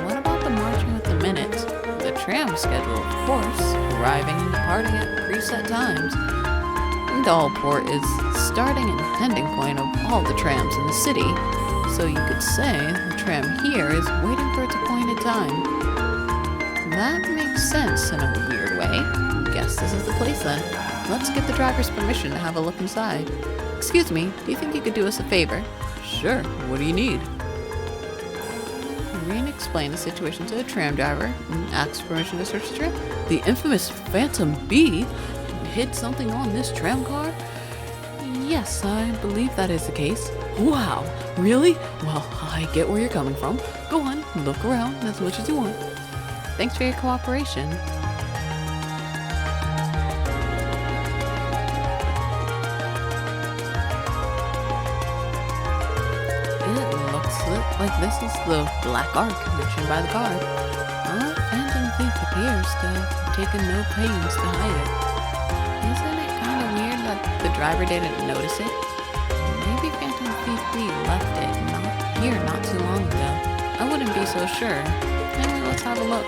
What about the marching with the minutes? The tram schedule, of course, arriving and departing at preset times. Dollport is starting and ending point of all the trams in the city, so you could say the tram here is waiting for its appointed time. That makes sense in a weird way. Guess this is the place then. Let's get the driver's permission to have a look inside. Excuse me, do you think you could do us a favor? Sure, what do you need? Irene explained the situation to the tram driver and asked permission to search the tram. The infamous Phantom Bee hid something on this tram car? Yes, I believe that is the case. Wow, really? Well, I get where you're coming from. Go on, look around as much as you want. Thanks for your cooperation. like this is the Black Ark mentioned by the guard. Phantom Thief appears to have taken no pains to hide it. Isn't it kind of weird that the driver didn't notice it? Maybe Phantom Thief B left it here not too long ago. I wouldn't be so sure. Anyway, let's have a look.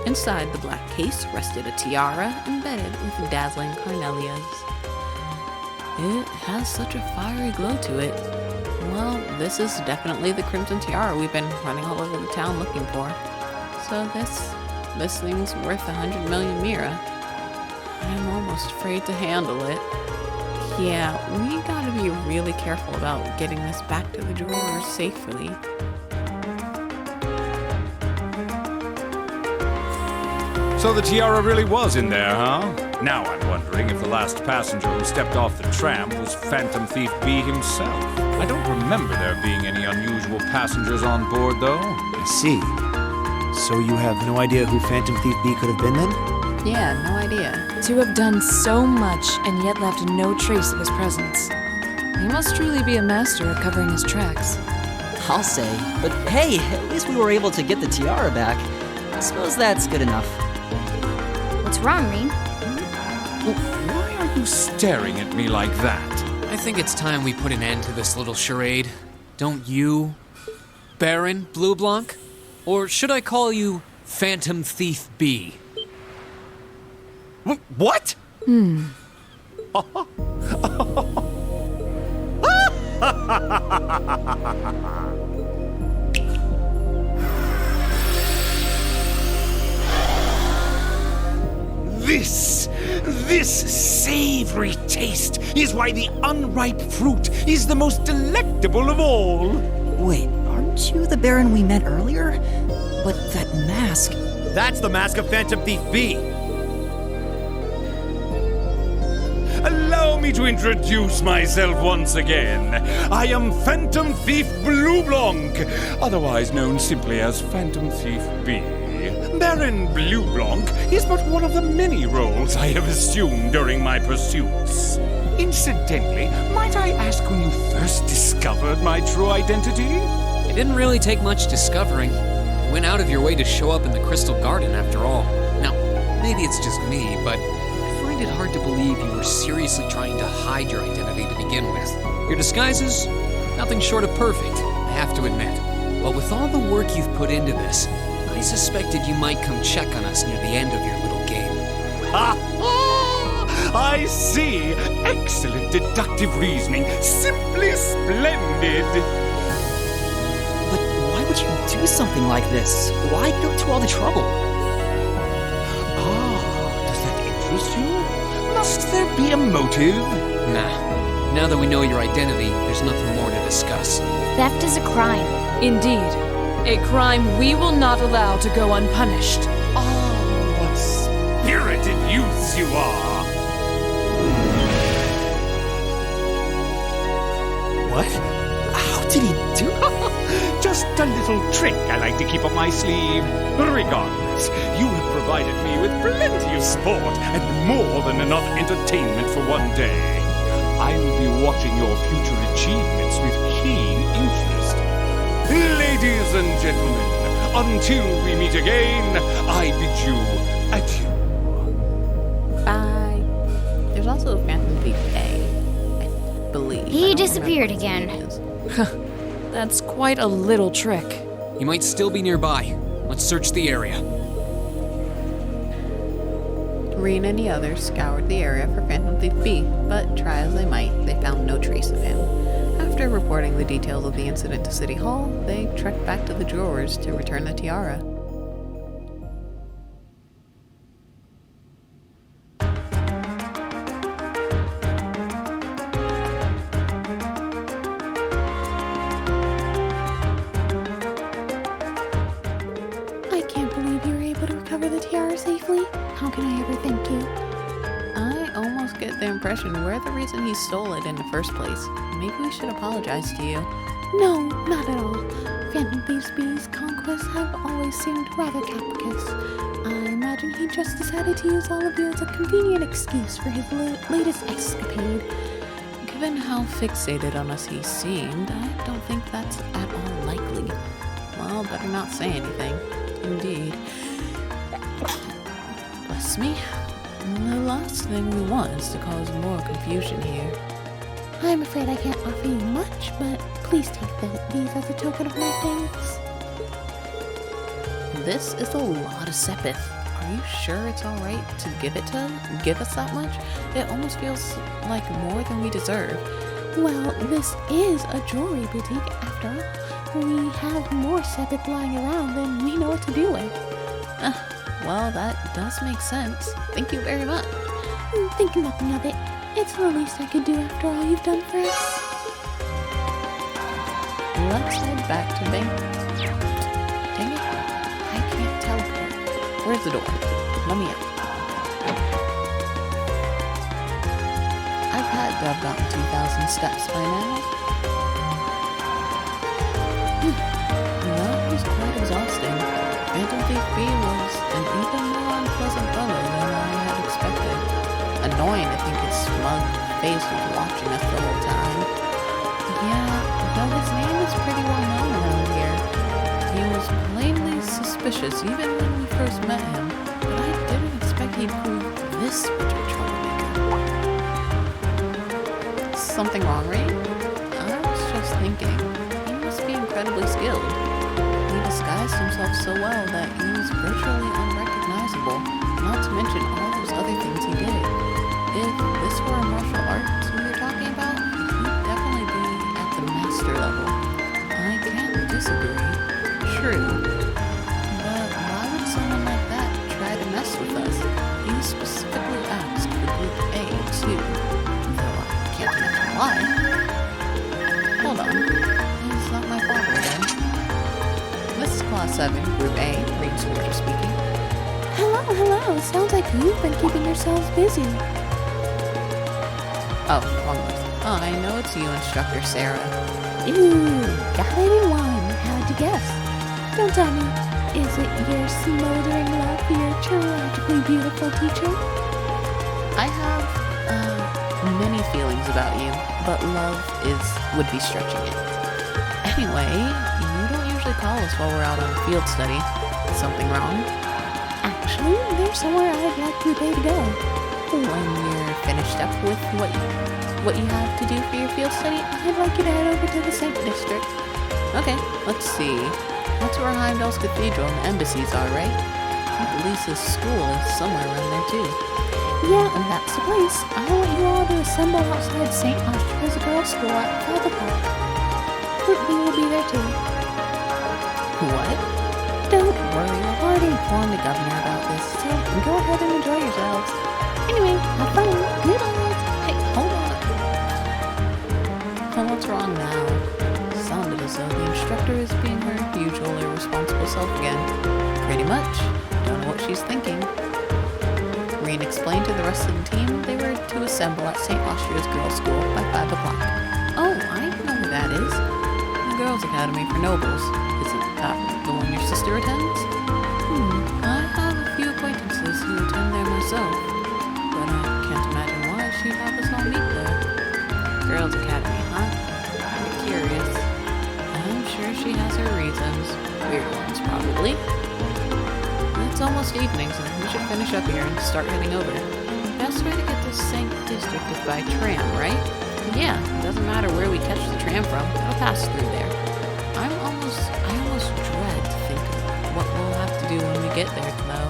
Inside the black case rested a tiara embedded with dazzling carnelias. It has such a fiery glow to it. Well, this is definitely the Crimson Tiara we've been running all over the town looking for. So this thing's worth 100 million mira. I'm almost afraid to handle it. Yeah, we gotta be really careful about getting this back to the drawers safely. So the tiara really was in there, huh? Now I'm wondering if the last passenger who stepped off the tram was Phantom Thief B himself. I don't remember there being any unusual passengers on board, though. I see. So you have no idea who Phantom Thief B could have been then? Yeah, no idea. To have done so much and yet left no trace of his presence. He must truly be a master at covering his tracks. I'll say. But hey, at least we were able to get the tiara back. I suppose that's good enough. What's wrong, Reen? Why are you staring at me like that? I think it's time we put an end to this little charade. Don't you, Baron Blue Blanc? Or should I call you Phantom Thief B? What? This savory taste is why the unripe fruit is the most delectable of all. Wait, aren't you the Baron we met earlier? But that mask... That's the mask of Phantom Thief B. Allow me to introduce myself once again. I am Phantom Thief Blue Blanc, otherwise known simply as Phantom Thief B. Baron Blue Blanc is but one of the many roles I have assumed during my pursuits. Incidentally, might I ask when you first discovered my true identity? It didn't really take much discovering. You went out of your way to show up in the Crystal Garden after all. Now, maybe it's just me, but I find it hard to believe you were seriously trying to hide your identity to begin with. Your disguises? Nothing short of perfect, I have to admit. But with all the work you've put into this, I suspected you might come check on us near the end of your little game. Ha! I see! Excellent deductive reasoning. Simply splendid! But why would you do something like this? Why go to all the trouble? Does that interest you? Must there be a motive? Nah. Now that we know your identity, there's nothing more to discuss. Theft is a crime. Indeed. A crime we will not allow to go unpunished. Oh, what spirited youths you are! What? How did he do? Just a little trick I like to keep up my sleeve. Regardless, you have provided me with plenty of sport and more than enough entertainment for one day. I will be watching your future achievements with keen interest. Ladies and gentlemen, until we meet again, I bid you adieu. Bye. There's also a Phantom Thief A, I believe. He disappeared again. That's quite a little trick. He might still be nearby. Let's search the area. Reen and the others scoured the area for Phantom Thief B, but try as they might, they found no trace of him. After reporting the details of the incident to City Hall, they trekked back to the drawers to return the tiara. I can't believe you were able to recover the tiara safely. How can I ever thank you? I almost get the impression we're the reason he stole it in the first place. Maybe we should apologize to you. No, not at all. Phantom Thief B's conquests have always seemed rather capricious. I imagine he just decided to use all of you as a convenient excuse for his latest escapade. Could Given how fixated on us he seemed, I don't think that's at all likely. Well, better not say anything. Indeed. Bless me. The last thing we want is to cause more confusion here. I'm afraid I can't offer you much, but please take these as a token of my thanks. This is a lot of sepith. Are you sure it's alright to give us that much? It almost feels like more than we deserve. Well, this is a jewelry boutique after all. We have more sepith lying around than we know what to do with. Well, that does make sense. Thank you very much. Think nothing of it. It's the least I could do after all you've done for us. Let's head back to Dang it. I can't teleport. Where's the door? Let me in. I've had to have gotten 2,000 steps by now. That was quite exhausting. Phantom Thief B was an even more unpleasant fellow than I had expected. Annoying to think his smug face was watching us the whole time. Yeah, though his name is pretty well known around here. He was plainly suspicious even when we first met him, but I didn't expect he'd prove this much of a troublemaker. Something wrong, Ray? I was just thinking, he must be incredibly skilled. He disguised himself so well that he was virtually unrecognizable, not to mention all those other things he did. If this were a martial arts we were talking about, he'd definitely be at the master level. I can't disagree. True. But why would someone like that try to mess with us? He specifically asked for Group A, too. Though I can't imagine why. Hold on. Is that my father again? This is Class 7, Group A, Reed's Forger speaking. Hello. Sounds like you've been keeping yourselves busy. Oh, wrong list. Oh, I know it's you, Instructor Sarah. Ooh, got it in one. How'd you guess? Don't tell me. Is it your smoldering love for your tragically beautiful teacher? I have, many feelings about you, but love would be stretching it. Anyway, you don't usually call us while we're out on field study. Something wrong? Actually, there's somewhere I'd like Group A to go. When you're finished up with what you have to do for your field study, I'd like you to head over to the St. District. Okay, let's see. That's where Heimdall's Cathedral and the embassies are, right? I think Lisa's school is somewhere around there too. Yeah, and that's the place. I want you all to assemble outside St. Austria's girls' school at 5 o'clock. Group B will be there too. What? Don't worry, I've already informed the governor about this, so go ahead and enjoy yourselves. Anyway, have fun. Good night. Hey, hold on. Oh, what's wrong now? Sounded as though the instructor is being her usual irresponsible self again. Pretty much. Don't know what she's thinking. Reen explained to the rest of the team they were to assemble at St. Austria's Girls' School by 5 o'clock. Oh, I know where that is. The Girls' Academy for Nobles. Isn't that the one your sister attends? I have a few acquaintances who attend there myself. But I can't imagine why she'd have us all meet there. Girls' Academy, huh? I'm curious. I'm sure she has her reasons. Weird ones, probably. It's almost evening, so we should finish up here and start heading over. Best way to get to St. District is by tram, right? Yeah, it doesn't matter where we catch the tram from. It'll pass through there. I almost dread to think of what we'll have to do when we get there, though.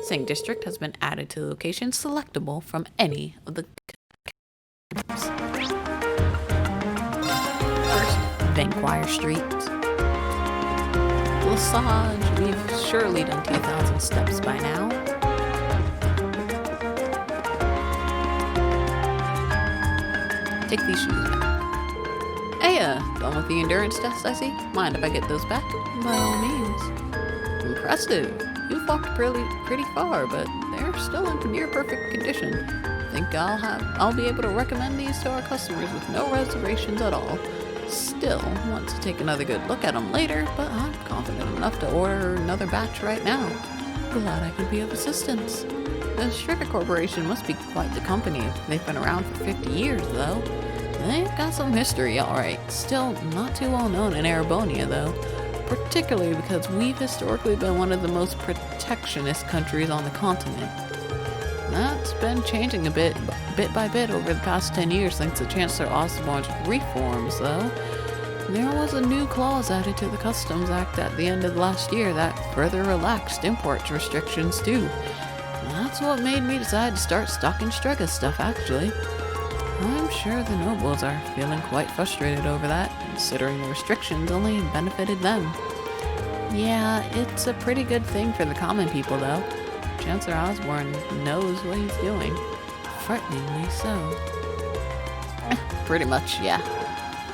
St. District has been added to the location selectable from any of the cabs. First, Vanquire Street. Lesage, we've surely done 2,000 steps by now. Take these shoes back. Hey, done with the endurance test, I see? Mind if I get those back? By all means. Impressive. You've walked pretty far, but they're still in near perfect condition. Think I'll be able to recommend these to our customers with no reservations at all. Still, want to take another good look at them later, but I'm confident enough to order another batch right now. Glad I could be of assistance. The Stricker Corporation must be quite the company if they've been around for 50 years, though. They've got some history, alright. Still not too well known in Erobonia, though. Particularly because we've historically been one of the most protectionist countries on the continent. That's been changing a bit by bit over the past 10 years thanks to Chancellor Osborne's reforms, though. There was a new clause added to the Customs Act at the end of last year that further relaxed import restrictions too. That's what made me decide to start stocking Strega stuff, actually. I'm sure the nobles are feeling quite frustrated over that, considering the restrictions only benefited them. Yeah, it's a pretty good thing for the common people, though. Chancellor Osborne knows what he's doing. Frighteningly so. Pretty much, yeah.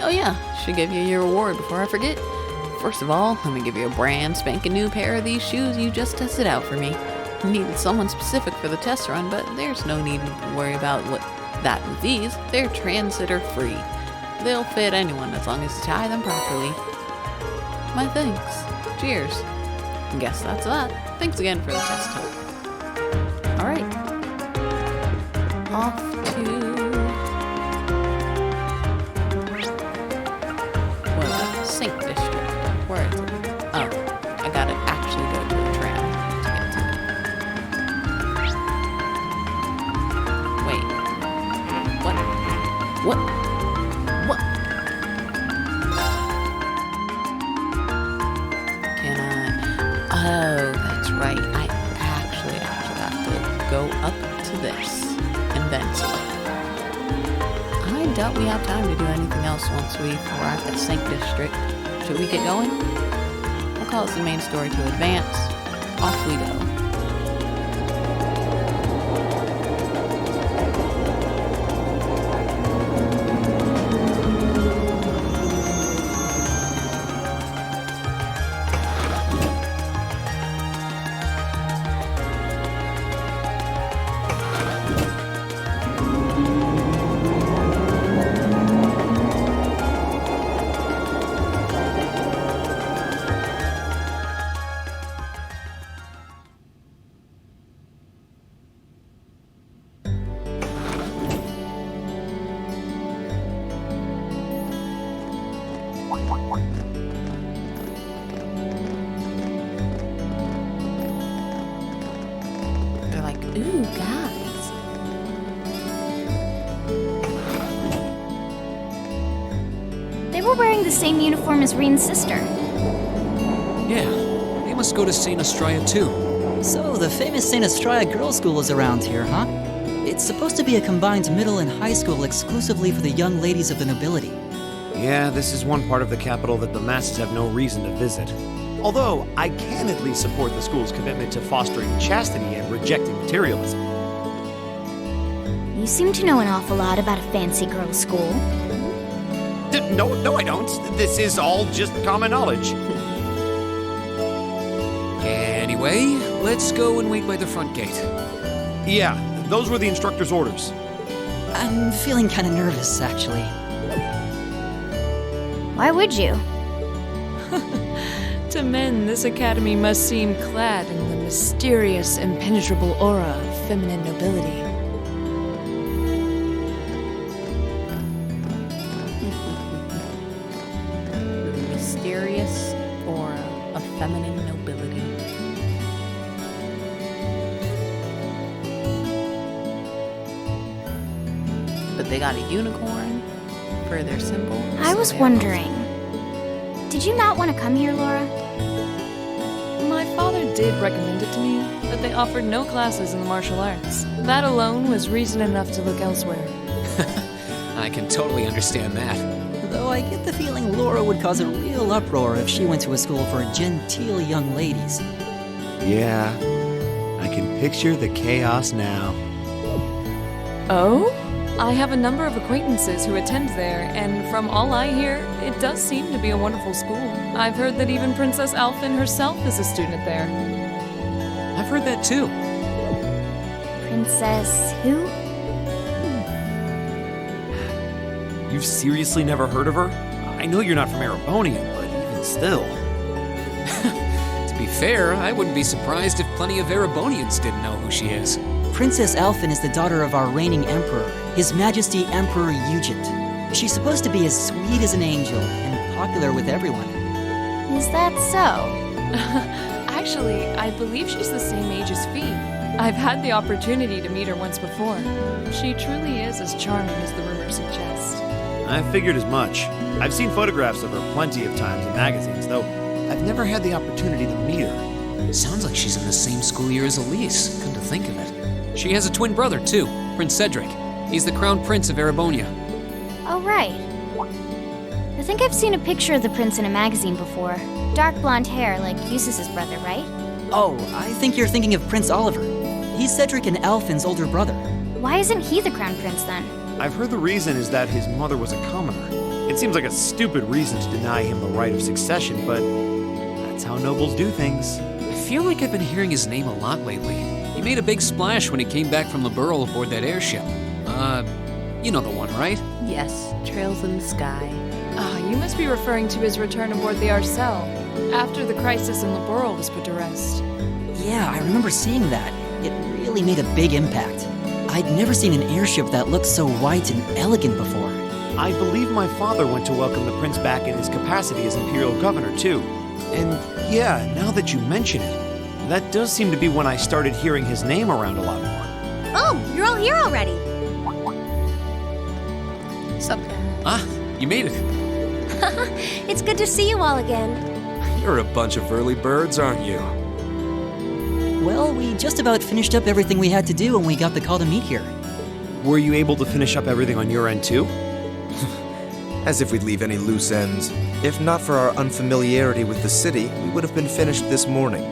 Oh yeah, should give you your reward before I forget. First of all, let me give you a brand spanking new pair of these shoes you just tested out for me. Needed someone specific for the test run, but there's no need to worry about that with these. They're transitor free. They'll fit anyone as long as you tie them properly. My thanks. Cheers. Guess that's that. Thanks again for the test talk. Alright. Off to... Sink District. Where is it? Oh, I gotta actually go to the tram to get to it. Wait. What? Can I? Oh, that's right. I actually have to go up to this and then to it. I doubt we have time to do anything else once we arrive at Sink District. Should we get going? We'll cause the main story to advance. Off we go. They're like, ooh, guys. They were wearing the same uniform as Reen's sister. Yeah, they must go to St. Estrella too. So, the famous St. Estrella Girls' School is around here, huh? It's supposed to be a combined middle and high school exclusively for the young ladies of the nobility. Yeah, this is one part of the capital that the masses have no reason to visit. Although, I can at least support the school's commitment to fostering chastity and rejecting materialism. You seem to know an awful lot about a fancy girls' school. No, I don't. This is all just common knowledge. Anyway, let's go and wait by the front gate. Yeah, those were the instructor's orders. I'm feeling kind of nervous, actually. Why would you? To men, this academy must seem clad in the mysterious, impenetrable aura of feminine nobility. The mysterious aura of feminine nobility. But they got a unicorn for their symbol. I so was they're wondering. Did you not want to come here, Laura? My father did recommend it to me, but they offered no classes in the martial arts. That alone was reason enough to look elsewhere. I can totally understand that. Though I get the feeling Laura would cause a real uproar if she went to a school for genteel young ladies. Yeah, I can picture the chaos now. Oh? I have a number of acquaintances who attend there, and from all I hear, it does seem to be a wonderful school. I've heard that even Princess Alphen herself is a student there. I've heard that too. Princess who? You've seriously never heard of her? I know you're not from Erobonia, but even still. To be fair, I wouldn't be surprised if plenty of Erobonians didn't know who she is. Princess Elfin is the daughter of our reigning emperor, His Majesty Emperor Ugent. She's supposed to be as sweet as an angel and popular with everyone. Is that so? Actually, I believe she's the same age as Fee. I've had the opportunity to meet her once before. She truly is as charming as the rumors suggest. I figured as much. I've seen photographs of her plenty of times in magazines, though I've never had the opportunity to meet her. Sounds like she's in the same school year as Elise, come to think of it. She has a twin brother, too, Prince Cedric. He's the crown prince of Erobonia. Oh, right. I think I've seen a picture of the prince in a magazine before. Dark blonde hair, like Eustace's brother, right? Oh, I think you're thinking of Prince Oliver. He's Cedric and Elfin's older brother. Why isn't he the crown prince then? I've heard the reason is that his mother was a commoner. It seems like a stupid reason to deny him the right of succession, but that's how nobles do things. I feel like I've been hearing his name a lot lately. He made a big splash when he came back from Liberl aboard that airship. You know the one, right? Yes, trails in the sky. You must be referring to his return aboard the Arcel, after the crisis in Liberl was put to rest. Yeah, I remember seeing that. It really made a big impact. I'd never seen an airship that looked so white and elegant before. I believe my father went to welcome the prince back in his capacity as imperial governor, too. And yeah, now that you mention it, that does seem to be when I started hearing his name around a lot more. Oh, you're all here already. Sup? You made it. It's good to see you all again. You're a bunch of early birds, aren't you? Well, we just about finished up everything we had to do when we got the call to meet here. Were you able to finish up everything on your end, too? As if we'd leave any loose ends. If not for our unfamiliarity with the city, we would have been finished this morning.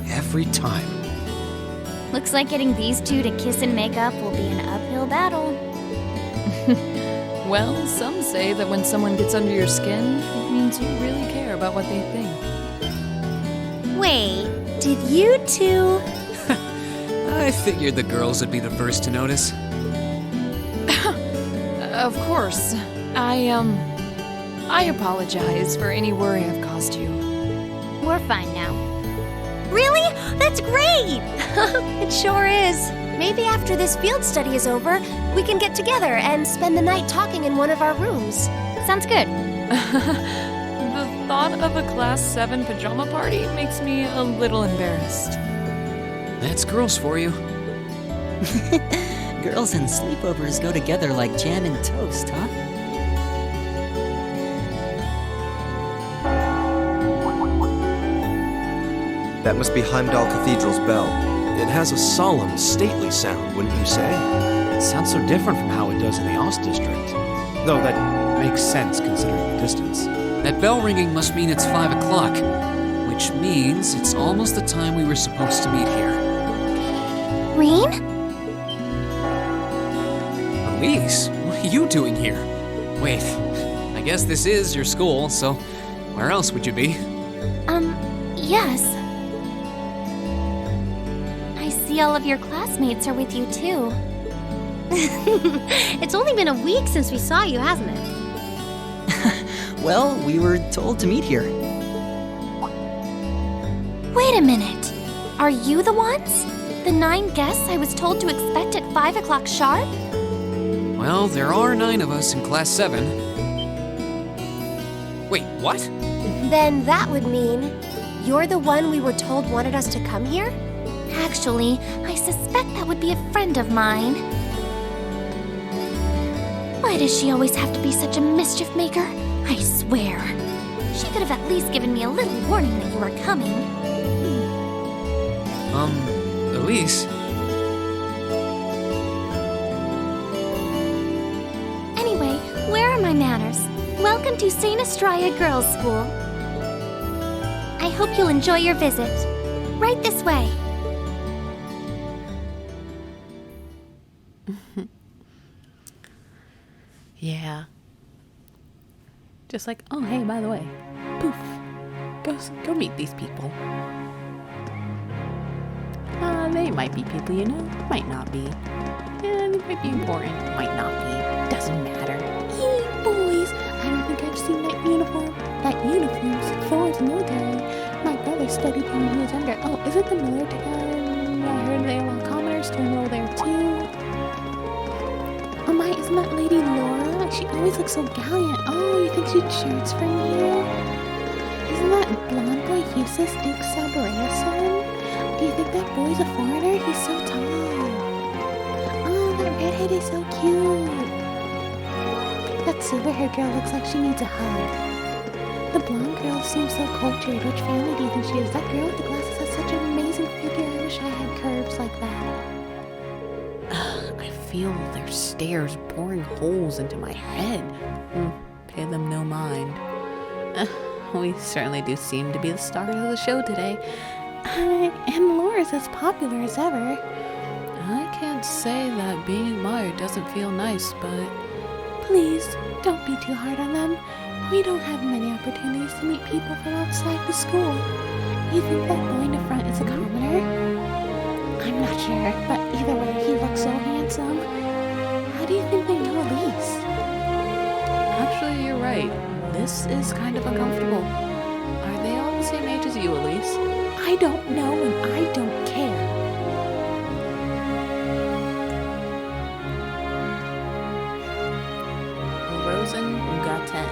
Every time. Looks like getting these two to kiss and make up will be an uphill battle. Well, some say that when someone gets under your skin, it means you really care about what they think. Wait, did you two? I figured the girls would be the first to notice. Of course. I apologize for any worry I've caused you. We're fine now. Really? That's great! It sure is. Maybe after this field study is over, we can get together and spend the night talking in one of our rooms. Sounds good. The thought of a Class 7 pajama party makes me a little embarrassed. That's girls for you. Girls and sleepovers go together like jam and toast, huh? That must be Heimdall Cathedral's bell. It has a solemn, stately sound, wouldn't you say? It sounds so different from how it does in the Ost district. Though that makes sense considering the distance. That bell ringing must mean it's 5 o'clock, which means it's almost the time we were supposed to meet here. Reen? Elise, what are you doing here? Wait, I guess this is your school, so where else would you be? Yes. I see all of your classmates are with you too. It's only been a week since we saw you, hasn't it? Well, we were told to meet here. Wait a minute. Are you the ones? The 9 guests I was told to expect at 5 o'clock sharp? Well, there are 9 of us in Class 7. Wait, what? Then that would mean you're the one we were told wanted us to come here? Actually, I suspect that would be a friend of mine. Why does she always have to be such a mischief maker? I swear. She could have at least given me a little warning that you were coming. Elise? Anyway, where are my manners? Welcome to St. Estraya Girls' School. I hope you'll enjoy your visit. Right this way. Yeah. Just like, oh hey, by the way, poof, go meet these people. They might be people you know, might not be. And they might be important, might not be. Doesn't matter. Hey boys, I don't think I've seen that uniform. That uniform's Thor's military. My brother military studied when he was younger. Oh, is it the military? I heard they allow commoners to enroll there too. Oh my, isn't that Lady Laura? She always looks so gallant. Oh, you think she cheers for me? Isn't that blonde boy Eustace Duke Salbarea's son? Do you think that boy's a foreigner? He's so tall. Oh, that redhead is so cute. That silver-haired girl looks like she needs a hug. The blonde girl seems so cultured. Which family do you think she is? That girl with the glasses has such an amazing figure. I wish I had curves like that. I feel their stares boring holes into my head. Pay them no mind. We certainly do seem to be the stars of the show today. And Laura's as popular as ever. I can't say that being admired doesn't feel nice, but... Please, don't be too hard on them. We don't have many opportunities to meet people from outside the school. You think that boy in the front is a commoner? I'm not sure, but either way, he looks so handsome. How do you think they know Elise? Actually, you're right. This is kind of uncomfortable. Are they all the same age as you, Elise? I don't know and I don't care. Rosen got 10.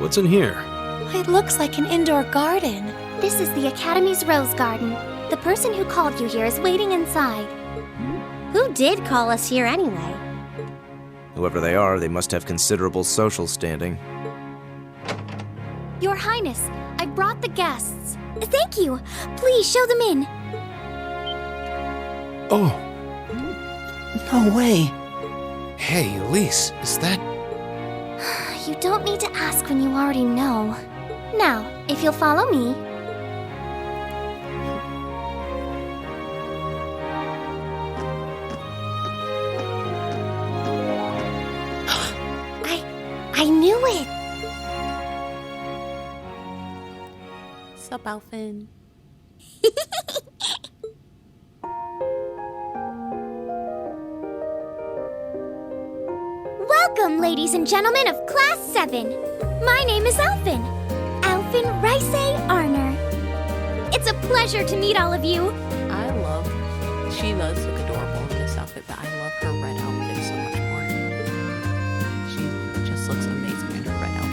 What's in here? It looks like an indoor garden. This is the Academy's Rose Garden. The person who called you here is waiting inside. Who did call us here anyway? Whoever they are, they must have considerable social standing. Your Highness, I brought the guests. Thank you. Please show them in. Oh, No way. Hey, Elise, is that... You don't need to ask when you already know. Now, if you'll follow me. I knew it! Sup, Alphin? Welcome, ladies and gentlemen of Class 7. My name is Alphin. Alphin Rice Arner. It's a pleasure to meet all of you. She does look adorable in this outfit, but I love her red outfit so much more. She just looks amazing in her red outfit.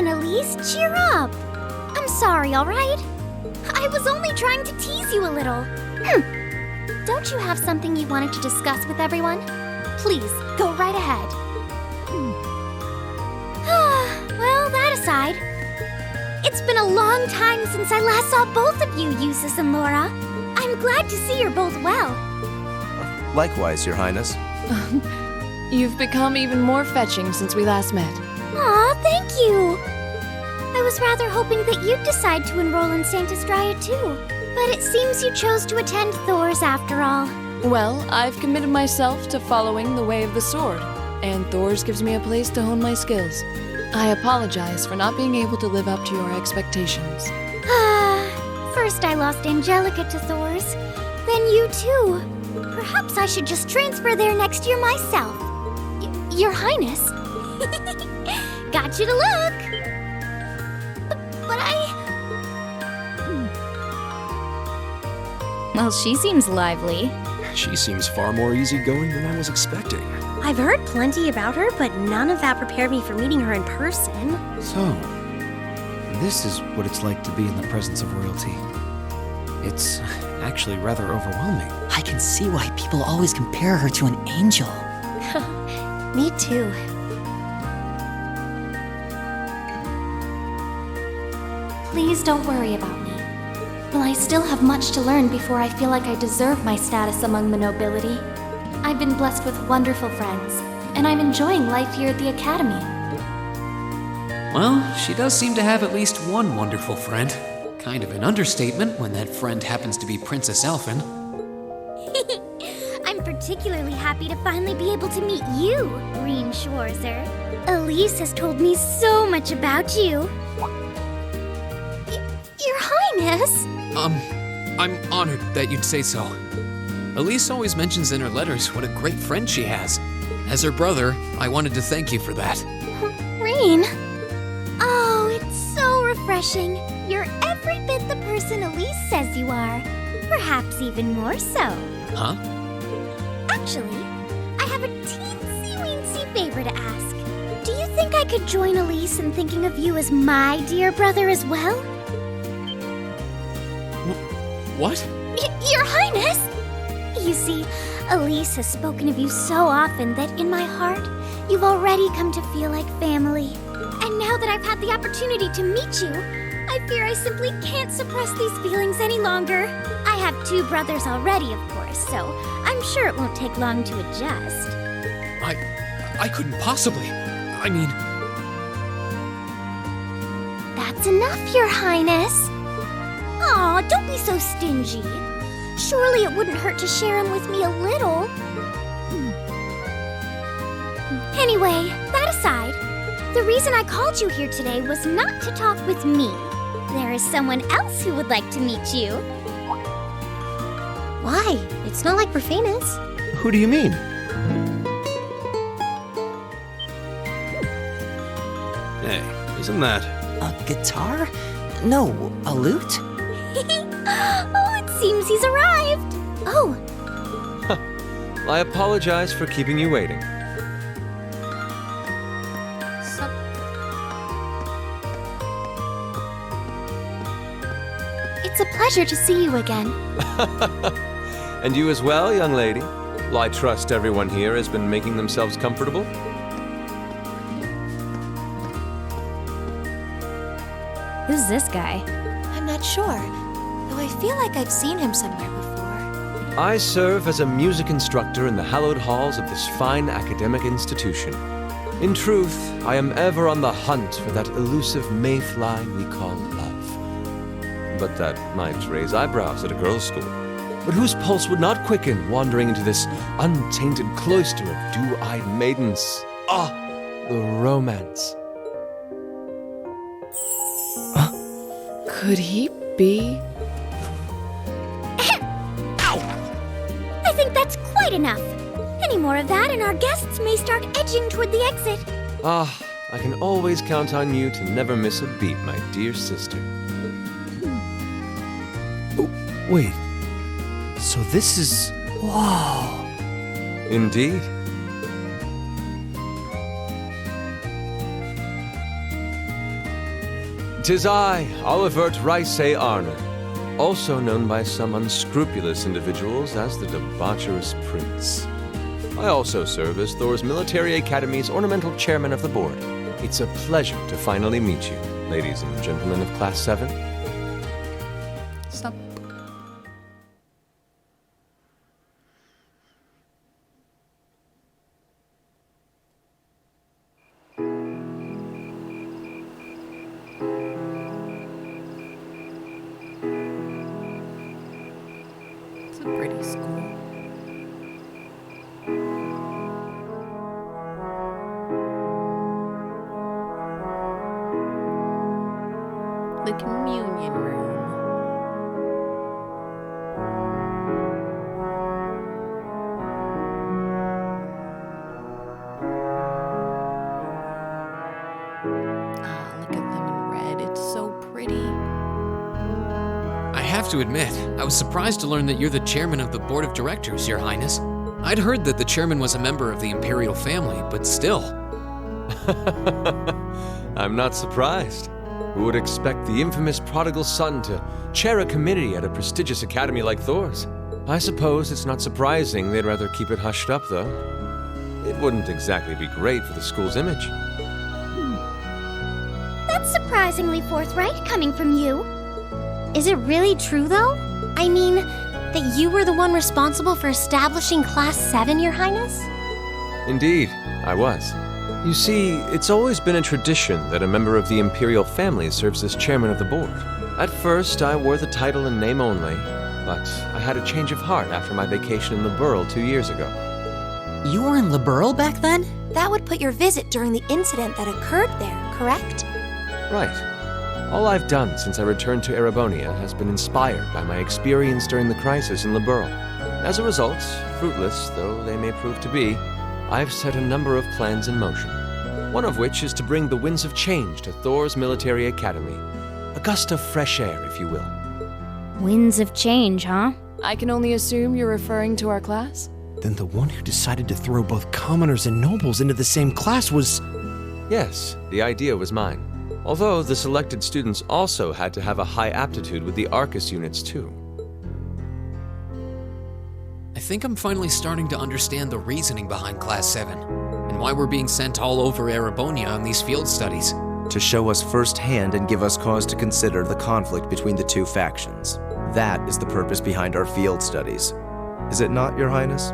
Elise, cheer up! I'm sorry, alright? I was only trying to tease you a little. Don't you have something you wanted to discuss with everyone? Please, go right ahead. Well, that aside, it's been a long time since I last saw both of you, Eustace and Laura. I'm glad to see you're both well. Likewise, Your Highness. You've become even more fetching since we last met. Aw, thank you! I was rather hoping that you'd decide to enroll in Sanctus Dryad too, but it seems you chose to attend Thor's after all. Well, I've committed myself to following the way of the sword, and Thor's gives me a place to hone my skills. I apologize for not being able to live up to your expectations. First I lost Angelica to Thor's, then you too. Perhaps I should just transfer there next year myself. Your Highness. Got you to look. But Well, she seems lively. She seems far more easygoing than I was expecting. I've heard plenty about her, but none of that prepared me for meeting her in person. So, this is what it's like to be in the presence of royalty. It's actually rather overwhelming. I can see why people always compare her to an angel. Me too. please don't worry about me. While I still have much to learn before I feel like I deserve my status among the nobility, I've been blessed with wonderful friends, and I'm enjoying life here at the Academy. Well, she does seem to have at least one wonderful friend. Kind of an understatement when that friend happens to be Princess Elfin. I'm particularly happy to finally be able to meet you, Green Schwarzer. Elise has told me so much about you. Your Highness! I'm honored that you'd say so. Elise always mentions in her letters what a great friend she has. As her brother, I wanted to thank you for that. Rain? Oh, it's so refreshing. You're every bit the person Elise says you are. Perhaps even more so. Huh? Actually, I have a teensy-weensy favor to ask. Do you think I could join Elise in thinking of you as my dear brother as well? What? Your Highness! You see, Elise has spoken of you so often that in my heart, you've already come to feel like family. And now that I've had the opportunity to meet you, I fear I simply can't suppress these feelings any longer. I have 2 brothers already, of course, so I'm sure it won't take long to adjust. I couldn't possibly. I mean... That's enough, Your Highness. Aw, don't be so stingy. Surely it wouldn't hurt to share him with me a little. Anyway, that aside, the reason I called you here today was not to talk with me. There is someone else who would like to meet you. Why? It's not like we're famous. Who do you mean? Hey, isn't that... A guitar? No, a lute? Oh, it seems he's arrived. Oh. I apologize for keeping you waiting. It's a pleasure to see you again. And you as well, young lady. Well, I trust everyone here has been making themselves comfortable. Who's this guy? I'm not sure, though I feel like I've seen him somewhere before. I serve as a music instructor in the hallowed halls of this fine academic institution. In truth, I am ever on the hunt for that elusive mayfly we call love. But that might raise eyebrows at a girls' school. But whose pulse would not quicken wandering into this untainted cloister of dew-eyed maidens? Ah, the romance. Could he be? Ow! I think that's quite enough. Any more of that and our guests may start edging toward the exit. Ah, I can always count on you to never miss a beat, my dear sister. Oh, wait. So this is... Whoa. Indeed. "'Tis I, Olivert Rice Arner, also known by some unscrupulous individuals as the Debaucherous Prince. I also serve as Thor's Military Academy's ornamental chairman of the board. It's a pleasure to finally meet you, ladies and gentlemen of Class 7. Stop. It's a pretty school. The communion room. Ah, look at them in red. It's so pretty. I have to admit, I was surprised to learn that you're the chairman of the board of directors, Your Highness. I'd heard that the chairman was a member of the imperial family, but still. I'm not surprised. Who would expect the infamous prodigal son to chair a committee at a prestigious academy like Thor's? I suppose it's not surprising they'd rather keep it hushed up, though. It wouldn't exactly be great for the school's image. That's surprisingly forthright coming from you. Is it really true, though? I mean, that you were the one responsible for establishing Class 7, Your Highness? Indeed, I was. You see, it's always been a tradition that a member of the imperial family serves as chairman of the board. At first, I wore the title in name only, but I had a change of heart after my vacation in the Burl 2 years ago. You were in Liberl back then? That would put your visit during the incident that occurred there, correct? Right. All I've done since I returned to Erobonia has been inspired by my experience during the crisis in Liberl. As a result, fruitless though they may prove to be, I've set a number of plans in motion. One of which is to bring the winds of change to Thor's military academy. A gust of fresh air, if you will. Winds of change, huh? I can only assume you're referring to our class? Then the one who decided to throw both commoners and nobles into the same class was... Yes, the idea was mine. Although the selected students also had to have a high aptitude with the Arcus units too. I think I'm finally starting to understand the reasoning behind Class 7, and why we're being sent all over Erobonia on these field studies. To show us firsthand and give us cause to consider the conflict between the two factions. That is the purpose behind our field studies. Is it not, Your Highness?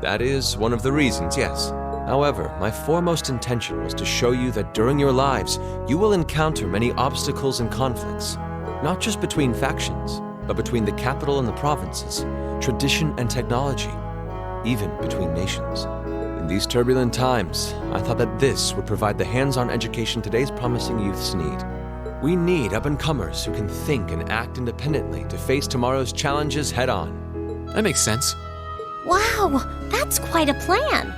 That is one of the reasons, yes. However, my foremost intention was to show you that during your lives, you will encounter many obstacles and conflicts, not just between factions, but between the capital and the provinces, tradition and technology, even between nations. In these turbulent times, I thought that this would provide the hands-on education today's promising youths need. We need up-and-comers who can think and act independently to face tomorrow's challenges head-on. That makes sense. Wow, that's quite a plan.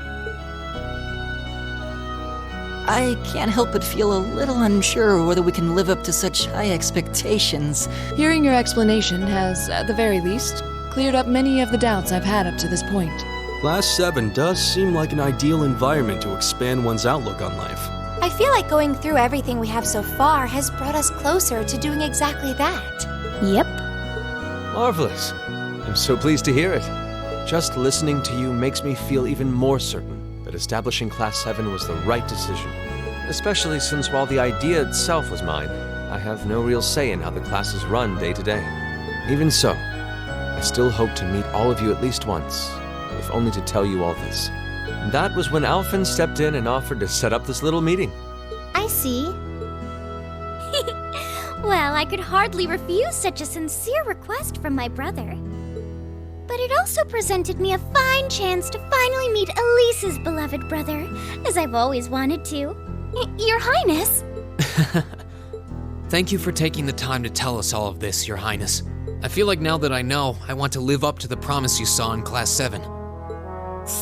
I can't help but feel a little unsure whether we can live up to such high expectations. Hearing your explanation has, at the very least, cleared up many of the doubts I've had up to this point. Class 7 does seem like an ideal environment to expand one's outlook on life. I feel like going through everything we have so far has brought us closer to doing exactly that. Yep. Marvelous. I'm so pleased to hear it. Just listening to you makes me feel even more certain that establishing Class 7 was the right decision. Especially since while the idea itself was mine, I have no real say in how the classes run day to day. Even so, I still hope to meet all of you at least once, if only to tell you all this. And that was when Alphen stepped in and offered to set up this little meeting. I see. Well, I could hardly refuse such a sincere request from my brother. But it also presented me a fine chance to finally meet Elise's beloved brother, as I've always wanted to. Your Highness! Thank you for taking the time to tell us all of this, Your Highness. I feel like now that I know, I want to live up to the promise you saw in Class 7.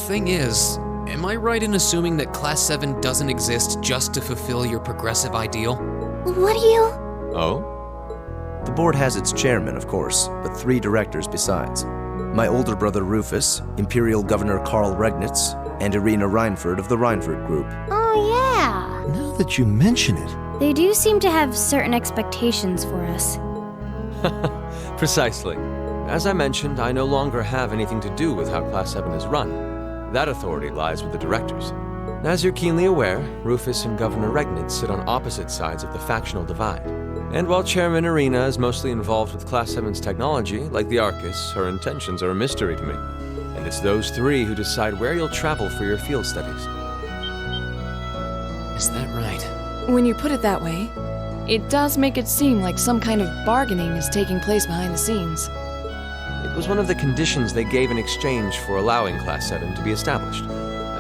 Thing is, am I right in assuming that Class 7 doesn't exist just to fulfill your progressive ideal? What do you... Oh? The board has its chairman, of course, but 3 directors besides. My older brother Rufus, Imperial Governor Karl Regnitz, and Irina Reinford of the Reinford Group. Oh, yeah. Now that you mention it... They do seem to have certain expectations for us. Precisely. As I mentioned, I no longer have anything to do with how Class 7 is run. That authority lies with the directors. As you're keenly aware, Rufus and Governor Regnitz sit on opposite sides of the factional divide. And while Chairman Irina is mostly involved with Class 7's technology, like the Arcus, her intentions are a mystery to me. And it's those 3 who decide where you'll travel for your field studies. Is that right? When you put it that way, it does make it seem like some kind of bargaining is taking place behind the scenes. It was one of the conditions they gave in exchange for allowing Class 7 to be established.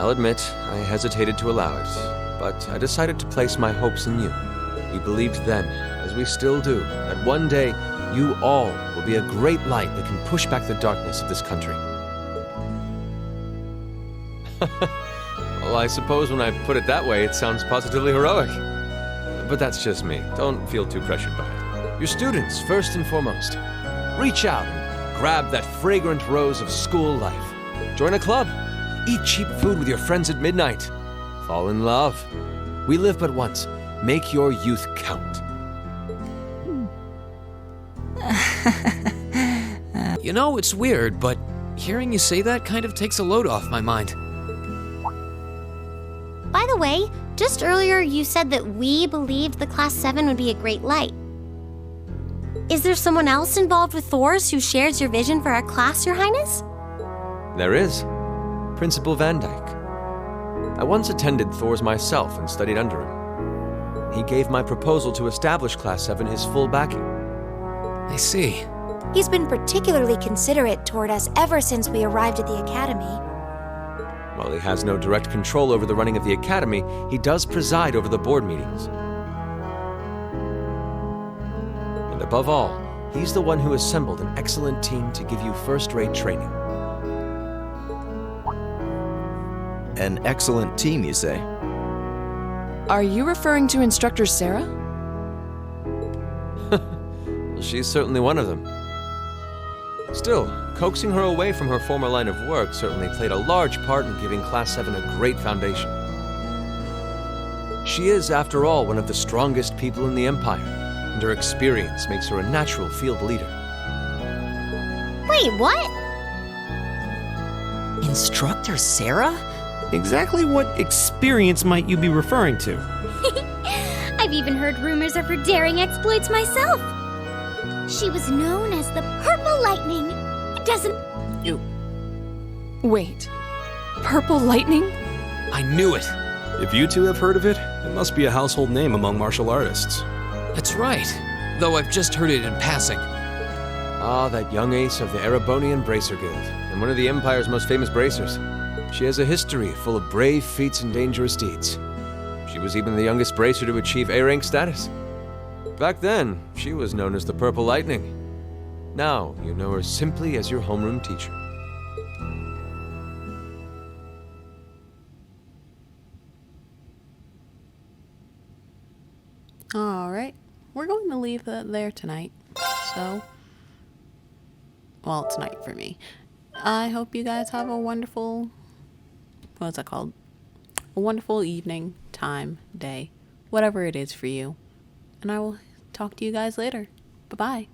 I'll admit, I hesitated to allow it, but I decided to place my hopes in you. We believed then, as we still do, that one day you all will be a great light that can push back the darkness of this country. Well, I suppose when I put it that way, it sounds positively heroic. But that's just me. Don't feel too pressured by it. Your students, first and foremost. Reach out and grab that fragrant rose of school life. Join a club. Eat cheap food with your friends at midnight. Fall in love. We live but once. Make your youth count. You know, it's weird, but hearing you say that kind of takes a load off my mind. By the way, just earlier you said that we believed the Class 7 would be a great light. Is there someone else involved with Thor's who shares your vision for our class, Your Highness? There is. Principal Van Dyke. I once attended Thor's myself and studied under him. He gave my proposal to establish Class 7 his full backing. I see. He's been particularly considerate toward us ever since we arrived at the Academy. While he has no direct control over the running of the Academy, he does preside over the board meetings. And above all, he's the one who assembled an excellent team to give you first-rate training. An excellent team, you say? Are you referring to Instructor Sarah? She's certainly one of them. Still, coaxing her away from her former line of work certainly played a large part in giving Class 7 a great foundation. She is, after all, one of the strongest people in the Empire, and her experience makes her a natural field leader. Wait, what? Instructor Sarah? Exactly what experience might you be referring to? I've even heard rumors of her daring exploits myself. She was known as the Purple Lightning. Doesn't... Wait. Purple Lightning? I knew it. If you two have heard of it, it must be a household name among martial artists. That's right. Though I've just heard it in passing. Ah, that young ace of the Erobonia Bracer Guild, and one of the Empire's most famous bracers. She has a history full of brave feats and dangerous deeds. She was even the youngest bracer to achieve A-rank status. Back then, she was known as the Purple Lightning. Now, you know her simply as your homeroom teacher. Alright, we're going to leave that there tonight. So, well, it's night for me. I hope you guys have a wonderful, what's that called? A wonderful evening, time, day, whatever it is for you. And I will talk to you guys later. Bye-bye.